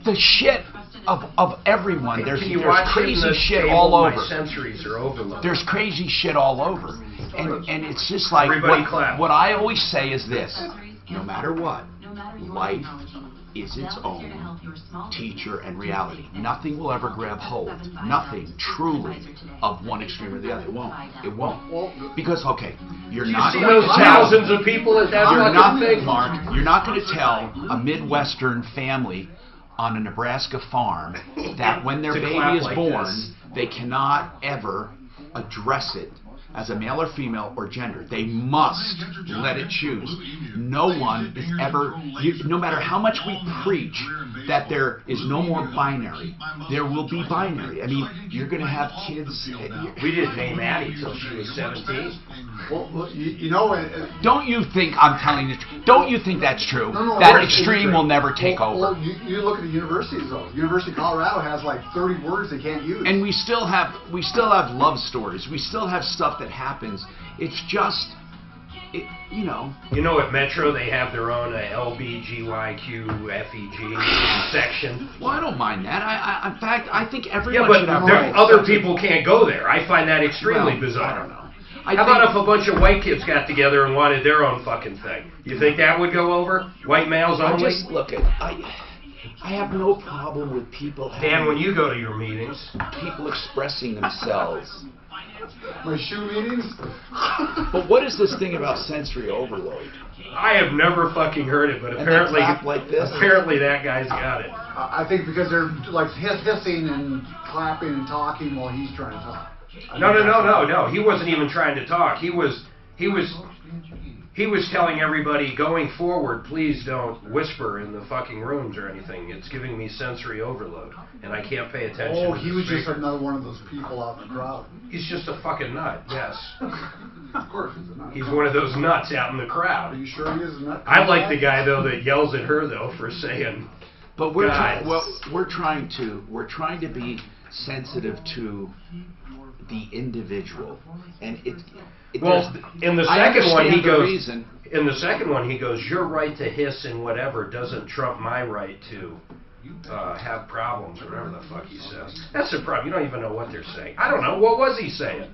the shit of everyone. There's crazy shit all over. Sensories are overloaded. There's crazy shit all over. And it's just like, what I always say is this, no matter what, life is its own teacher and reality. Nothing will ever grab hold. Nothing truly of one extreme or the other. It won't. It won't. Because, okay, you're not going to tell thousands of people at that Mark, you're not going to tell a Midwestern family on a Nebraska farm that when their baby is born, they cannot ever address it as a male or female or gender. They must let it choose. No one is ever, no matter how much we preach that there is no more binary, there will be binary. I mean, you're going to have kids. We didn't name Addie till she was 17. Don't you think I'm telling you? Don't you think that's true? That extreme will never take over. You look at the universities though. University of Colorado has like 30 words they can't use. And we still have love stories. We still have stuff that happens. It's just, at Metro they have their own LBGYQ FEG section. Well, I don't mind that. In fact, I think everyone. Yeah, but should have other people can't go there. I find that extremely bizarre. I don't know. How about if a bunch of white kids got together and wanted their own fucking thing? You think that would go over? White males only? I have no problem with people Dan, when you go to your meetings, people expressing themselves. My shoe meetings? But what is this thing about sensory overload? I have never fucking heard it, but apparently that guy's got it. I think because they're like hissing and clapping and talking while he's trying to talk. No. He wasn't even trying to talk. He was telling everybody going forward, please don't whisper in the fucking rooms or anything. It's giving me sensory overload, and I can't pay attention. Oh, he was just another one of those people out in the crowd. He's just a fucking nut. Yes. Of course, he's a nut. He's one of those nuts out in the crowd. Are you sure he is a nut? I like the guy though that yells at her though for saying. But we're trying to be sensitive to the individual, and in the second one he goes, your right to hiss and whatever doesn't trump my right to have problems, or whatever the fuck he says. That's the problem. You don't even know what they're saying. I don't know. What was he saying?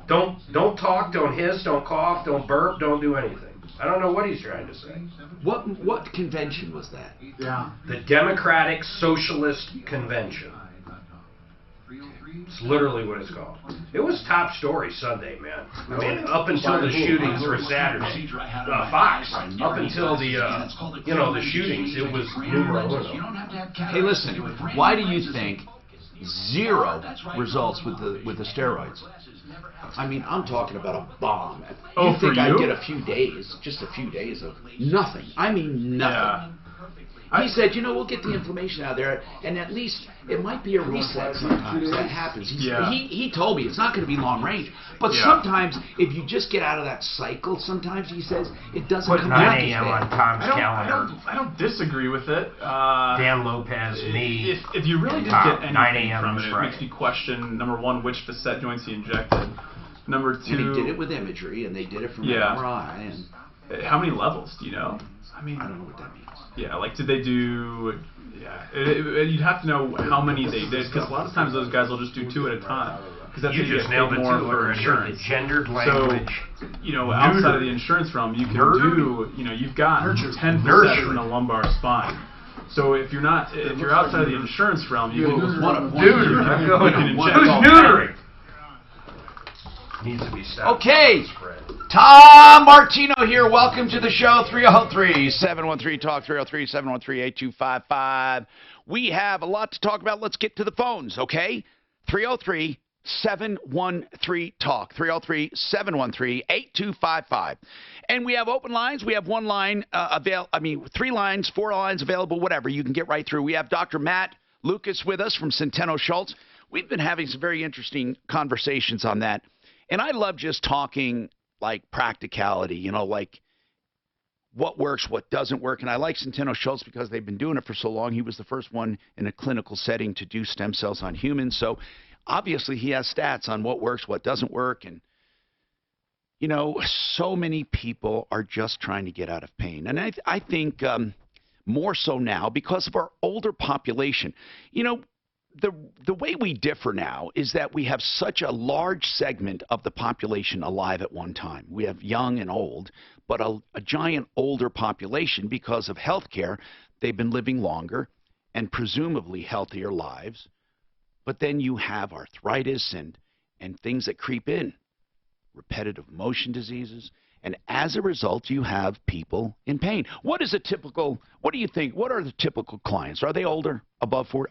Don't talk, don't hiss, don't cough, don't burp, don't do anything. I don't know what he's trying to say. What convention was that? Yeah. The Democratic Socialist Convention. It's literally what it's called. It was top story Sunday, man. I mean, up until the shootings were Saturday. Fox. Up until the shootings, it was numero uno. Hey, listen. Why do you think zero results with the steroids? I mean, I'm talking about a bomb. You think I'd get a few days, just a few days of nothing. I mean, nothing. Yeah. He said, we'll get the inflammation out of there, and at least it might be a reset sometimes. That happens. He told me it's not going to be long range, but sometimes if you just get out of that cycle, sometimes he says it doesn't come back. 9 a.m. on Tom's calendar. I don't disagree with it. Dan Lopez, me. If you really didn't get anything from it, it makes me question, number one, which facet joints he injected. Number two, and he did it with imagery, and they did it from MRI. And how many levels do you know? I don't know what that means. Yeah, like did they do? Yeah, you'd have to know how many they did, because a lot of times those guys will just do 2 at a time. Because that's you just nailed it more too. for insurance. The gendered language. So, outside of the insurance realm, you can do. You've got 10% in the lumbar spine. So if you're outside of the insurance realm, you can neutering. Who's neutering? Needs to be stopped. Okay. Tom Martino here. Welcome to the show. 303-713-TALK, 303-713-8255. We have a lot to talk about. Let's get to the phones, okay? 303-713-8255. 713-TALK, 303-713-8255. And we have open lines. We have one line three lines, 4 lines available, whatever. You can get right through. We have Dr. Matt Lucas with us from Centeno Schultz. We've been having some very interesting conversations on that. And I love just talking like practicality, like what works, what doesn't work. And I like Centeno Schultz because they've been doing it for so long. He was the first one in a clinical setting to do stem cells on humans. So obviously he has stats on what works, what doesn't work. And, so many people are just trying to get out of pain. And I think more so now because of our older population. The way we differ now is that we have such a large segment of the population alive at one time. We have young and old, but a giant older population because of health care. They've been living longer and presumably healthier lives. But then you have arthritis and things that creep in, repetitive motion diseases. And as a result, you have people in pain. What do you think? What are the typical clients? Are they older,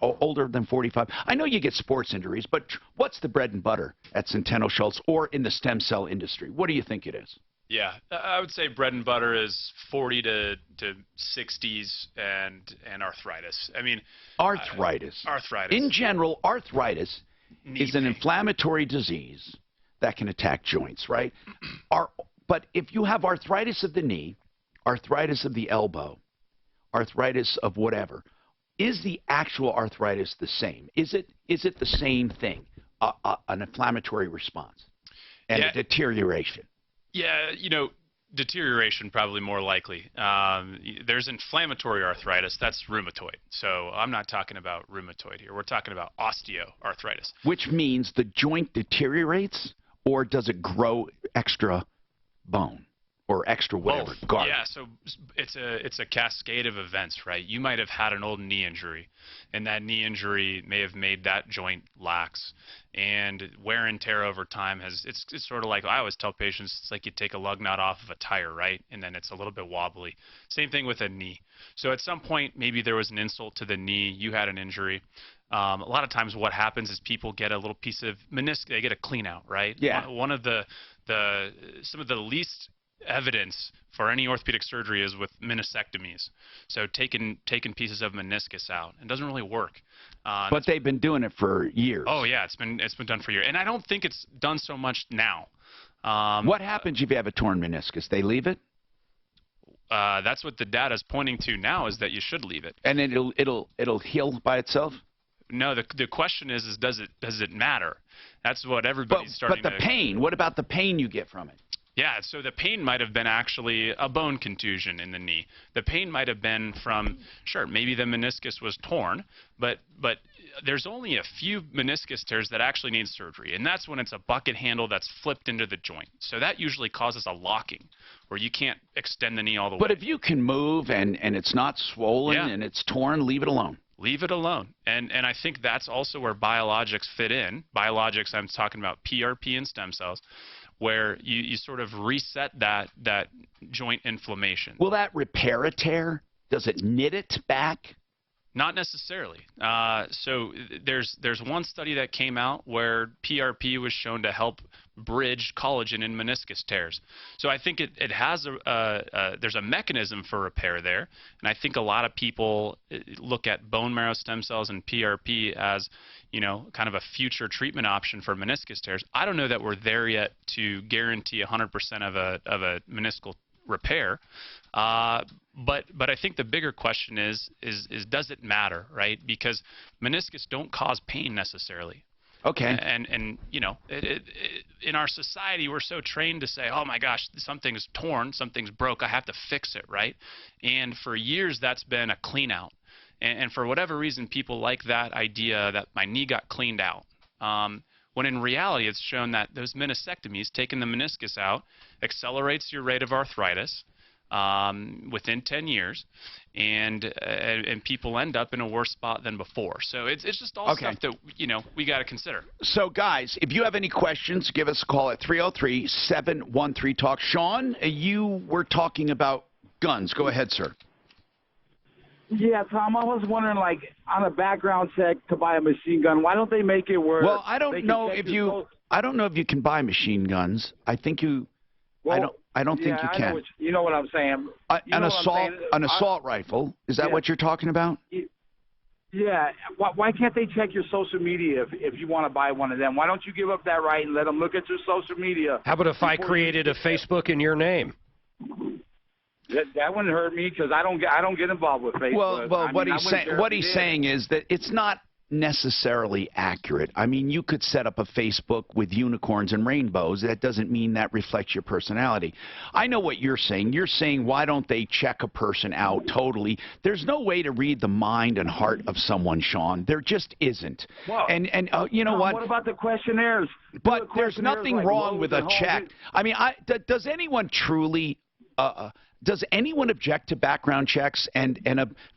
older than 45? I know you get sports injuries, but what's the bread and butter at Centeno Schultz or in the stem cell industry? What do you think it is? Yeah, I would say bread and butter is 40 to 60s and arthritis. I mean, arthritis. In general, arthritis is an inflammatory disease that can attack joints, right? But if you have arthritis of the knee, arthritis of the elbow, arthritis of whatever, is the actual arthritis the same? Is it the same thing, an inflammatory response and a deterioration? Yeah, deterioration probably more likely. There's inflammatory arthritis. That's rheumatoid. So I'm not talking about rheumatoid here. We're talking about osteoarthritis. Which means the joint deteriorates, or does it grow extra bone or extra whatever? Yeah, so it's a cascade of events, right? You might have had an old knee injury, and that knee injury may have made that joint lax, and wear and tear over time it's sort of like, I always tell patients, it's like you take a lug nut off of a tire, right? And then it's a little bit wobbly. Same thing with a knee. So at some point, maybe there was an insult to the knee, you had an injury. A lot of times what happens is people get a little piece of meniscus, they get a clean out, right? Yeah. One of some of the least evidence for any orthopedic surgery is with meniscectomies. So taking pieces of meniscus out. It doesn't really work. But they've been doing it for years. Oh yeah, it's been done for years. And I don't think it's done so much now. What happens if you have a torn meniscus? They leave it? That's what the data is pointing to now, is that you should leave it. And then it'll heal by itself? No, the question is does it matter? That's what everybody's starting to... But the pain, what about the pain you get from it? Yeah, so the pain might have been actually a bone contusion in the knee. The pain might have been from, sure, maybe the meniscus was torn, but there's only a few meniscus tears that actually need surgery, and that's when it's a bucket handle that's flipped into the joint. So that usually causes a locking, where you can't extend the knee all the way. But if you can move and it's not swollen and it's torn, leave it alone. Leave it alone. And I think that's also where biologics fit in. Biologics, I'm talking about PRP and stem cells, where you sort of reset that joint inflammation. Will that repair a tear? Does it knit it back? Not necessarily. So there's one study that came out where PRP was shown to help bridge collagen in meniscus tears. So I think it has there's a mechanism for repair there, and I think a lot of people look at bone marrow stem cells and PRP as, kind of a future treatment option for meniscus tears. I don't know that we're there yet to guarantee 100% of a meniscal repair. But I think the bigger question is does it matter, right? Because meniscus don't cause pain necessarily. Okay. And in our society, we're so trained to say, oh my gosh, something's torn, something's broke, I have to fix it, right? And for years, that's been a clean out. And for whatever reason, people like that idea that my knee got cleaned out. When in reality, it's shown that those meniscectomies, taking the meniscus out, accelerates your rate of arthritis within 10 years, and people end up in a worse spot than before. So it's just all stuff that we got to consider. So guys, if you have any questions, give us a call at 303-713-TALK. Sean, you were talking about guns. Go ahead, sir. Yeah, Tom, I was wondering, like, on a background check to buy a machine gun, why don't they make it where? Well, I don't know if you can buy machine guns. I think you. Well, I don't think you I can. know you know what I'm saying. An assault rifle. Is that what you're talking about? Yeah. Why can't they check your social media if you want to buy one of them? Why don't you give up that right and let them look at your social media? How about if I created a Facebook in your name? That wouldn't hurt me because I don't get involved with Facebook. Well, what he's saying is that it's not necessarily accurate. I mean, you could set up a Facebook with unicorns and rainbows. That doesn't mean that reflects your personality. I know what you're saying. You're saying, why don't they check a person out totally? There's no way to read the mind and heart of someone, Sean. There just isn't. Well, and you know what? What about the questionnaires? But there's nothing wrong with a check. I mean, does anyone truly... does anyone object to background checks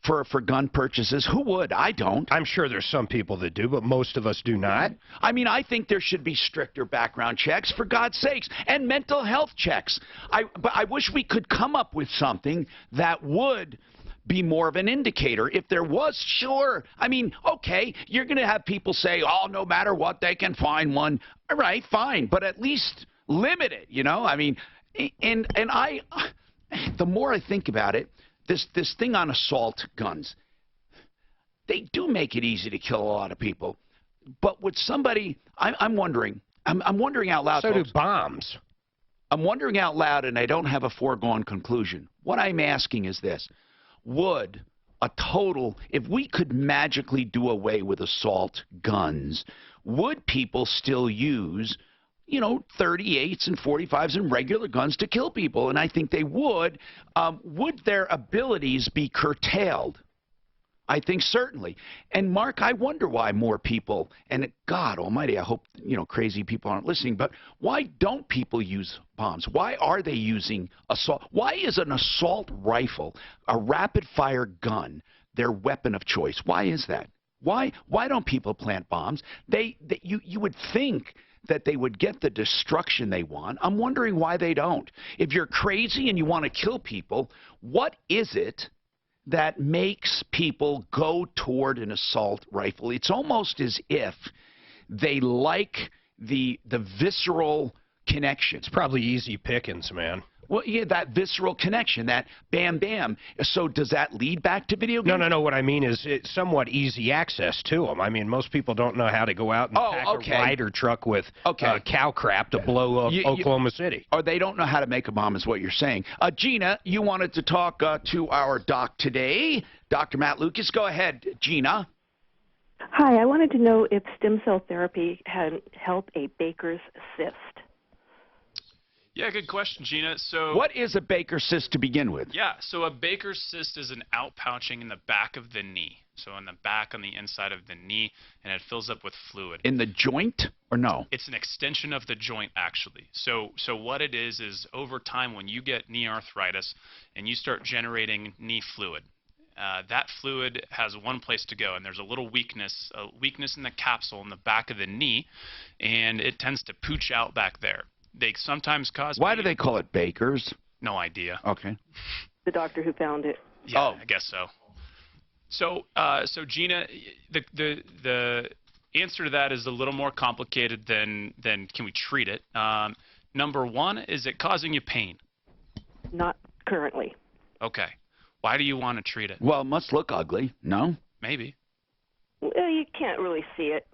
for gun purchases? Who would? I don't. I'm sure there's some people that do, but most of us do not. I mean, I think there should be stricter background checks, for God's sakes, and mental health checks. But I wish we could come up with something that would be more of an indicator. If there was, sure. I mean, okay, you're going to have people say, oh, no matter what, they can find one. All right, fine, but at least limit it, you know? I mean, the more I think about it, this thing on assault guns, they do make it easy to kill a lot of people. But would somebody, I'm wondering out loud. So folks, do bombs. I'm wondering out loud, and I don't have a foregone conclusion. What I'm asking is this. Would if we could magically do away with assault guns, would people still use 38s and 45s and regular guns to kill people? And I think they would. Would their abilities be curtailed? I think certainly. And Mark, I wonder why more people, and God almighty, I hope, crazy people aren't listening, but why don't people use bombs? Why are they using assault? Why is an assault rifle, a rapid fire gun, their weapon of choice? Why is that? Why don't people plant bombs? You would think that they would get the destruction they want. I'm wondering why they don't. If you're crazy and you want to kill people, what is it that makes people go toward an assault rifle? It's almost as if they like the visceral connection. It's probably easy pickings, man. Well, yeah, that visceral connection, that bam, bam. So does that lead back to video games? No. What I mean is it's somewhat easy access to them. I mean, most people don't know how to go out and pack a rider truck with cow crap to blow up Oklahoma City. Or they don't know how to make a bomb is what you're saying. Gina, you wanted to talk to our doc today, Dr. Matt Lucas. Go ahead, Gina. Hi, I wanted to know if stem cell therapy can help a Baker's cyst. Yeah, good question, Gina. So, what is a Baker's cyst to begin with? Yeah, so a Baker's cyst is an outpouching in the back of the knee. So on the back, on the inside of the knee, and it fills up with fluid. In the joint, or no? It's an extension of the joint, actually. So what it is over time, when you get knee arthritis and you start generating knee fluid, that fluid has one place to go, and there's a little weakness in the capsule in the back of the knee, and it tends to pooch out back there. They sometimes cause. Why do they call it Baker's? No idea. Okay. The doctor who found it. Yeah, I guess so. So Gina, the answer to that is a little more complicated than can we treat it. Number one, is it causing you pain? Not currently. Okay. Why do you want to treat it? Well, it must look ugly. No? Maybe. Well, you can't really see it.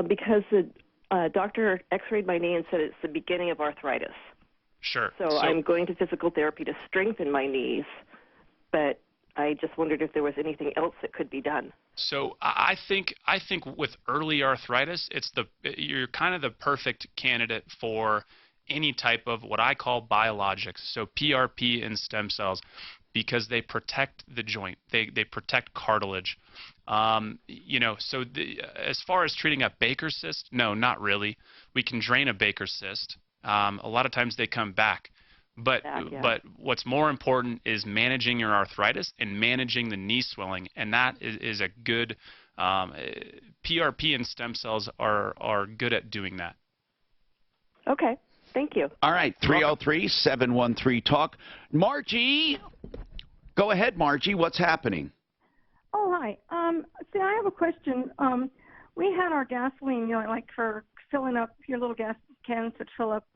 Because the doctor x-rayed my knee and said it's the beginning of arthritis. Sure. So I'm going to physical therapy to strengthen my knees, but I just wondered if there was anything else that could be done. So I think with early arthritis, you're kind of the perfect candidate for any type of what I call biologics, so PRP and stem cells, because they protect the joint. They protect cartilage. So as far as treating a Baker's cyst, no, not really. We can drain a Baker's cyst. A lot of times they come back. But what's more important is managing your arthritis and managing the knee swelling, and that is a good PRP and stem cells are good at doing that. Okay. Thank you. All right, 303-713-TALK. Margie, Go ahead, Margie. What's happening? Oh, hi. See, I have a question. We had our gasoline, like for filling up your little gas cans to fill up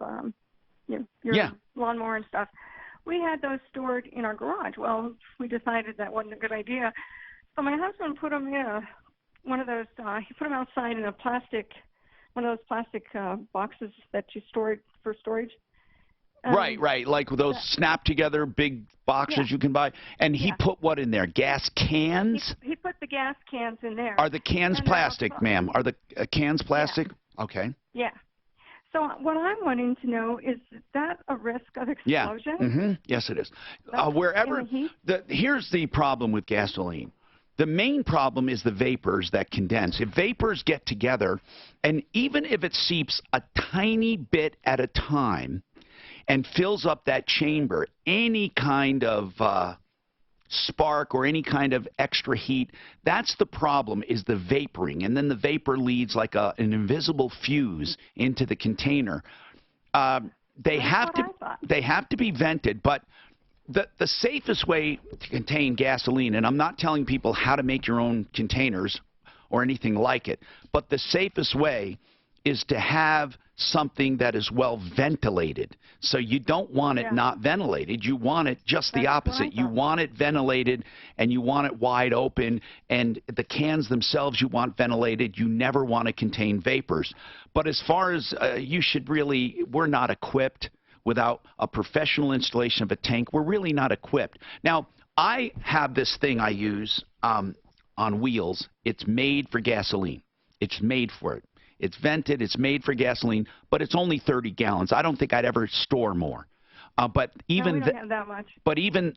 your lawnmower and stuff. We had those stored in our garage. Well, we decided that wasn't a good idea. So my husband put them in one of those, he put them outside in one of those plastic boxes that you stored for storage. Right, like those snap-together big boxes you can buy. And he put what in there? Gas cans? He put the gas cans in there. Are the cans plastic, ma'am? Are the cans plastic? Yeah. Okay. Yeah. So what I'm wanting to know is that a risk of explosion? Yeah. Yes, it is. Here's the problem with gasoline. The main problem is the vapors that condense. If vapors get together, and even if it seeps a tiny bit at a time, and fills up that chamber, any kind of spark or any kind of extra heat, that's the problem, is the vaporing. And then the vapor leads like an invisible fuse into the container. They have to be vented, but the safest way to contain gasoline, and I'm not telling people how to make your own containers or anything like it, but the safest way is to have something that is well ventilated. So you don't want it not ventilated. You want it just the opposite. You want it ventilated, and you want it wide open, and the cans themselves you want ventilated. You never want to contain vapors. But as far as we're not equipped without a professional installation of a tank. We're really not equipped. Now, I have this thing I use on wheels. It's made for gasoline. It's made for it. It's vented, it's made for gasoline, but it's only 30 gallons. I don't think I'd ever store more. But even we don't have that much. But even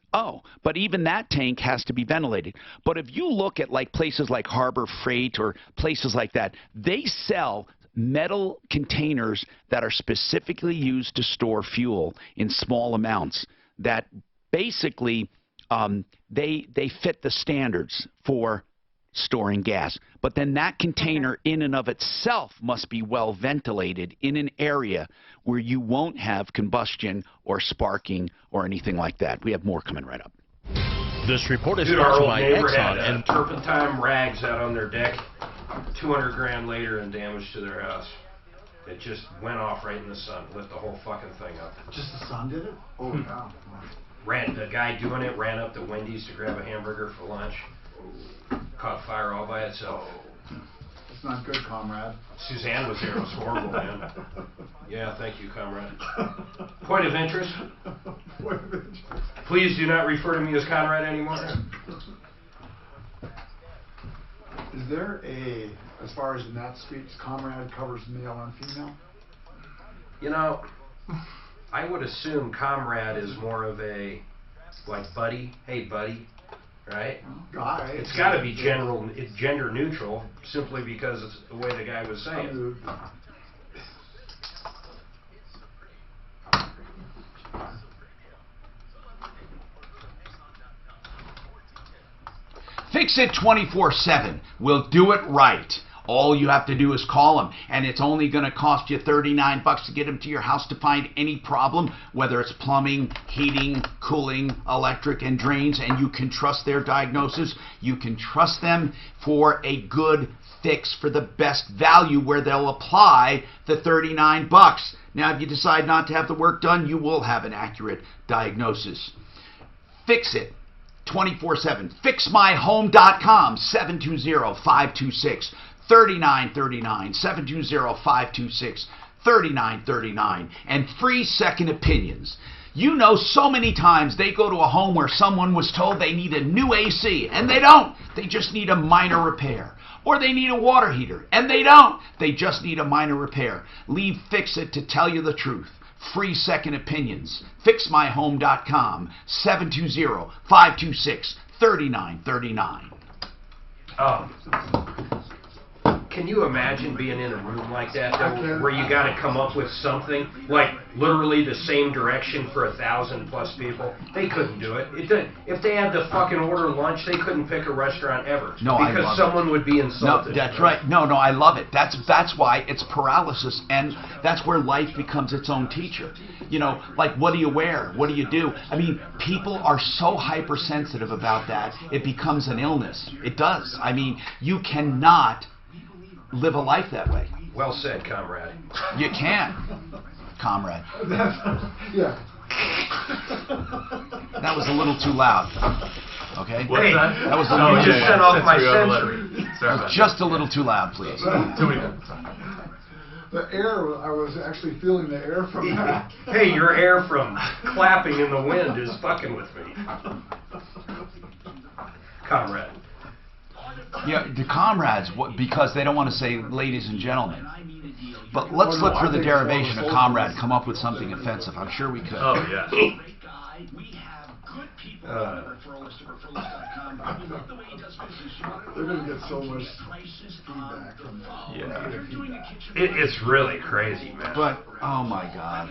that tank has to be ventilated. But if you look at like places like Harbor Freight or places like that, they sell metal containers that are specifically used to store fuel in small amounts that basically they fit the standards for storing gas. But then that container in and of itself must be well ventilated in an area where you won't have combustion or sparking or anything like that. We have more coming right up. This report is Our sponsored old by neighbor Exxon had and turpentine rags out on their deck. 200 grand later and damage to their house. It just went off right in the sun, lit the whole fucking thing up. Just the sun did it? Oh, wow. The guy doing it ran up to Wendy's to grab a hamburger for lunch. Caught fire all by itself. It's not good, comrade. Suzanne was there. It was horrible, man. Yeah, thank you, comrade. Point of interest. Point of interest. Please do not refer to me as comrade anymore. Is there as far as in that speech, comrade covers male and female? You know, I would assume comrade is more of a, like, buddy. Hey, buddy. Right? Guy. It's got to be gender neutral, simply because it's the way the guy was saying. Fix It 24/7. We'll do it right. All you have to do is call them, and it's only going to cost you $39 to get them to your house to find any problem, whether it's plumbing, heating, cooling, electric, and drains, and you can trust their diagnosis. You can trust them for a good fix for the best value where they'll apply the $39. Now, if you decide not to have the work done, you will have an accurate diagnosis. Fix It 24/7. FixMyHome.com, 720-526. 3939, 720-526-3939, and free second opinions. You know, so many times they go to a home where someone was told they need a new AC, and they don't. They just need a minor repair. Or they need a water heater, and they don't. They just need a minor repair. Leave Fix It to tell you the truth. Free second opinions. FixMyHome.com, 720-526-3939. Can you imagine being in a room like that, though, where you got to come up with something like literally the same direction for 1,000+ people? They couldn't do it. If they had to fucking order lunch, they couldn't pick a restaurant ever. No, because someone would be insulted. No, that's right. No, I love it. That's why it's paralysis, and that's where life becomes its own teacher. You know, like, what do you wear? What do you do? I mean, people are so hypersensitive about that, it becomes an illness. It does. I mean, you cannot live a life that way. Well said, comrade. You can, comrade. Yeah. That was a little too loud. Okay? What's that? That was a No, little you just sent off my sensory. Just a little too loud, please. The air, I was actually feeling the air from that. Hey, your air from clapping in the wind is fucking with me. Comrade. Yeah, the comrades, because they don't want to say ladies and gentlemen. But let's look for the derivation of comrade, come up with something offensive. I'm sure we could. Oh, yeah. They're going to get so much feedback from It's really crazy, man. But, oh my God.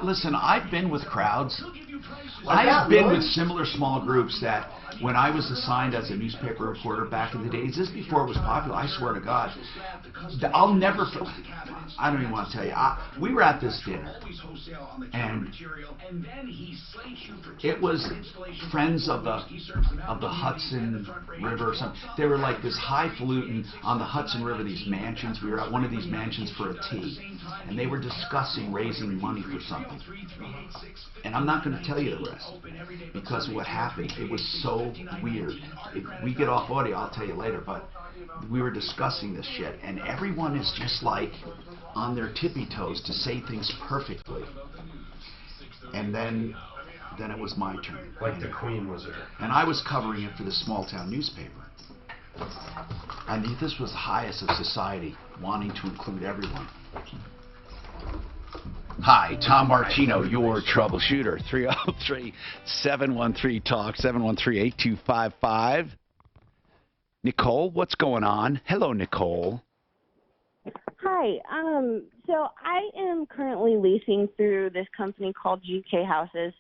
Listen, I've been with crowds. I've been with similar small groups that when I was assigned as a newspaper reporter back in the days, this before it was popular, I swear to God, I'll never, I don't even want to tell you, we were at this dinner, and it was friends of the Hudson River or something. They were like this highfalutin on the Hudson River, these mansions. We were at one of these mansions for a tea, and they were discussing raising money for something. And I'm not going to tell you the rest, because what happened, it was so weird. If we get off audio, I'll tell you later, but we were discussing this shit, and everyone is just like on their tippy toes to say things perfectly. And then it was my turn. Like the Queen was there. And I was covering it for the small town newspaper. And this was the highest of society, wanting to include everyone. Hi, Tom Martino, your troubleshooter. 303-713-TALK, 713-8255. Nicole, what's going on? Hello, Nicole. Hi. So I am currently leasing through this company called GK Houses,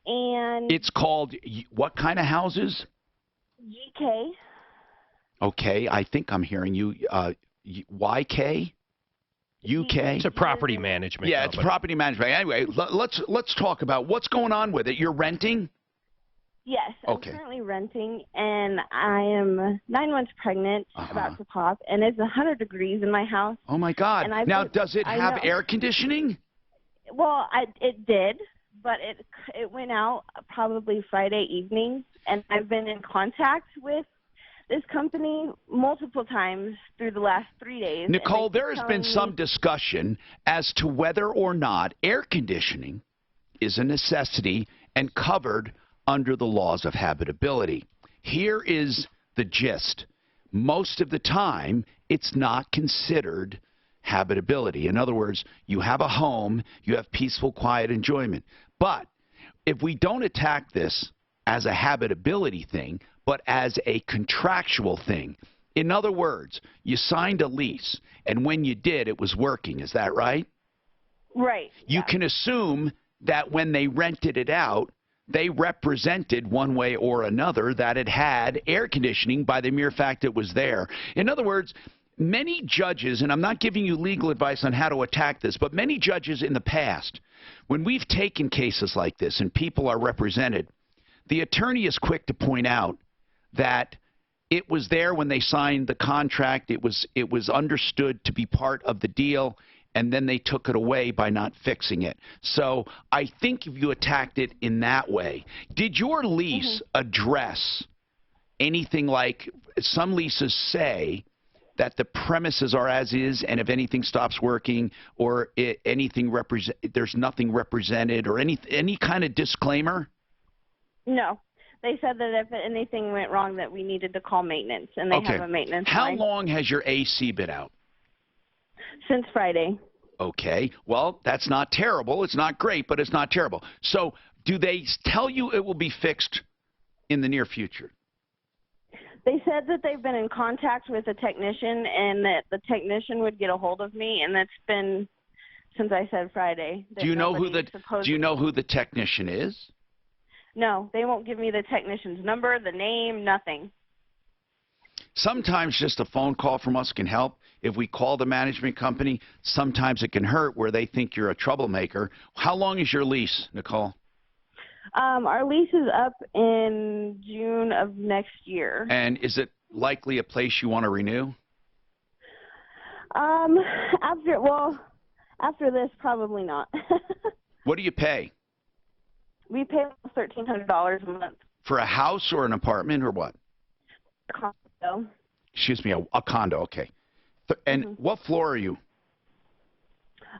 and It's called what kind of houses? GK. Okay, I think I'm hearing you. YK? UK? It's a property management Yeah, company. it's property management. Anyway, let's talk about what's going on with it. You're renting? Yes, Okay. I'm currently renting, and I am 9 months pregnant, about to pop, and it's 100 degrees in my house. Oh my God! And Now, does it have air conditioning? Well, it did, but it went out probably Friday evening, and I've been in contact with this company multiple times through the last 3 days. Nicole, there has been some discussion as to whether or not air conditioning is a necessity and covered under the laws of habitability. Here is the gist. Most of the time, it's not considered habitability. In other words, you have a home, you have peaceful, quiet enjoyment. But if we don't attack this as a habitability thing, but as a contractual thing, in other words, you signed a lease, and when you did, it was working. Is that right? Right. You can assume that when they rented it out, they represented one way or another that it had air conditioning by the mere fact it was there. In other words, many judges, and I'm not giving you legal advice on how to attack this, but many judges in the past, when we've taken cases like this and people are represented, the attorney is quick to point out that it was there when they signed the contract, it was understood to be part of the deal, and then they took it away by not fixing it. So I think if you attacked it in that way, did your lease address anything like some leases say that the premises are as is, and if anything stops working or there's nothing represented or any kind of disclaimer? No. They said that if anything went wrong that we needed to call maintenance, and they have a maintenance How line. long has your AC been out? Since Friday. Okay. Well, that's not terrible. It's not great, but it's not terrible. So do they tell you it will be fixed in the near future? They said that they've been in contact with a technician and that the technician would get a hold of me, and that's been since I said Friday. Do you know who the technician is? No, they won't give me the technician's number, the name, nothing. Sometimes just a phone call from us can help. If we call the management company, sometimes it can hurt where they think you're a troublemaker. How long is your lease, Nicole? Our lease is up in June of next year. And is it likely a place you want to renew? After this, probably not. What do you pay? We pay $1,300 a month. For a house or an apartment or what? Condo. Excuse me, a condo, okay. And what floor are you?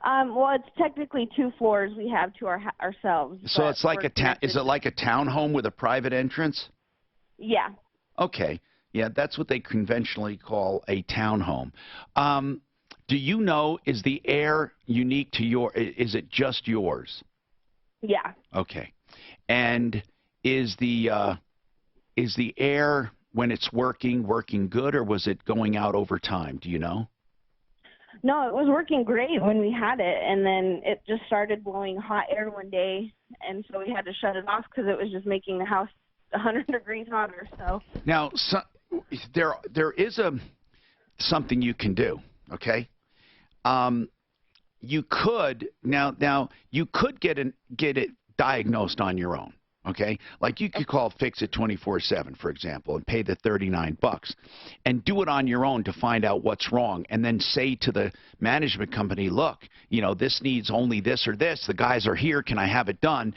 Well, it's technically 2 floors we have to ourselves. So it's like is it like a townhome with a private entrance? Yeah. Okay. Yeah, that's what they conventionally call a townhome. Do you know, is the air unique to is it just yours? Yeah. Okay. And is the air, when it's working good, or was it going out over time? Do you know? No, it was working great when we had it, and then it just started blowing hot air one day, and so we had to shut it off because it was just making the house 100 degrees hotter. So now, there is something you can do. Okay, you could you could get it diagnosed on your own. Okay, like you could call Fix It 24/7, for example, and pay the $39 and do it on your own to find out what's wrong, and then say to the management company, look, this needs only this or this. The guys are here. Can I have it done?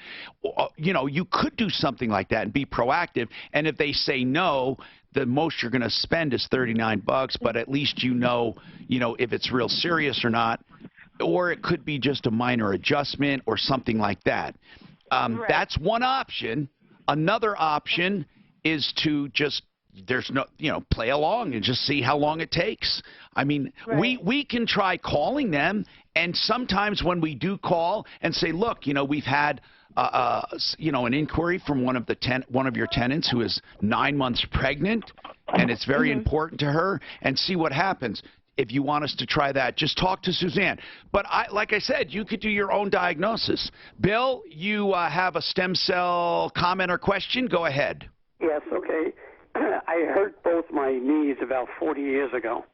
You could do something like that and be proactive. And if they say no, the most you're going to spend is $39, but at least if it's real serious or not, or it could be just a minor adjustment or something like that. Right. That's one option. Another option is to just play along and just see how long it takes. I mean, right. we can try calling them, and sometimes when we do call and say, look, we've had an inquiry from one of your tenants who is 9 months pregnant, and it's very important to her, and see what happens. If you want us to try that, just talk to Suzanne. But like I said, you could do your own diagnosis. Bill, you have a stem cell comment or question? Go ahead. Yes, okay. I hurt both my knees about 40 years ago.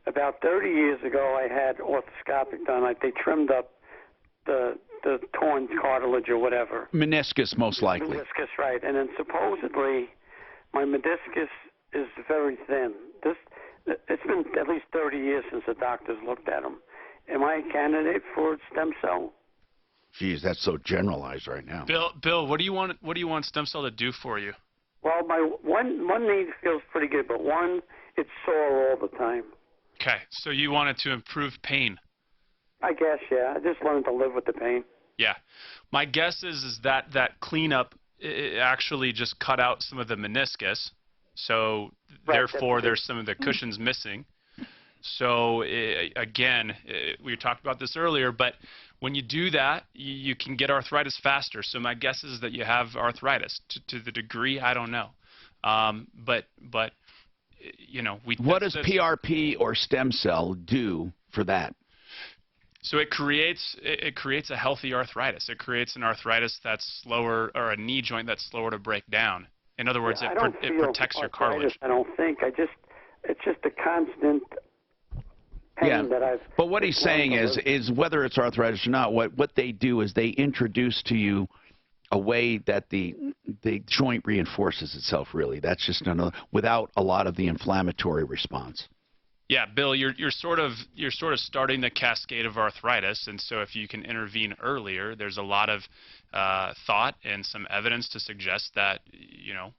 About 30 years ago, I had orthoscopic done. They trimmed up the torn cartilage or whatever. Meniscus, most likely. Meniscus, right. And then supposedly my meniscus is very thin. It's been at least 30 years since the doctors looked at them. Am I a candidate for stem cell? Geez, that's so generalized right now. Bill, what do you want stem cell to do for you? Well, my one knee feels pretty good, but one, it's sore all the time. Okay, so you want it to improve pain? I guess, yeah. I just learned to live with the pain. Yeah. My guess is that cleanup actually just cut out some of the meniscus. So therefore, there's some of the cushions missing. So again, we talked about this earlier, but when you do that, you can get arthritis faster. So my guess is that you have arthritis. To the degree, I don't know. But what does PRP or stem cell do for that? So it creates a healthy arthritis. It creates an arthritis that's slower, or a knee joint that's slower to break down. In other words, it protects your cartilage. I don't think. It's just a constant pain that I've. But what he's saying is whether it's arthritis or not, what they do is they introduce to you a way that the joint reinforces itself. Really, that's just without a lot of the inflammatory response. Yeah, Bill, you're sort of starting the cascade of arthritis, and so if you can intervene earlier, there's a lot of thought and some evidence to suggest that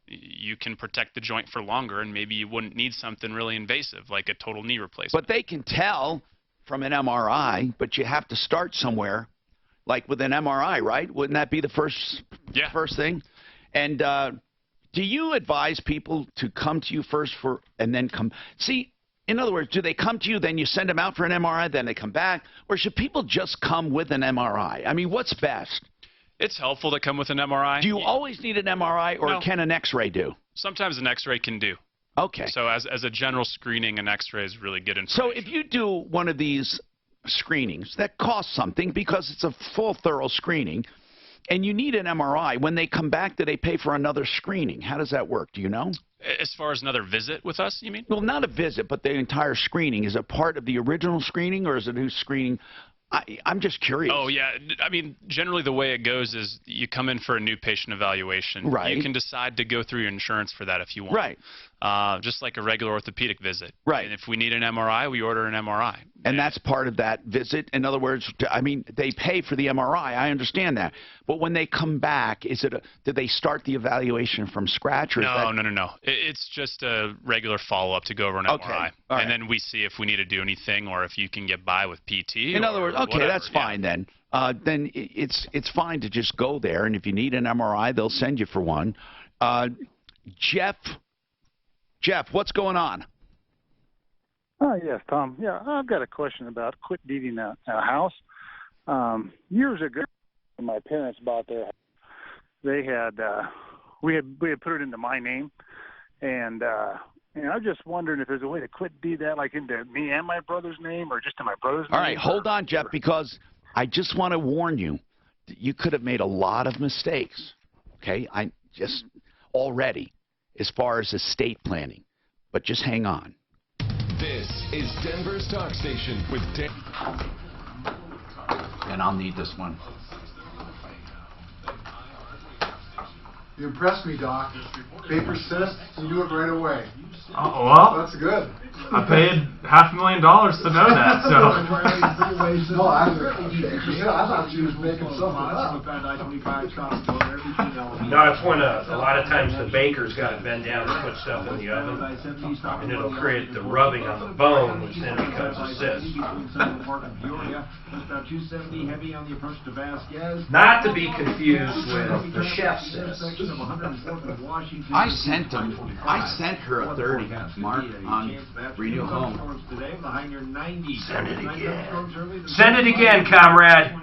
you can protect the joint for longer, and maybe you wouldn't need something really invasive like a total knee replacement. But they can tell from an MRI, but you have to start somewhere, like with an MRI, right? Wouldn't that be the first thing? And do you advise people to come to you first and then come see? In other words, do they come to you, then you send them out for an MRI, then they come back? Or should people just come with an MRI? I mean, what's best? It's helpful to come with an MRI. Do you always need an MRI, or can an X-ray do? Sometimes an X-ray can do. Okay. So as a general screening, an X-ray is really good information. So if you do one of these screenings that costs something because it's a full, thorough screening, and you need an MRI, when they come back, do they pay for another screening? How does that work? Do you know? As far as another visit with us, you mean? Well, not a visit, but the entire screening. Is it part of the original screening, or is it a new screening? I'm just curious. Oh, yeah. I mean, generally the way it goes is you come in for a new patient evaluation. Right. You can decide to go through your insurance for that if you want. Right. Just like a regular orthopedic visit. Right. And if we need an MRI, we order an MRI. And that's part of that visit. In other words, I mean, they pay for the MRI. I understand that. But when they come back, do they start the evaluation from scratch? Or No. It's just a regular follow-up to go over an MRI. All right. And then we see if we need to do anything or if you can get by with PT. In other words, okay, whatever, that's fine then. Then it's fine to just go there. And if you need an MRI, they'll send you for one. Jeff, what's going on? Yes, Tom. Yeah, I've got a question about quit deeding a house. Years ago, when my parents bought their house, they had we had put it into my name, and I'm just wondering if there's a way to quit deed that, like into me and my brother's name, or just to my brother's name. All right, hold on, Jeff, because I just want to warn you that you could have made a lot of mistakes. Okay, I just already as far as estate planning, but just hang on. This is Denver's Talk Station with And I'll need this one. You impressed me, Doc. Paper says you do it right away. Well, that's good. I paid $500,000 to know that, so. No, I thought you was making something up. No, it's when a lot of times the baker's got to bend down and put stuff in the oven, and it'll create the rubbing on the bone, which then becomes a cyst. Not to be confused with the chef cyst. I sent her a 30, Mark, on Renew Home. Send it again. Send it again, comrade.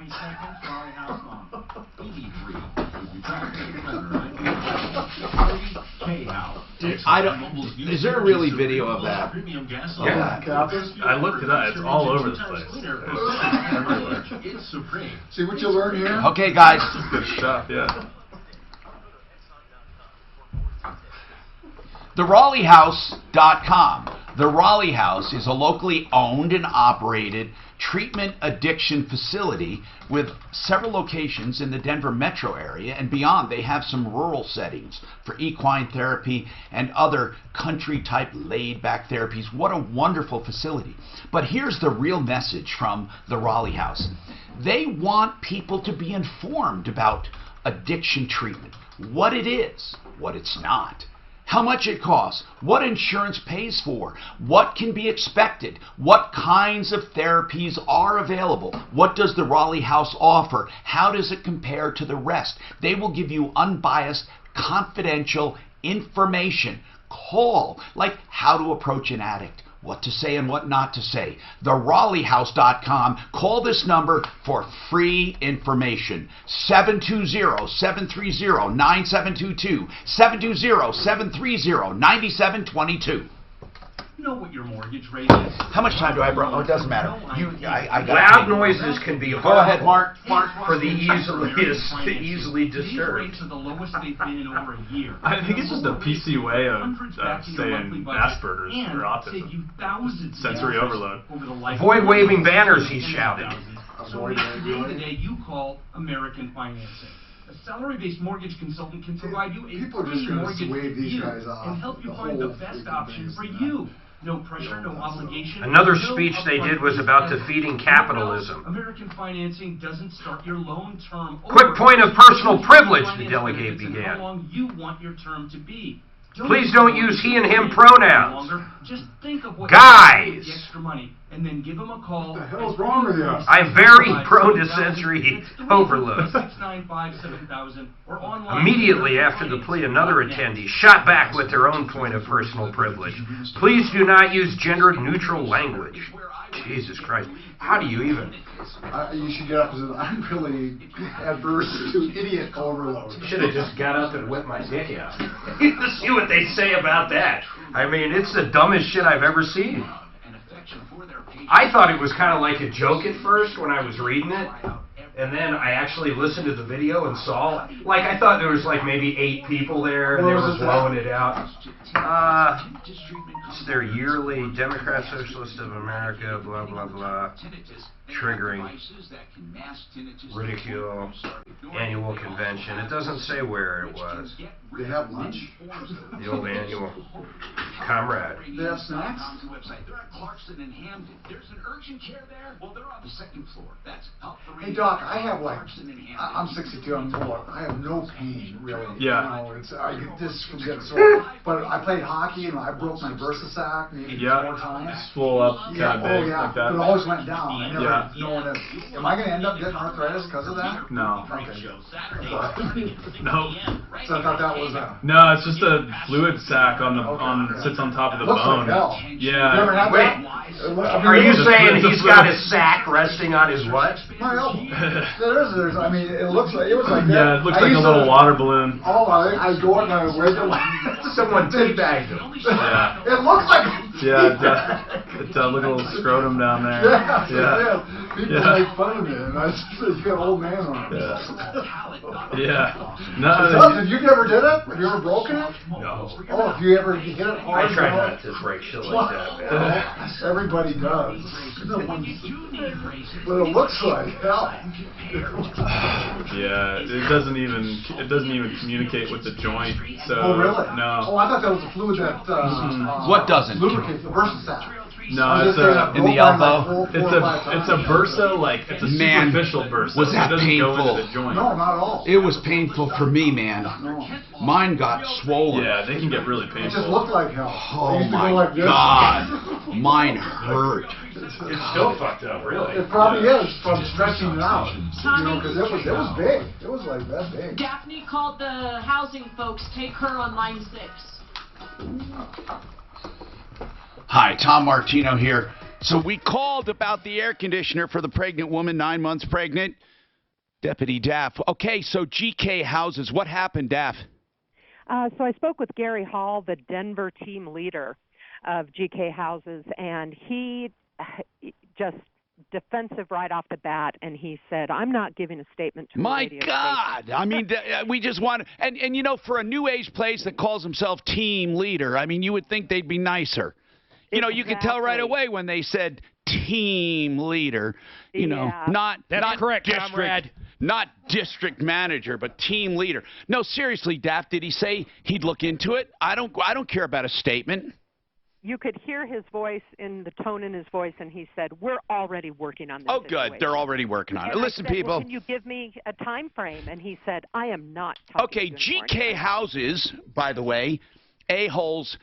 Is there really video of that? Yeah. I looked it up. It's all over the place. It's everywhere. See what you learn here? Okay, guys. Good stuff, yeah. TheRaleighHouse.com. The Raleigh House is a locally owned and operated treatment addiction facility with several locations in the Denver metro area and beyond. They have some rural settings for equine therapy and other country-type laid-back therapies. What a wonderful facility. But here's the real message from the Raleigh House. They want people to be informed about addiction treatment, what it is, what it's not, how much it costs, what insurance pays for, what can be expected, what kinds of therapies are available, what does the Raleigh House offer, how does it compare to the rest. They will give you unbiased, confidential information. Call, like how to approach an addict, what to say and what not to say. TheRaleighHouse.com. Call this number for free information. 720-730-9722. 720-730-9722. Know what your mortgage rate is. How much time do I have? Oh, it doesn't matter. Loud noises can be Go ahead, Mark. For the easily disturbed. I think it's just a PC way of saying Asperger's or autism. Sensory overload. Avoid waving banners, he shouted. So at the end of the day, you call American Financing. A salary-based mortgage consultant can provide you a free mortgage review and help you find the best option for you. No pressure, no obligation. Another speech they did was about defeating capitalism. American Financing doesn't start your loan term. Quick point of personal privilege, the delegate began. How long you want your term to be. Please don't use he and him pronouns. Just think of what guys. The extra money, and then give them a call. What the hell's wrong with you? I'm very prone to sensory overload. 695-7000 or online. Immediately after the plea, another attendee shot back with their own point of personal privilege. Please do not use gender-neutral language. Jesus Christ. How do you even? You should get up because I'm really adverse to idiot overload. Should have just got up and whipped my dick out. To see what they say about that. I mean, it's the dumbest shit I've ever seen. I thought it was kind of like a joke at first when I was reading it. And then I actually listened to the video and saw, like, I thought there was like maybe 8 people there and they were blowing it out. It's their yearly Democrat Socialist of America, blah, blah, blah, triggering ridicule, annual convention. It doesn't say where it was. They have lunch? The old annual comrade. They have snacks? They're at Clarkson and Hamden. There's an urgent care there. Well, they're on the 2nd floor. That's up the Hey, Doc, I have like, I'm 62, I'm old. I have no pain, really. Yeah. You know, I get this from getting sore. But I played hockey and I broke my bursa sac maybe 4 times. Swole up, kind of big, like that. But it always went down. I never, no one is. Am I going to end up getting arthritis because of that? No. Okay. No. So I thought that was No, it's just a fluid sac sits on top of the bone. Like hell. Yeah. You ever had Wait. that? Are you saying he's got his sack resting on his what? My elbow. There's, I mean, it looks like, it was like that. Yeah, it looks like a little water balloon. Oh, I go and I wait till someone teabagged him. Yeah. It looks like. Yeah, it does look a little scrotum down there. Yeah. People make fun of me, and I said, you got old man on it. Yeah. No. If you never did it, have you ever broken it? No. Oh, if you ever hit it hard. I try not to break shit like that, man. Everybody does. But it looks like hell. Yeah, it doesn't even communicate with the joint. So. Oh really? No. Oh, I thought that was a fluid that. What doesn't? Lubricates the bursa. No, it's in the elbow. It's a bursa, like it's a superficial bursa. Was that it doesn't painful? Go into the joint. No, not at all. It was painful for me, man. Mine got swollen. Yeah, they can get really painful. It just looked like hell. Oh my God, mine hurt. It's still fucked up, really. It probably is from stretching it out. You know, because it was big. It was like that big. Daphne called the housing folks. Take her on line 6. Hi, Tom Martino here. So we called about the air conditioner for the pregnant woman, 9 months pregnant. Deputy Daff. Okay, so GK Houses. What happened, Daff? So I spoke with Gary Hall, the Denver team leader of GK Houses, and he just defensive right off the bat, and he said, I'm not giving a statement to My a radio God! station. I mean, we just want and you know, for a new age place that calls himself team leader, I mean, you would think they'd be nicer. You know, you could tell right away when they said team leader, you know, not correct, district, comrade. Not district manager, but team leader. No, seriously, Daff, did he say he'd look into it? I don't care about a statement. You could hear his voice in the tone in his voice, and he said, we're already working on this Oh, situation. good. They're already working on it. And Listen, I said, people. well, can you give me a time frame? And he said, I am not talking Okay, to you GK anymore. Houses, by the way, a-holes,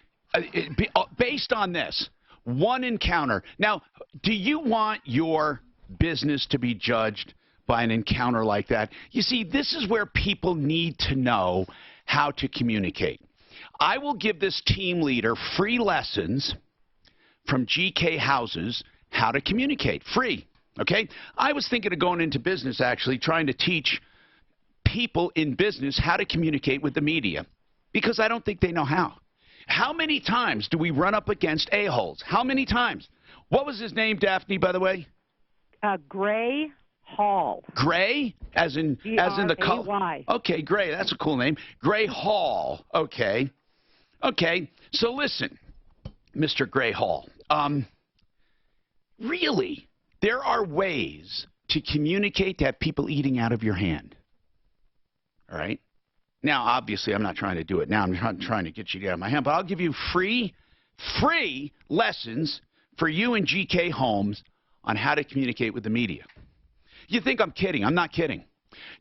based on this, one encounter. Now, do you want your business to be judged by an encounter like that? You see, this is where people need to know how to communicate. I will give this team leader free lessons from GK Houses how to communicate. Free, okay? I was thinking of going into business, actually, trying to teach people in business how to communicate with the media because I don't think they know how. How many times do we run up against a-holes? How many times? What was his name, Daphne, by the way? Gray Hall. Gray? As in the color? G-R-A-Y. Okay, Gray. That's a cool name. Gray Hall. Okay. Okay. So listen, Mr. Gray Hall. Really, there are ways to communicate to have people eating out of your hand. All right? Now, obviously, I'm not trying to do it now. I'm not trying to get you out of my hand. But I'll give you free lessons for you and GK Homes on how to communicate with the media. You think I'm kidding. I'm not kidding.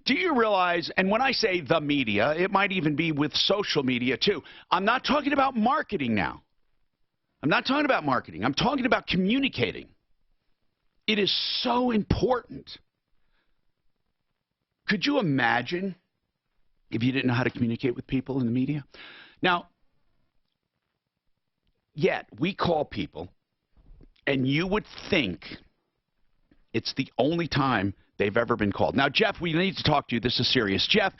Do you realize, and when I say the media, it might even be with social media too. I'm not talking about marketing now. I'm not talking about marketing. I'm talking about communicating. It is so important. Could you imagine if you didn't know how to communicate with people in the media? Now, yet we call people And you would think it's the only time they've ever been called. Now, Jeff, we need to talk to you. This is serious. Jeff,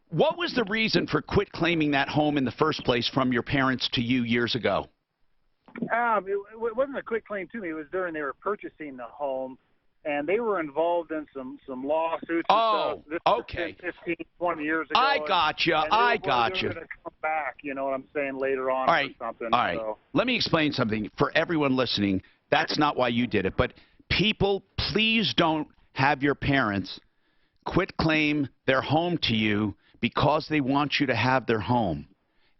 what was the reason for quit claiming that home in the first place from your parents to you years ago? It wasn't a quick claim to me. It was during they were purchasing the home, and they were involved in some lawsuits. Oh, and stuff. okay. 15, 20 years ago. I gotcha. I gotcha. They were going to come back, you know what I'm saying, later on or something. All right. So. Let me explain something. For everyone listening, that's not why you did it. But people, please don't have your parents quit claim their home to you because they want you to have their home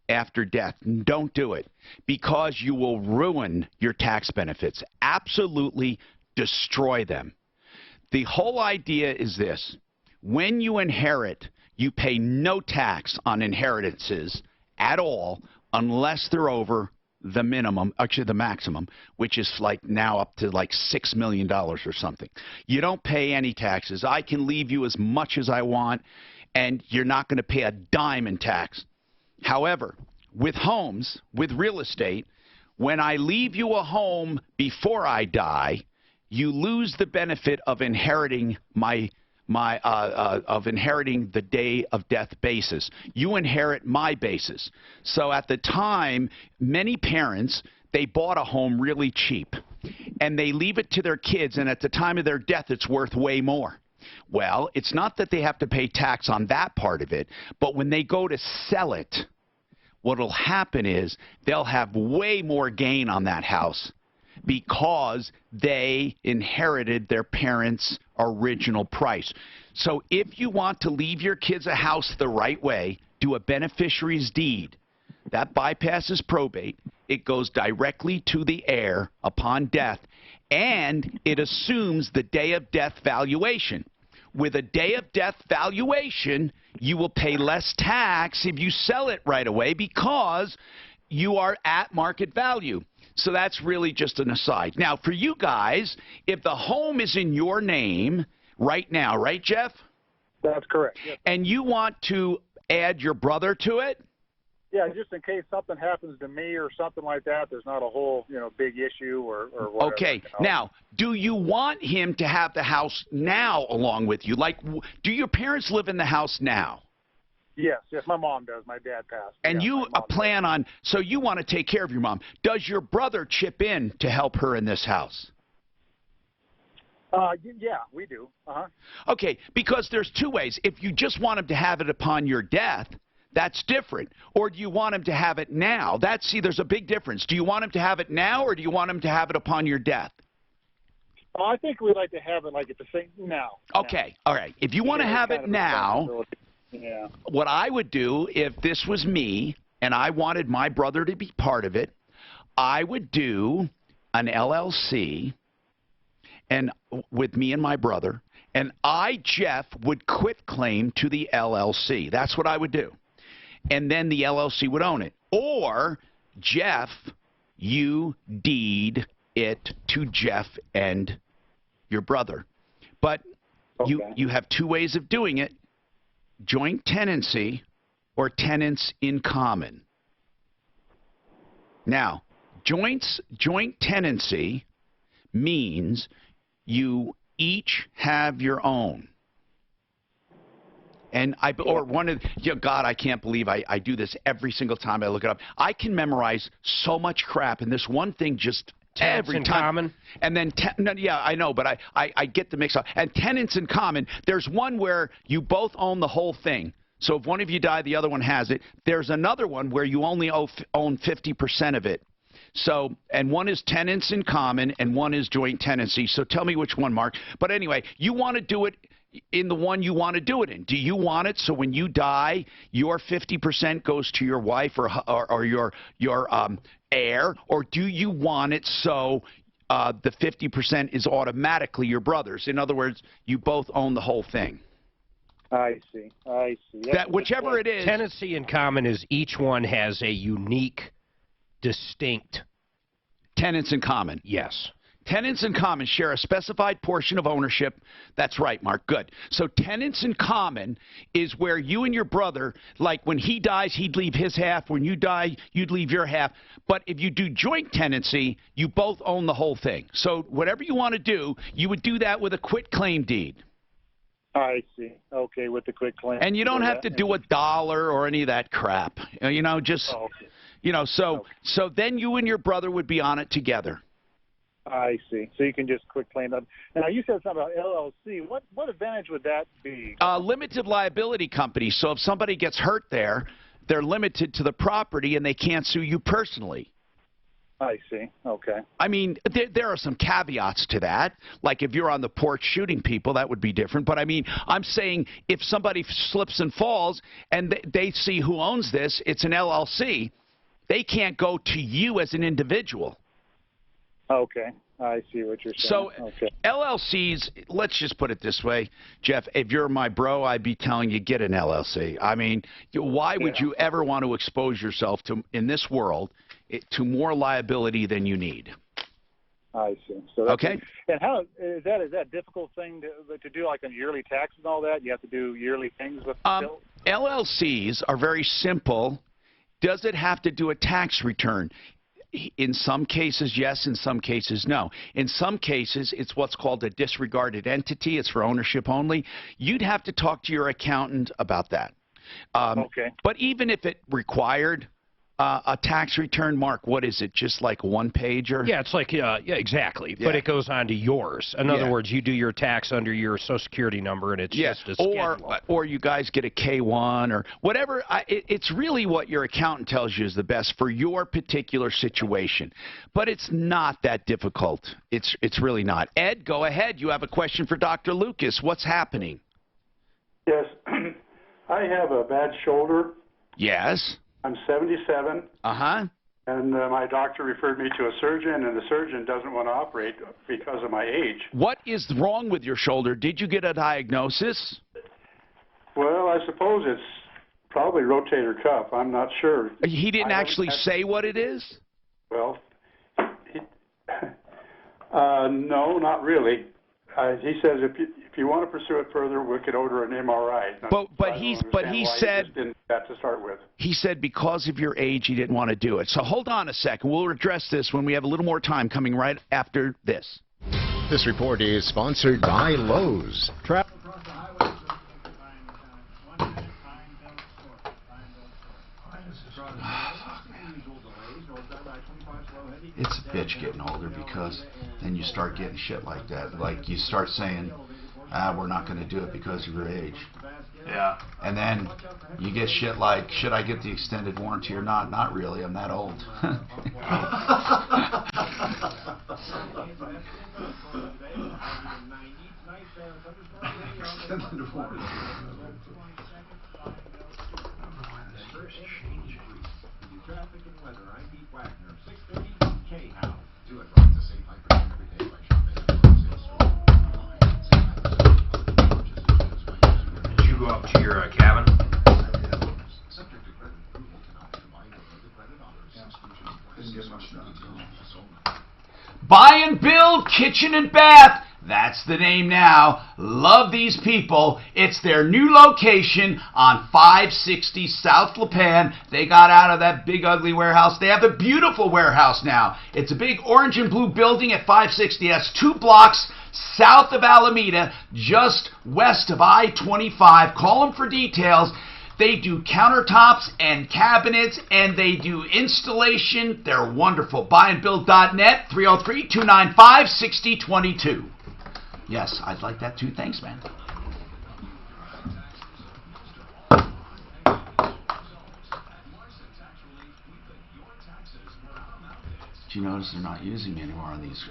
after death. Don't do it, because you will ruin your tax benefits. Absolutely destroy them. The whole idea is this. When you inherit, you pay no tax on inheritances at all unless they're over the minimum, actually the maximum, which is like now up to like $6 million or something. You don't pay any taxes. I can leave you as much as I want, and you're not going to pay a dime in tax. However, with homes, with real estate, when I leave you a home before I die, you lose the benefit of inheriting inheriting the day of death basis. You inherit my basis. So at the time, many parents, they bought a home really cheap, and they leave it to their kids, and at the time of their death, it's worth way more. Well, it's not that they have to pay tax on that part of it, but when they go to sell it, what will happen is they'll have way more gain on that house because they inherited their parents' original price. So if you want to leave your kids a house the right way, do a beneficiary's deed. That bypasses probate. It goes directly to the heir upon death, and it assumes the day of death valuation. With a day of death valuation, you will pay less tax if you sell it right away because you are at market value. So that's really just an aside. Now, for you guys, if the home is in your name right now, right, Jeff? That's correct. Yes. And you want to add your brother to it? Yeah, just in case something happens to me or something like that, there's not a whole, big issue or whatever. Okay. Now, do you want him to have the house now along with you? Like, do your parents live in the house now? Yes, my mom does. My dad passed. And yeah, you plan on, so you want to take care of your mom. Does your brother chip in to help her in this house? Yeah, we do. Okay, because there's two ways. If you just want him to have it upon your death, that's different. Or do you want him to have it now? See, there's a big difference. Do you want him to have it now, or do you want him to have it upon your death? I think we'd like to have it like at the same now. Okay, all right. If you want to have it now, yeah. What I would do if this was me and I wanted my brother to be part of it, I would do an LLC and with me and my brother, and I, Jeff, would quit claim to the LLC. That's what I would do. And then the LLC would own it. Or, Jeff, you deed it to Jeff and your brother. But you have two ways of doing it. Joint tenancy or tenants in common. Now, joint tenancy means you each have your own. And God, I can't believe I do this every single time I look it up. I can memorize so much crap, and this one thing just Tenants every in time. common? And then, yeah, I know, but I get the mix up. And tenants in common, there's one where you both own the whole thing. So if one of you die, the other one has it. There's another one where you only own 50% of it. So, and one is tenants in common and one is joint tenancy. So tell me which one, Mark. But anyway, you want to do it in the one you want to do it in. Do you want it so when you die, your 50% goes to your wife or your heir, or do you want it so the 50% is automatically your brother's? In other words, you both own the whole thing. I see. That whichever it is. Tenancy in common is each one has a unique, distinct. Tenants in common. Yes. Tenants in common share a specified portion of ownership. That's right, Mark. Good. So tenants in common is where you and your brother, like when he dies, he'd leave his half. When you die, you'd leave your half. But if you do joint tenancy, you both own the whole thing. So whatever you want to do, you would do that with a quitclaim deed. I see. Okay, with the quick claim. And you don't have to do $1 or any of that crap. You know, just, you know, so then you and your brother would be on it together. I see. So you can just quick claim that. Now, you said something about LLC. What advantage would that be? Limited liability company. So if somebody gets hurt there, they're limited to the property and they can't sue you personally. I see. Okay. I mean, there are some caveats to that. Like if you're on the porch shooting people, that would be different. But I mean, I'm saying if somebody slips and falls and they see who owns this, it's an LLC, they can't go to you as an individual. Okay. I see what you're saying. So LLCs, let's just put it this way, Jeff, if you're my bro, I'd be telling you get an LLC. I mean, why would you ever want to expose yourself to, in this world, to more liability than you need? I see. So okay. And how is that a difficult thing to do, like on yearly taxes and all that? You have to do yearly things with LLCs are very simple. Does it have to do a tax return? In some cases, yes. In some cases, no. In some cases, it's what's called a disregarded entity. It's for ownership only. You'd have to talk to your accountant about that. Okay. But even if it required a tax return, Mark, what is it? Just like one pager? Yeah, it's like, yeah, exactly. Yeah. But it goes on to yours. In other words, you do your tax under your Social Security number, and it's just a schedule. Or you guys get a K-1 or whatever. It's really what your accountant tells you is the best for your particular situation. But it's not that difficult. It's really not. Ed, go ahead. You have a question for Dr. Lucas. What's happening? Yes. I have a bad shoulder. Yes. I'm 77. Uh-huh. And my doctor referred me to a surgeon, and the surgeon doesn't want to operate because of my age. What is wrong with your shoulder? Did you get a diagnosis? Well, I suppose it's probably rotator cuff. I'm not sure. He didn't actually say what it is? Well, no, not really. He says if you want to pursue it further, we could order an MRI. But he said he didn't that to start with. He said because of your age, he didn't want to do it. So hold on a second. We'll address this when we have a little more time coming right after this. This report is sponsored by Lowe's. It's a bitch getting older because then you start getting shit like that. Like you start saying, we're not going to do it because of your age. Yeah. And then you get shit like, should I get the extended warranty or not? Not really. I'm that old. Traffic and weather. I'm Pete Wagner. 6:30 K-How. Do it right to save 5% every day by shopping at Did you go up to your cabin? Subject to credit approval cannot combine with other credit offers. Didn't get much done. Buy and build kitchen and bath. That's the name now. Love these people. It's their new location on 560 South Lipan. They got out of that big ugly warehouse. They have a beautiful warehouse now. It's a big orange and blue building at 560. That's 2 blocks south of Alameda, just west of I-25. Call them for details. They do countertops and cabinets, and they do installation. They're wonderful. Buyandbuild.net, 303-295-6022. Yes, I'd like that too. Thanks, man. Do you notice they're not using me anymore on these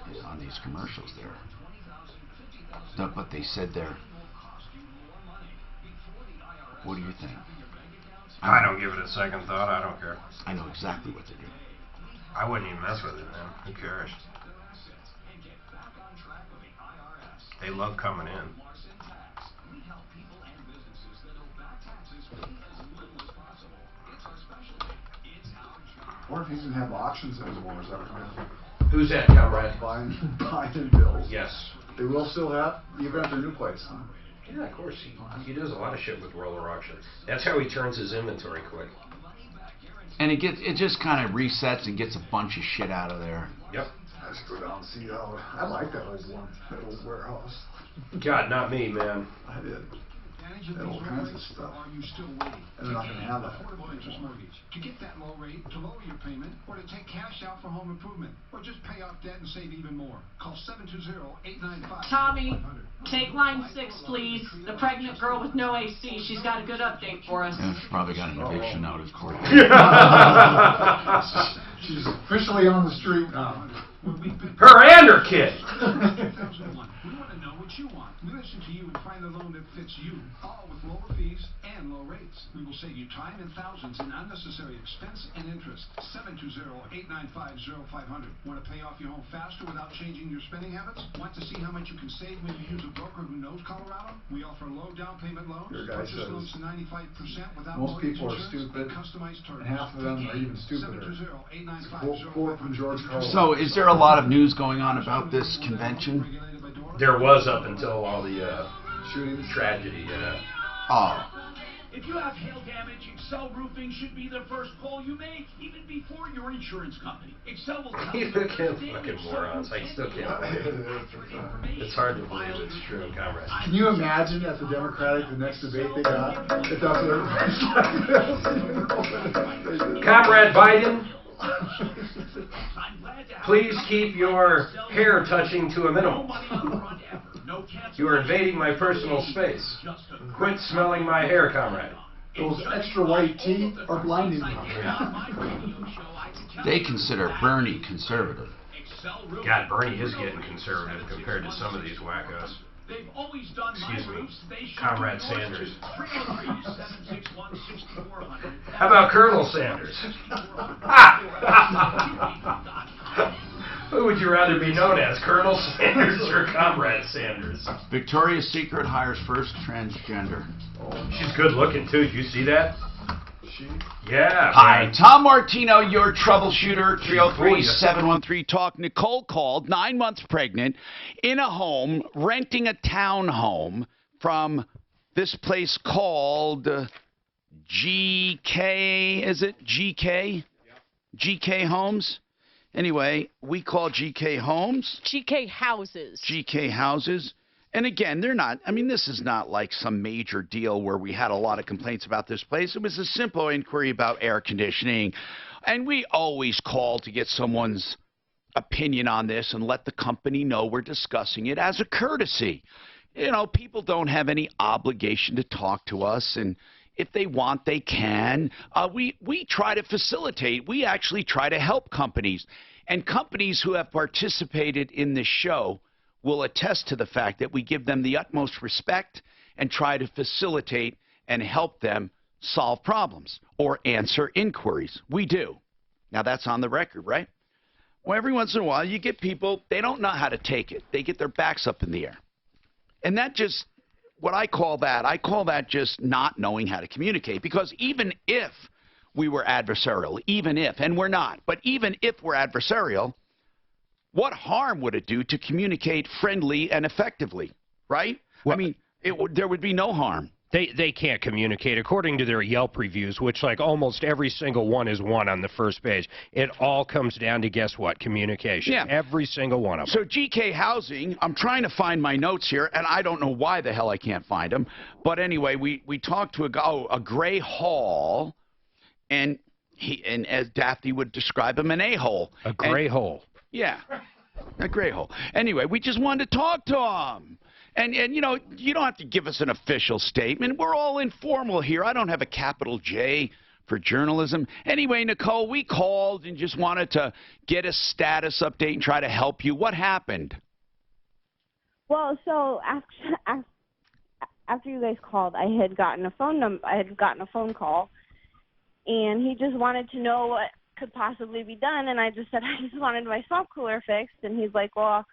commercials there? No, but they said they're. What do you think? I don't give it a second thought. I don't care. I know exactly what they're doing. I wouldn't even mess with it, man. Who cares? They love coming in. Or if he doesn't have auctions anymore, is that what you're Who's that, comrade? Buying bills. Yes. They will still have, even after new plates, huh? Yeah, of course. He does a lot of shit with roller auctions. That's how he turns his inventory quick. And it just kind of resets and gets a bunch of shit out of there. Yep. I just go down and see how. I like that old one, that old warehouse. God, not me, man. I did. That all kinds of stuff. And they're not going to have that. Affordable interest mortgage. To get that low rate, to lower your payment, or to take cash out for home improvement, or just pay off debt and save even more. Call 720-895. Tommy, take line 6, please. The pregnant girl with no AC. She's got a good update for us. Yeah, she's probably got an eviction notice for it. She's officially on the street now. Her and her kid. 2001. We want to know what you want. We listen to you and find the loan that fits you, all with lower fees and low rates. We will save you time and thousands in unnecessary expense and interest. 720-895-0500. Want to pay off your home faster without changing your spending habits? Want to see how much you can save when you use a broker who knows Colorado? We offer low down payment loans, purchase loans to 95% without most people are insurance, stupid, customized terms. and half of them are even stupider. 720-895-0500. Quote from George Carlin. So, is there a lot of news going on about this convention? There was up until all the tragedy. Oh. If you have hail damage, Excel Roofing should be the first call you make, even before your insurance company. Excel will tell you. Fucking morons. I still can't believe it. It's hard to believe it's true, comrade. Can you imagine at the Democratic, the next debate they got? If that's what everybody's Comrade Biden, please keep your hair touching to a minimum. You are invading my personal space. Quit smelling my hair, comrade. Those extra white teeth are blinding me. They consider Bernie conservative. God, Bernie is getting conservative compared to some of these wackos. Excuse me, Comrade Sanders. How about Colonel Sanders? Who would you rather be known as, Colonel Sanders or Comrade Sanders? Victoria's Secret hires first transgender. She's good looking too. Did you see that? Yeah. Hi, man. Tom Martino, your troubleshooter. 303-713-TALK. Nicole called, 9 months pregnant, in a home, renting a townhome from this place called GK. Is it GK? Yep. GK Homes. Anyway, we call GK Homes. GK Houses. GK Houses. And again, they're not, I mean, this is not like some major deal where we had a lot of complaints about this place. It was a simple inquiry about air conditioning. And we always call to get someone's opinion on this and let the company know we're discussing it as a courtesy. You know, people don't have any obligation to talk to us, and if they want, they can. We try to facilitate. We actually try to help companies. And companies who have participated in this show will attest to the fact that we give them the utmost respect and try to facilitate and help them solve problems or answer inquiries. We do. Now, that's on the record, right? Well, every once in a while, you get people, they don't know how to take it. They get their backs up in the air. And that just, what I call that just not knowing how to communicate. Because even if we were adversarial, even if, and we're not, but even if we're adversarial, what harm would it do to communicate friendly and effectively, right? Well, I mean, there would be no harm. They can't communicate. According to their Yelp reviews, which like almost every single one is one on the first page, it all comes down to, guess what, communication. Yeah. Every single one of them. So GK Housing, I'm trying to find my notes here, and I don't know why the hell I can't find them. But anyway, we talked to a Gray Hall, and as Daphne would describe him, an a-hole. A gray hole. Yeah, a gray hole. Anyway, we just wanted to talk to him. And you know, you don't have to give us an official statement. We're all informal here. I don't have a capital J for journalism. Anyway, Nicole, we called and just wanted to get a status update and try to help you. What happened? Well, so after you guys called, I had gotten a phone call, and he just wanted to know what could possibly be done, and I just said I just wanted my salt cooler fixed, and he's like, well,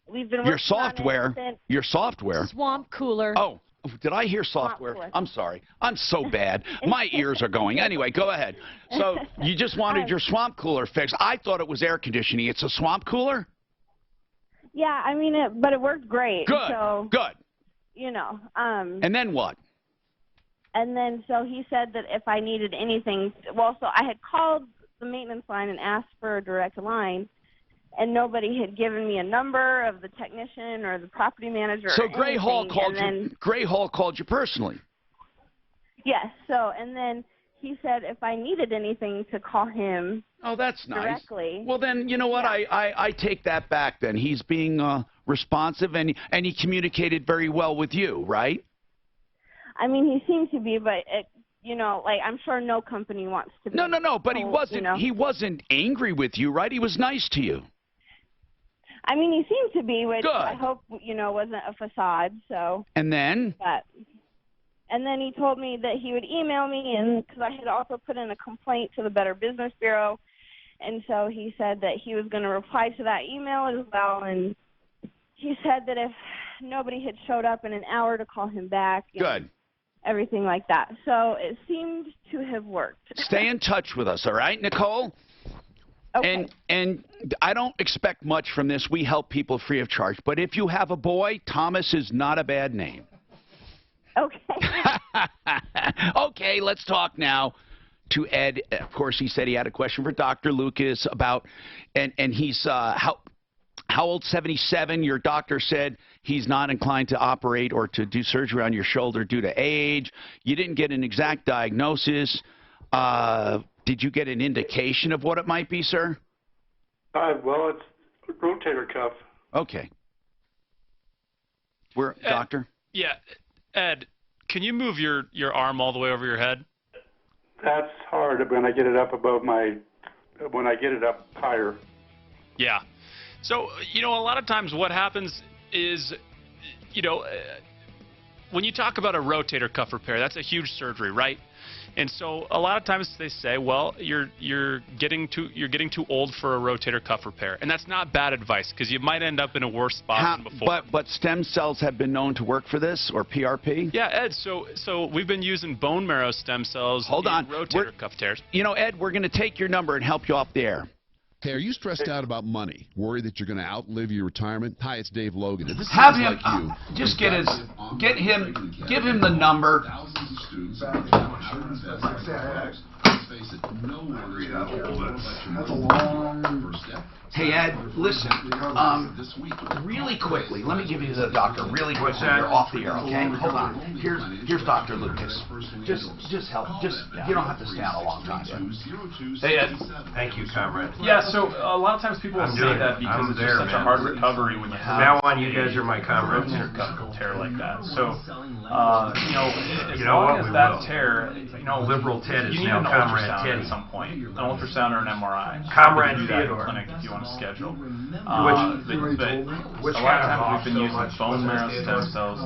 we've been working your software. on it since Your software. Swamp cooler. Oh, Did I hear software? I'm sorry. I'm so bad. My ears are going. Anyway, go ahead. So you just wanted your swamp cooler fixed. I thought it was air conditioning. It's a swamp cooler? Yeah, I mean, but it worked great. Good. So, good. You know. And then what? And then so he said that if I needed anything, well, so I had called the maintenance line and asked for a direct line, and nobody had given me a number of the technician or the property manager. So or Gray Hall anything. called and you. then, Gray Hall called you personally. Yes. So and then he said if I needed anything to call him. Oh, that's nice. Directly. Well, then you know what? Yeah. I take that back. Then he's being responsive and he communicated very well with you, right? I mean, he seemed to be, but it, you know, like I'm sure no company wants to be. No. But he told, wasn't. You know? He wasn't angry with you, right? He was nice to you. I mean, he seemed to be, which Good. I hope wasn't a facade. So. And then. And then he told me that he would email me, and because I had also put in a complaint to the Better Business Bureau, and so he said that he was going to reply to that email as well. And he said that if nobody had showed up in an hour to call him back. Good. Everything like that. So it seemed to have worked. Stay in touch with us, all right, Nicole? Okay. And I don't expect much from this. We help people free of charge. But if you have a boy, Thomas is not a bad name. Okay. Okay, let's talk now to Ed. Of course, he said he had a question for Dr. Lucas about, and he's, how old? 77. Your doctor said he's not inclined to operate or to do surgery on your shoulder due to age. You didn't get an exact diagnosis. Did you get an indication of what it might be, sir? Well, it's rotator cuff. Okay. Doctor? Yeah. Ed, can you move your arm all the way over your head? That's hard when I get it up when I get it up higher. Yeah. So, a lot of times what happens is, when you talk about a rotator cuff repair, that's a huge surgery, right? And so a lot of times they say, well, you're getting too old for a rotator cuff repair, and that's not bad advice because you might end up in a worse spot than before. But stem cells have been known to work for this, or PRP? Yeah, Ed. So we've been using bone marrow stem cells. Hold on. Rotator cuff tears. Ed, we're going to take your number and help you off the air. Hey, are you stressed out about money? Worried that you're going to outlive your retirement? Hi, it's Dave Logan. This Have sounds him. like you. Just give him the number. Hey, Ed, listen, really quickly, let me give you the doctor really quickly. You're off the air, okay? Hold on. Here's Dr. Lucas. Just help. You don't have to stay on a long time. Hey, Ed. Thank you, comrade. Yeah, so a lot of times people will say that because it's just such a hard recovery when you have From now on, you guys are my comrades. rotator cuff tear like that. So, as long as that tear, Liberal Ted is you need now an Comrade ultrasound Teddy. at some point, an ultrasound or an MRI. Comrade You can do that in Theodore. clinic if you want to schedule. Which But a lot of kind of times we've been so using much bone was marrow it? stem cells